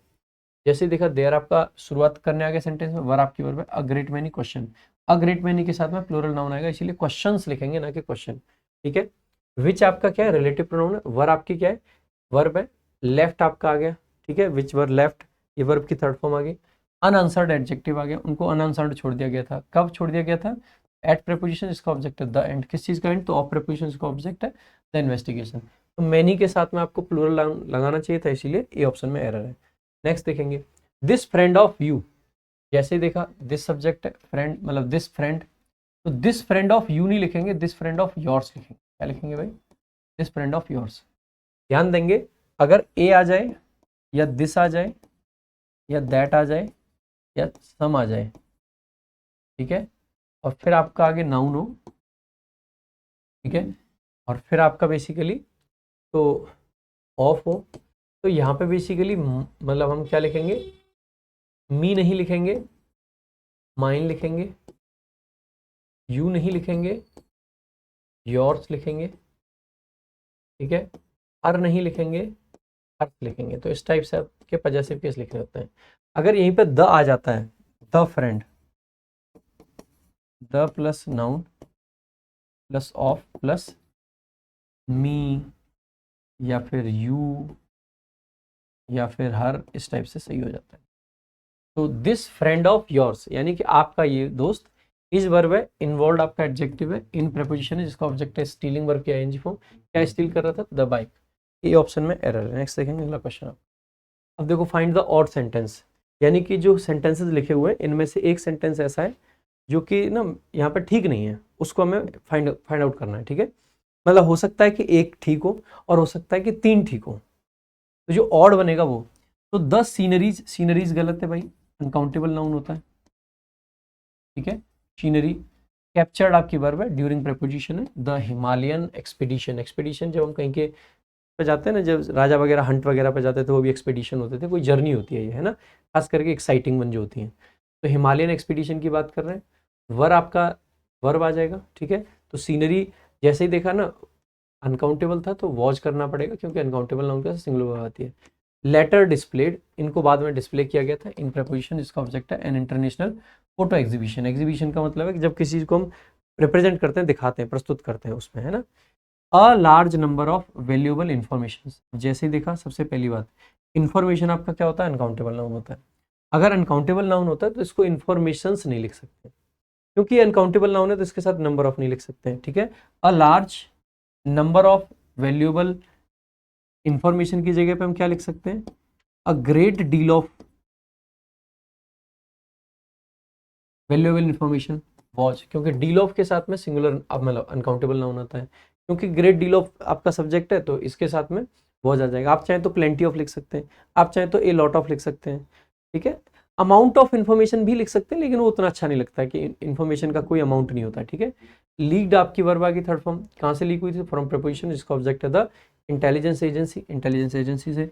जैसे देखा देयर आपका शुरुआत करने आ गया सेंटेंस में, वर आपकी वर्ब है, अ ग्रेट मेनी क्वेश्चन, अ ग्रेट मेनी के साथ में प्लूरल नाउन आएगा, इसीलिए क्वेश्चंस लिखेंगे ना कि क्वेश्चन, ठीक है? विच आपका क्या है? रिलेटिव प्रोनाउन है। वर आपकी क्या है? वर्ब है। लेफ्ट आपका आ गया, ठीक है? विच वर लेफ्ट, ये वर्ब की थर्ड फॉर्म आ गई। अनआंसर्ड एडजेक्टिव आ गया, उनको अनआंसर्ड छोड़ दिया गया था। कब छोड़ दिया गया था? एट प्रेपोजिशन जिसका ऑब्जेक्ट है द एंड, किस चीज का एंड? तो ऑफ प्रेपोजिशन जिसका ऑब्जेक्ट है द इन्वेस्टिगेशन। तो मैनी के साथ में आपको प्लूरल लगाना चाहिए था, इसीलिए ए ऑप्शन में एरर है। नेक्स्ट देखेंगे, दिस फ्रेंड ऑफ यू, जैसे ही देखा दिस सब्जेक्ट है, फ्रेंड मतलब दिस फ्रेंड, तो दिस फ्रेंड ऑफ यू नहीं लिखेंगे, दिस फ्रेंड ऑफ योर्स लिखेंगे। क्या लिखेंगे भाई? This friend of yours. ध्यान देंगे, अगर ए आ जाए या दिस आ जाए या दैट आ जाए या सम आ जाए, ठीक है, और फिर आपका आगे नाउन हो, ठीक है, और फिर आपका बेसिकली तो ऑफ हो, तो यहाँ पे बेसिकली मतलब हम क्या लिखेंगे? मी नहीं लिखेंगे, माइन लिखेंगे, यू नहीं लिखेंगे, योर्स लिखेंगे, ठीक है, हर नहीं लिखेंगे, हर्ष लिखेंगे। तो इस टाइप से आपके पजेसिव केस लिखने होते हैं। अगर यहीं पे द आ जाता है, the friend, the plus noun plus of plus me या फिर यू या फिर हर, इस टाइप से सही हो जाता है। तो दिस फ्रेंड ऑफ योर्स, यानी कि आपका ये दोस्त, इस वर्ब है, इन्वॉल्व आपका एडजेक्टिव है, इन प्रेपोजिशन है जिसका ऑब्जेक्ट है स्टीलिंग वर्ब की आईएनजी फॉर्म। क्या स्टील कर रहा था? The bike. ये ऑप्शन में एरर है। नेक्स्ट देखेंगे अगला क्वेश्चन। अब देखो फाइंड द ऑड सेंटेंस, यानी कि जो सेंटेंसेस लिखे हुए हैं इनमें से एक सेंटेंस ऐसा है जो कि ना यहाँ पर ठीक नहीं है, उसको हमें फाइंड आउट करना है, ठीक है? मतलब हो सकता है कि एक ठीक हो और हो सकता है कि तीन ठीक हो, तो जो ऑड बनेगा वो, तो 10 सीनरीज, सीनरीज गलत है भाई, अनकाउंटेबल नाउन होता है, ठीक है? सीनरी कैप्चर्ड आपकी वर्ब है, ड्यूरिंग प्रेपोजिशन है, द हिमालयन एक्सपीडिशन, एक्सपीडिशन जब हम कहीं के पे जाते हैं ना, जब राजा वगैरह हंट वगैरह पे जाते थे, वो भी एक्सपीडिशन होते थे, कोई जर्नी होती है ये, है ना, खास करके एक्साइटिंग वन जो होती हैं। तो हिमालयन एक्सपीडिशन की बात कर रहे हैं, वर आपका वर्ब आ जाएगा, ठीक है। तो सीनरी जैसे ही देखा ना, अनकाउंटेबल था तो वॉच करना पड़ेगा, क्योंकि अनकाउंटेबल नाउन के साथ सिंगुलर वर्ब आती है। लेटर डिस्प्लेड, इनको बाद में डिस्प्ले किया गया था। इन प्रपोजिशन, जिसका ऑब्जेक्ट है an international photo exhibition. Exhibition का मतलब है कि जब किसी चीज को हम रिप्रेजेंट करते हैं, दिखाते हैं, प्रस्तुत करते हैं उसमें, है ना। अ large number of valuable information, जैसे ही देखा सबसे पहली बात, इंफॉर्मेशन आपका क्या होता है, अनकाउंटेबल नाउन होता है। अगर अनकाउंटेबल नाउन होता है तो इसको इंफॉर्मेशंस नहीं लिख सकते, क्योंकि अनकाउंटेबल नाउन है तो इसके साथ नंबर ऑफ नहीं लिख सकते हैं, ठीक है। अ large number of valuable information की जगह पे हम क्या लिख सकते हैं, a great deal of valuable information watch, क्योंकि डील ऑफ के साथ में सिंगुलर अब मतलब अनकाउंटेबल नाउन आता है, क्योंकि ग्रेट डील ऑफ आपका सब्जेक्ट है तो इसके साथ में वॉच आ जाएगा। आप चाहें तो प्लेंटी ऑफ लिख सकते हैं, आप चाहें तो ए लॉट ऑफ लिख सकते हैं, ठीक है। अमाउंट ऑफ इन्फॉर्मेशन भी लिख सकते हैं, लेकिन वो उतना अच्छा नहीं लगता है कि इन्फॉर्मेशन का कोई अमाउंट नहीं होता, ठीक है। लीक्ड आपकी वर्ब आ गई थर्ड फॉर्म, कहाँ से लीक हुई थी, फ्रॉम प्रपोजिशन जिसका ऑब्जेक्ट है the intelligence agency, intelligence agency से।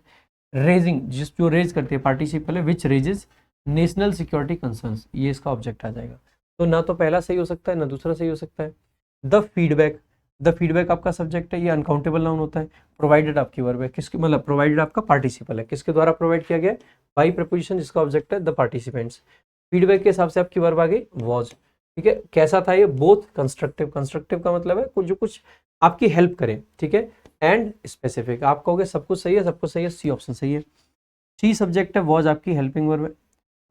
रेजिंग, जिस जो रेज करती है, पार्टिसिपल है, विच रेजेस नेशनल सिक्योरिटी कंसर्न्स, ये इसका ऑब्जेक्ट आ जाएगा। तो ना तो पहला सही हो सकता है ना दूसरा सही हो सकता है। द फीडबैक, द फीडबैक आपका सब्जेक्ट है, ये अनकाउंटेबल नाउन होता है। प्रोवाइडेड आपकी वर्ब है, किसके मतलब प्रोवाइडेड आपका पार्टिसिपल है, किसके द्वारा प्रोवाइड किया गया है, बाई प्रपोजिशन जिसका ऑब्जेक्ट है द पार्टिसिपेंट्स। फीडबैक के हिसाब से आपकी वर्ब आ गई वॉज, ठीक है। कैसा था ये, बोथ कंस्ट्रक्टिव, कंस्ट्रक्टिव का मतलब है कुछ जो कुछ आपकी हेल्प करे, ठीक है, एंड स्पेसिफिक। आप कहोगे सब कुछ सही है, सब कुछ सही है, सी ऑप्शन सही है। सी सब्जेक्ट है, वॉज आपकी हेल्पिंग वर्ब है,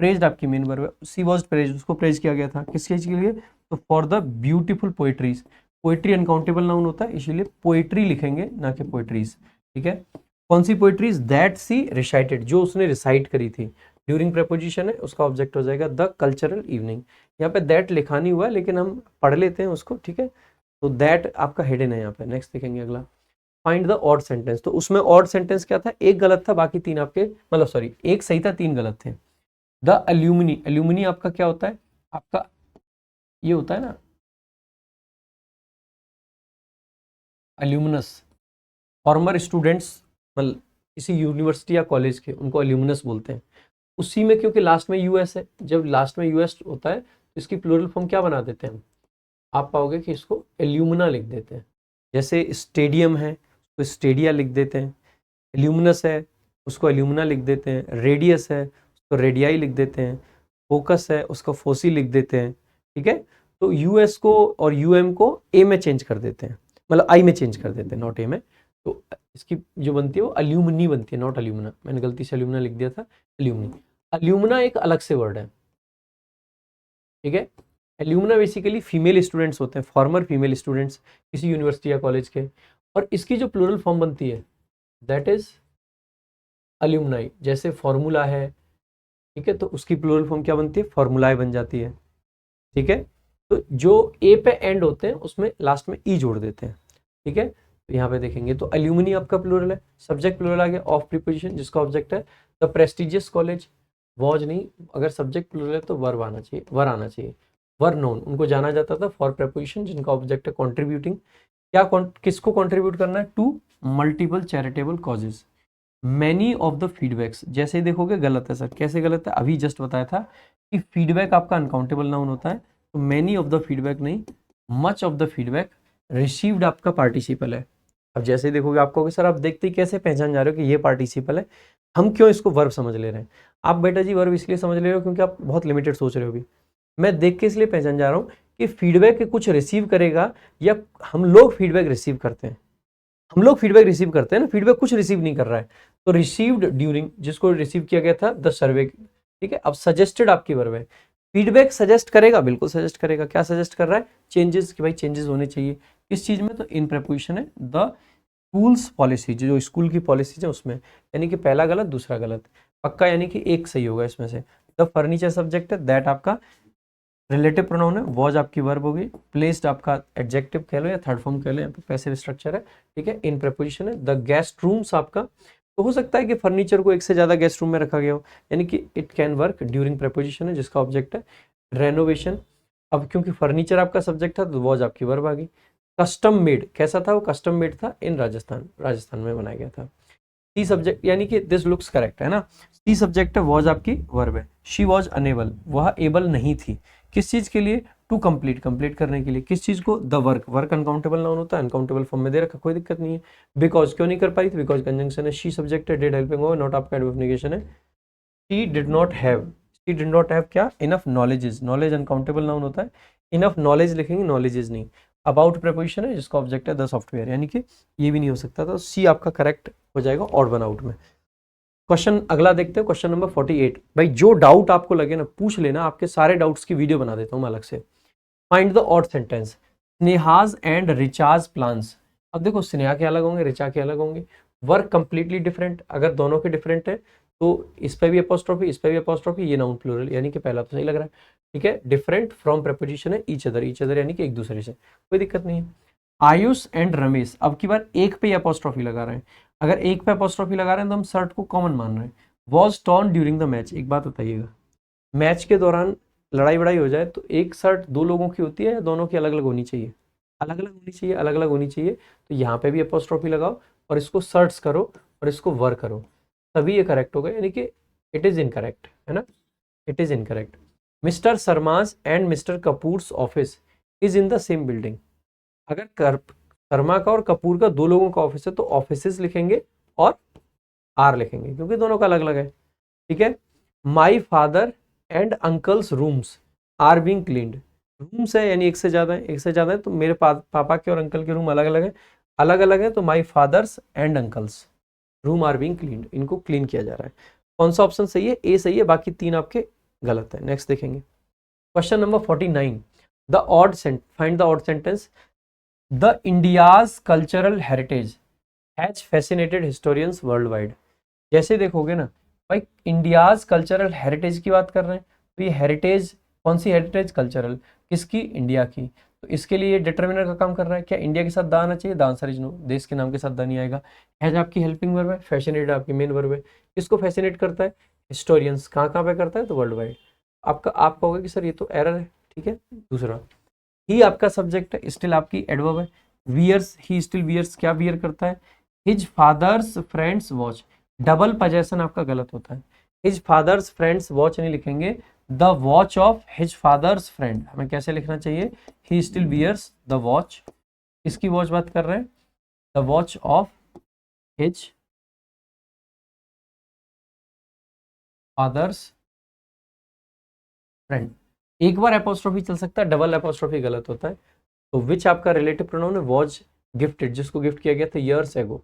प्रेज्ड आपकी मेन वर्ब है। सी वॉज प्रेज्ड, उसको प्रेज किया गया था, किस चीज के लिए, तो for the beautiful poetries. Poetry uncountable noun होता है, इसीलिए पोएट्री लिखेंगे ना कि पोएट्रीज, ठीक है। कौन सी पोएट्रीज, दैट सी रिसाइटेड, जो उसने रिसाइट करी थी। ड्यूरिंग प्रपोजिशन है, उसका ऑब्जेक्ट हो जाएगा द कल्चरल इवनिंग। यहाँ पे दैट लिखा नहीं हुआ है, लेकिन हम पढ़ लेते हैं उसको, ठीक है। तो दैट आपका हेडन है यहाँ पे। नेक्स्ट देखेंगे अगला, फाइंड द ऑड सेंटेंस। तो उसमें ऑड सेंटेंस क्या था, एक गलत था, बाकी तीन आपके मतलब सॉरी एक सही था, तीन गलत थे। द अल्यूमिनी, अल्यूमिनी आपका क्या होता है, आपका ये होता है ना अल्यूमिनस, फॉर्मर स्टूडेंट्स, मतलब किसी यूनिवर्सिटी या कॉलेज के, उनको अल्यूमिनस बोलते हैं। उसी में क्योंकि लास्ट में यूएस है, जब लास्ट में यूएस होता है तो इसकी प्लूरल फॉर्म क्या बना देते हैं, आप पाओगे कि इसको एल्यूमिना लिख देते हैं। जैसे स्टेडियम है तो स्टेडिया लिख देते हैं, एल्यूमिनस है उसको एल्यूमिना लिख देते हैं, रेडियस है उसको रेडियाई लिख देते हैं, फोकस है उसको फोसी लिख देते हैं, ठीक है। तो यूएस को और यूएम को ए में चेंज कर देते हैं, मतलब आई में चेंज कर देते हैं, नॉट ए में। तो इसकी जो बनती है वो अल्यूमिनी बनती है, नॉट अल्यूमिना। मैंने गलती से अल्यूमिना लिख दिया था, अल्यूमिनी। अल्यूमिना एक अलग से वर्ड है, ठीक है। एल्यूमिना बेसिकली फीमेल स्टूडेंट्स होते हैं, फॉर्मर फीमेल स्टूडेंट्स किसी यूनिवर्सिटी या कॉलेज के, और इसकी जो प्लूरल फॉर्म बनती है दैट इज अल्यूमनाई। जैसे फॉर्मूला है, ठीक है, तो उसकी प्लूरल फॉर्म क्या बनती है, फॉर्मूलाए बन जाती है, ठीक है। तो जो ए पे एंड होते हैं उसमें लास्ट में ई जोड़ देते हैं, ठीक है। तो यहाँ पे देखेंगे तो अल्यूमिनी आपका प्लूरल है, सब्जेक्ट प्लूरल आ गया, ऑफ प्रीपोजिशन जिसका ऑब्जेक्ट है द प्रेस्टिजियस कॉलेज, वॉज नहीं, अगर सब्जेक्ट प्लूरल है तो वर्ब आना चाहिए, वर आना चाहिए। वर नोन, उनको जाना जाता था, फॉर प्रेपोजिशन जिनका ऑब्जेक्ट है कॉन्ट्रीब्यूटिंग, क्या किसको कॉन्ट्रीब्यूट करना है, to multiple charitable causes. Many of the feedbacks, जैसे ही देखोगे गलत है सर, कैसे गलत है, अभी जस्ट बताया था कि फीडबैक आपका अनकाउंटेबल नाउन होता है, तो मैनी ऑफ द फीडबैक नहीं, much of the feedback received आपका पार्टिसिपल है। अब जैसे ही देखोगे आप कहोगे सर आप देखते ही कैसे पहचान जा रहे हो कि ये पार्टिसिपल है, हम क्यों इसको वर्ब समझ ले रहे हैं। आप बेटा जी वर्ब इसलिए समझ ले रहे हो क्योंकि आप बहुत लिमिटेड सोच रहे हो। अभी मैं देख के इसलिए पहचान जा रहा हूँ कि फीडबैक कुछ रिसीव करेगा, या हम लोग फीडबैक रिसीव करते हैं, हम लोग फीडबैक रिसीव करते हैं ना, फीडबैक कुछ रिसीव नहीं कर रहा है। तो रिसीव्ड ड्यूरिंग, जिसको रिसीव किया गया था द सर्वे, ठीक है। अब सजेस्टेड आपकी वर्ब है, फीडबैक सजेस्ट करेगा, बिल्कुल सजेस्ट करेगा, क्या सजेस्ट कर रहा है, चेंजेस, कि भाई चेंजेस होने चाहिए किस चीज में, तो इन प्रपोजिशन है द स्कूल्स पॉलिसी, जो स्कूल की पॉलिसीज है उसमें, यानी कि पहला गलत दूसरा गलत, पक्का यानी कि एक सही होगा इसमें से। द फर्नीचर सब्जेक्ट है, दैट आपका रिलेटिव प्रोनाउन है, वॉज आपकी वर्ब होगी, प्लेस्ड आपका एडजेक्टिव कह लो या थर्ड फॉर्म कह लो, यहाँ पे पैसिव स्ट्रक्चर है, ठीक है। इन प्रीपोजिशन है द गेस्ट रूम्स आपका, तो हो सकता है कि फर्नीचर को एक से ज्यादा गेस्ट रूम में रखा गया हो, यानी कि it can work. During preposition है जिसका ऑब्जेक्ट है रेनोवेशन। अब क्योंकि फर्नीचर आपका सब्जेक्ट था तो वॉज आपकी वर्ब आ गई। कस्टम मेड, कैसा था वो, कस्टम मेड था इन राजस्थान, राजस्थान में बनाया गया था। सी सब्जेक्ट यानी कि दिस लुक्स करेक्ट है ना। सी सब्जेक्ट वॉज आपकी वर्ब है। शी वॉज अनेबल, वह एबल नहीं थी, किस चीज के लिए, टू कंप्लीट, कंप्लीट करने के लिए, किस चीज को, the work, work uncountable noun होता है, अनकाउंटेबल फॉर्म में दे रखा, कोई दिक्कत नहीं है। बिकॉज क्यों नहीं कर पाई थी, बिकॉज कंजंक्शन है, शी सब्जेक्ट है, डिड हेल्पिंग हो, नॉट आपका एडवर्ब नेगेशन है। She did not have, she did not have क्या, enough knowledges, knowledge uncountable noun होता है, इनफ नॉलेज लिखेंगे, नॉलेजेस नहीं। अबाउट प्रेपोजिशन है जिसका ऑब्जेक्ट है द सॉफ्टवेयर, यानी कि ये भी नहीं हो सकता, तो सी आपका करेक्ट हो जाएगा ऑड वन आउट में। क्वेश्चन अगला देखते हैं, क्वेश्चन नंबर 48। भाई जो डाउट आपको लगे ना पूछ लेना, आपके सारे डाउट्स की वीडियो बना देता हूं मैं अलग से। Find the odd sentence, Sneha's and रिचाज प्लान्स। अब देखो स्नेहा के अलग होंगे, रिचा के अलग होंगे, वर्क कंप्लीटली डिफरेंट, अगर दोनों के डिफरेंट है तो इस पे भी अपोस्ट्रोफी, इस पे भी अपोस्ट्रोफी, ये नाउन प्लूरल, यानी कि पहला तो सही लग रहा है, ठीक है। डिफरेंट फ्रॉम प्रेपोजिशन है ईच अदर यानी कि एक दूसरे से, कोई दिक्कत नहीं है। आयुष एंड रमेश, अब की बार एक पे अपोस्ट्रोफी लगा रहे हैं, अगर एक पे अपोस्ट्रोफी लगा रहे हैं तो हम शर्ट को कॉमन मान रहे हैं। Was torn during the match, एक बात बताइएगा, मैच के दौरान लड़ाई वड़ाई हो जाए तो एक शर्ट दो लोगों की होती है या दोनों की अलग अलग होनी चाहिए, अलग अलग होनी चाहिए, अलग अलग होनी चाहिए। तो यहाँ पे भी अपोस्ट्रोफी लगाओ और इसको शर्ट्स करो और इसको वर करो, तभी ये करेक्ट होगा, यानी कि इट इज इनकरेक्ट है ना, it is incorrect. Mister Sharma's and mister Kapoors office is in the same building, अगर शर्मा का और कपूर का दो लोगों का ऑफिस है तो ऑफिसेस लिखेंगे और आर लिखेंगे क्योंकि दोनों का अलग अलग है, ठीक है। My father and uncles rooms are being cleaned, rooms है यानी एक से ज्यादा है, एक से ज्यादा है तो मेरे पापा के और अंकल के रूम अलग अलग है, अलग अलग है तो my father's and uncles room are being cleaned, इनको क्लीन किया जा रहा है। कौन सा ऑप्शन सही है, ए सही है, बाकी तीन आपके गलत है। नेक्स्ट देखेंगे question number 49, the odd find the odd sentence, the India's cultural heritage has fascinated historians world wide. जैसे देखोगे ना भाई, इंडियाज कल्चरल हेरिटेज की बात कर रहे हैं, तो ये हेरिटेज कौन सी हेरिटेज, कल्चरल, किसकी, इंडिया की, तो इसके लिए डिटर्मिनर का काम कर रहा है, क्या इंडिया के साथ दा आना चाहिए, द आंसर इज नो, देश के नाम के साथ दा नहीं आएगा। हैज आपकी हेल्पिंग वर्ब है, फैसिनेटेड आपकी मेन वर्ब है, किसको फैसिनेट करता है, हिस्टोरियंस, कहाँ कहाँ पे करता है, तो वर्ल्ड वाइड। आपका आप कहोगे कि सर ये तो एरर है, ठीक है। दूसरा, ही आपका सब्जेक्ट है, स्टिल आपकी एडवर्ब है, वियर्स, ही स्टिल वियर्स, क्या वियर करता है, his father's friends watch, double possession आपका गलत होता है, his father's friends watch no लिखेंगे, the watch of his father's friend, हमें कैसे लिखना चाहिए, he still wears the watch, किसकी वॉच बात कर रहे हैं, the watch of his father's friend. एक बार एपोस्ट्रोफी चल सकता है, डबल एपोस्ट्रोफी गलत होता है। तो विच आपका रिलेटिव प्रोनाउन है, वॉज गिफ्टेड, जिसको गिफ्ट किया गया था ईयर्स एगो,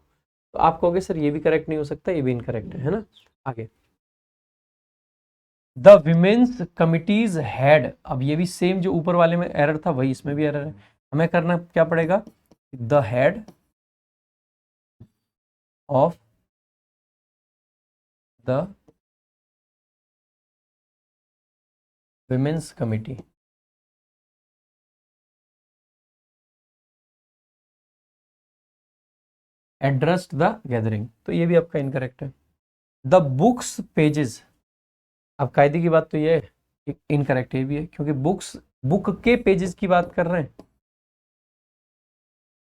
तो आप कहोगे सर ये भी करेक्ट नहीं हो सकता, ये भी इनकरेक्ट है ना। आगे, द विमेन्स कमिटीज हेड, अब ये भी सेम जो ऊपर वाले में एरर था वही इसमें भी एरर है, हमें करना क्या पड़ेगा, the head of the women's committee, addressed the gathering, तो ये भी आपका इनकरेक्ट है। द बुक्स पेजेस, अब कायदे की बात तो ये है, इनकरेक्ट ये भी है क्योंकि बुक्स, बुक के पेजेस की बात कर रहे हैं,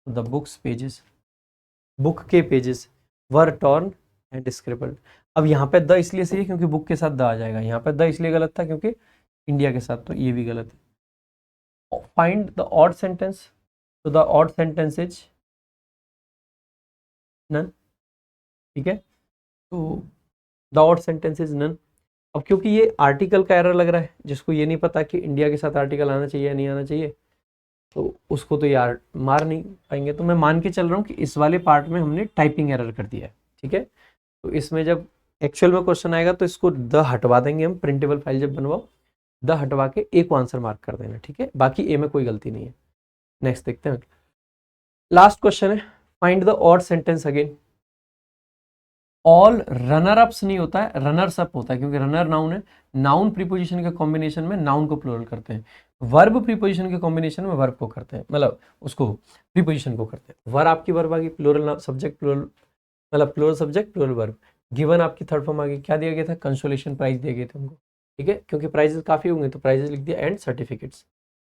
द बुक्स पेजेस, बुक के पेजेस वर टॉर्न एंड स्क्रिबल्ड। अब यहाँ पे द इसलिए सही है क्योंकि बुक के साथ द आ जाएगा, यहाँ पे द इसलिए गलत था क्योंकि इंडिया के साथ, तो ये भी गलत है। फाइंड द ऑड सेंटेंस, तो the odd sentence is none, ठीक है, तो the odd sentence is none. अब क्योंकि ये आर्टिकल का एरर लग रहा है, जिसको ये नहीं पता कि इंडिया के साथ आर्टिकल आना चाहिए या नहीं आना चाहिए, तो उसको तो यार मार नहीं पाएंगे, तो मैं मान के चल रहा हूँ कि इस वाले पार्ट में हमने टाइपिंग एरर कर दिया है, ठीक है। तो इसमें जब एक्चुअल में क्वेश्चन आएगा तो इसको द हटवा देंगे हम, प्रिंटेबल फाइल जब बनवाओ द हटवा के ए को आंसर मार्क कर देना, ठीक है, बाकी ए में कोई गलती नहीं है। नेक्स्ट देखते हैं, लास्ट क्वेश्चन है, find the odd sentence again. All runner ups नहीं होता है, रनर्स अप होता है, क्योंकि रनर नाउन है, नाउन प्रीपोजिशन के कॉम्बिनेशन में नाउन को प्लूरल करते हैं, वर्ब प्रीपोजिशन के कॉम्बिनेशन में वर्ब को करते हैं, मतलब उसको प्रीपोजिशन को करते हैं। वर्ब आपकी वर्ब आ गई, प्लूरल सब्जेक्ट प्लूरल, मतलब plural subject plural verb. Given आपकी थर्ड फॉर्म आ गई, क्या दिया गया था, कंसोलेशन प्राइज दिए गए थे उनको, ठीक है, क्योंकि प्राइजेस काफी होंगे तो प्राइजेस लिख दिया, एंड सर्टिफिकेट्स।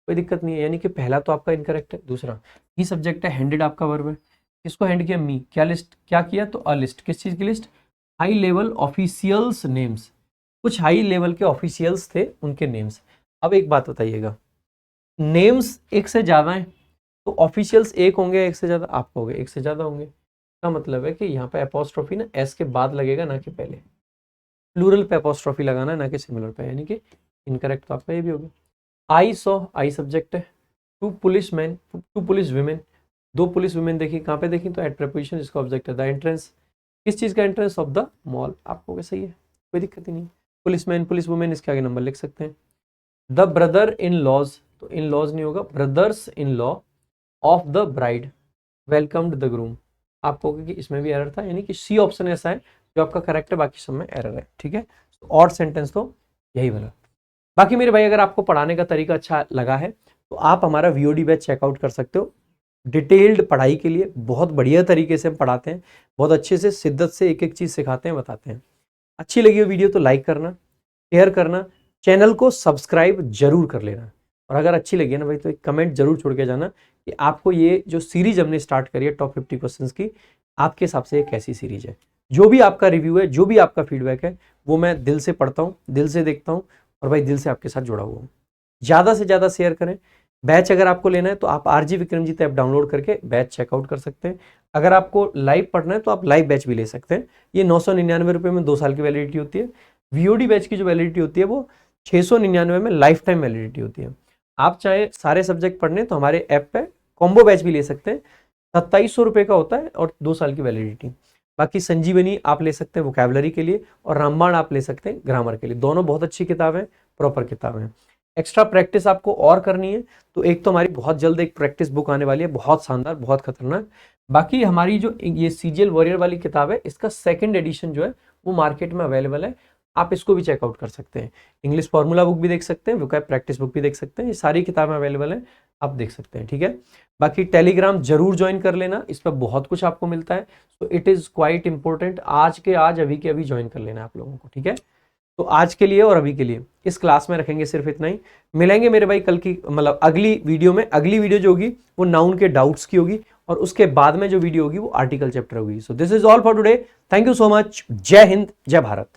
कोई दिक्कत नहीं है, यानी कि पहला तो आपका इनकरेक्ट है। दूसरा ही सब्जेक्ट है, हैंडेड आपका वर्ब है, किसको हैंड किया, मी, क्या लिस्ट क्या किया, तो अ लिस्ट, किस चीज की list, high level officials names, कुछ हाई लेवल के ऑफिशियल्स थे उनके नेम्स। अब एक बात बताइएगा, नेम्स एक से ज्यादा हैं तो ऑफिशियल्स एक होंगे, एक से ज्यादा, आप कहोगे एक से ज्यादा होंगे, का मतलब है कि यहाँ पे अपोस्ट्रोफी ना एस के बाद लगेगा, ना कि पहले। प्लूरल पे अपोस्ट्रोफी लगाना है, ना कि सिंगुलर पे, यानी कि इनकरेक्ट तो आपका ये भी होगा। आई सॉ, आई सब्जेक्ट है, two police man, two police women, दो पुलिस वुमेन देखी, कहाँ पे देखी, तो एट प्रीपोजिशन, इसका ऑब्जेक्ट है द एंट्रेंस, किस चीज का एंट्रेंस, ऑफ द मॉल, आपको सही है, कोई दिक्कत ही नहीं। पुलिस मैन पुलिस वुमेन, इसके आगे नंबर लिख सकते हैं। द ब्रदर इन लॉज, तो इन लॉज नहीं होगा, brothers in law of the bride welcomed the groom, आपको कि इसमें भी एरर था, यानी कि सी ऑप्शन ऐसा है जो आपका करेक्ट है, बाकी सब में एरर है, ठीक है। और सेंटेंस तो यही वाला। बाकी मेरे भाई अगर आपको पढ़ाने का तरीका अच्छा लगा है तो आप हमारा वीओडी बैच चेकआउट कर सकते हो। डिटेल्ड पढ़ाई के लिए बहुत बढ़िया तरीके से हम पढ़ाते हैं, बहुत अच्छे से शिद्दत से एक एक चीज सिखाते हैं, बताते हैं। अच्छी लगी हो वीडियो तो लाइक करना, शेयर करना, चैनल को सब्सक्राइब जरूर कर लेना, और अगर अच्छी लगी है ना भाई तो एक कमेंट जरूर छोड़ के जाना कि आपको ये जो सीरीज हमने स्टार्ट करी है टॉप 50 क्वेश्चंस की, आपके हिसाब से ये कैसी सीरीज है। जो भी आपका रिव्यू है, जो भी आपका फीडबैक है, वो मैं दिल से पढ़ता हूँ, दिल से देखता हूँ, और भाई दिल से आपके साथ जुड़ा हुआ हूँ। ज़्यादा से ज़्यादा शेयर करें। बैच अगर आपको लेना है तो आप आरजी विक्रमजीत ऐप डाउनलोड करके बैच चेकआउट कर सकते हैं। अगर आपको लाइव पढ़ना है तो आप लाइव बैच भी ले सकते हैं। ये 999 रुपये में 2 साल की वैलिडिटी होती है। वीओडी बैच की जो वैलिडिटी होती है वो 699 में लाइफ टाइम वैलिडिटी होती है। आप चाहे सारे सब्जेक्ट पढ़ने तो हमारे ऐप पे कॉम्बो बैच भी ले सकते हैं, 2700 रुपये का होता है और 2 साल की वैलिडिटी। बाकी संजीवनी आप ले सकते हैं वोकैबुलरी के लिए, और रामबाण आप ले सकते हैं ग्रामर के लिए। दोनों बहुत अच्छी किताबें, प्रॉपर किताबें हैं। एक्स्ट्रा प्रैक्टिस आपको और करनी है तो एक तो हमारी बहुत जल्द एक प्रैक्टिस बुक आने वाली है, बहुत शानदार, बहुत खतरनाक। बाकी हमारी जो ये सीजीएल वॉरियर वाली किताब है, इसका सेकंड एडिशन जो है वो मार्केट में अवेलेबल है, आप इसको भी चेकआउट कर सकते हैं। इंग्लिश फॉर्मूला बुक भी देख सकते हैं, वोकैब प्रैक्टिस बुक भी देख सकते हैं, ये सारी किताबें अवेलेबल हैं, आप देख सकते हैं, ठीक है। बाकी टेलीग्राम जरूर ज्वाइन कर लेना, इस पर बहुत कुछ आपको मिलता है, तो इट इज़ क्वाइट इंपॉर्टेंट। आज के आज, अभी के अभी ज्वाइन कर लेना आप लोगों को, ठीक है। तो आज के लिए और अभी के लिए इस क्लास में रखेंगे सिर्फ इतना ही। मिलेंगे मेरे भाई कल की, मतलब अगली वीडियो में। अगली वीडियो जो होगी वो नाउन के डाउट्स की होगी, और उसके बाद में जो वीडियो होगी वो आर्टिकल चैप्टर होगी। So this is all for today. Thank you so much. जय हिंद, जय भारत।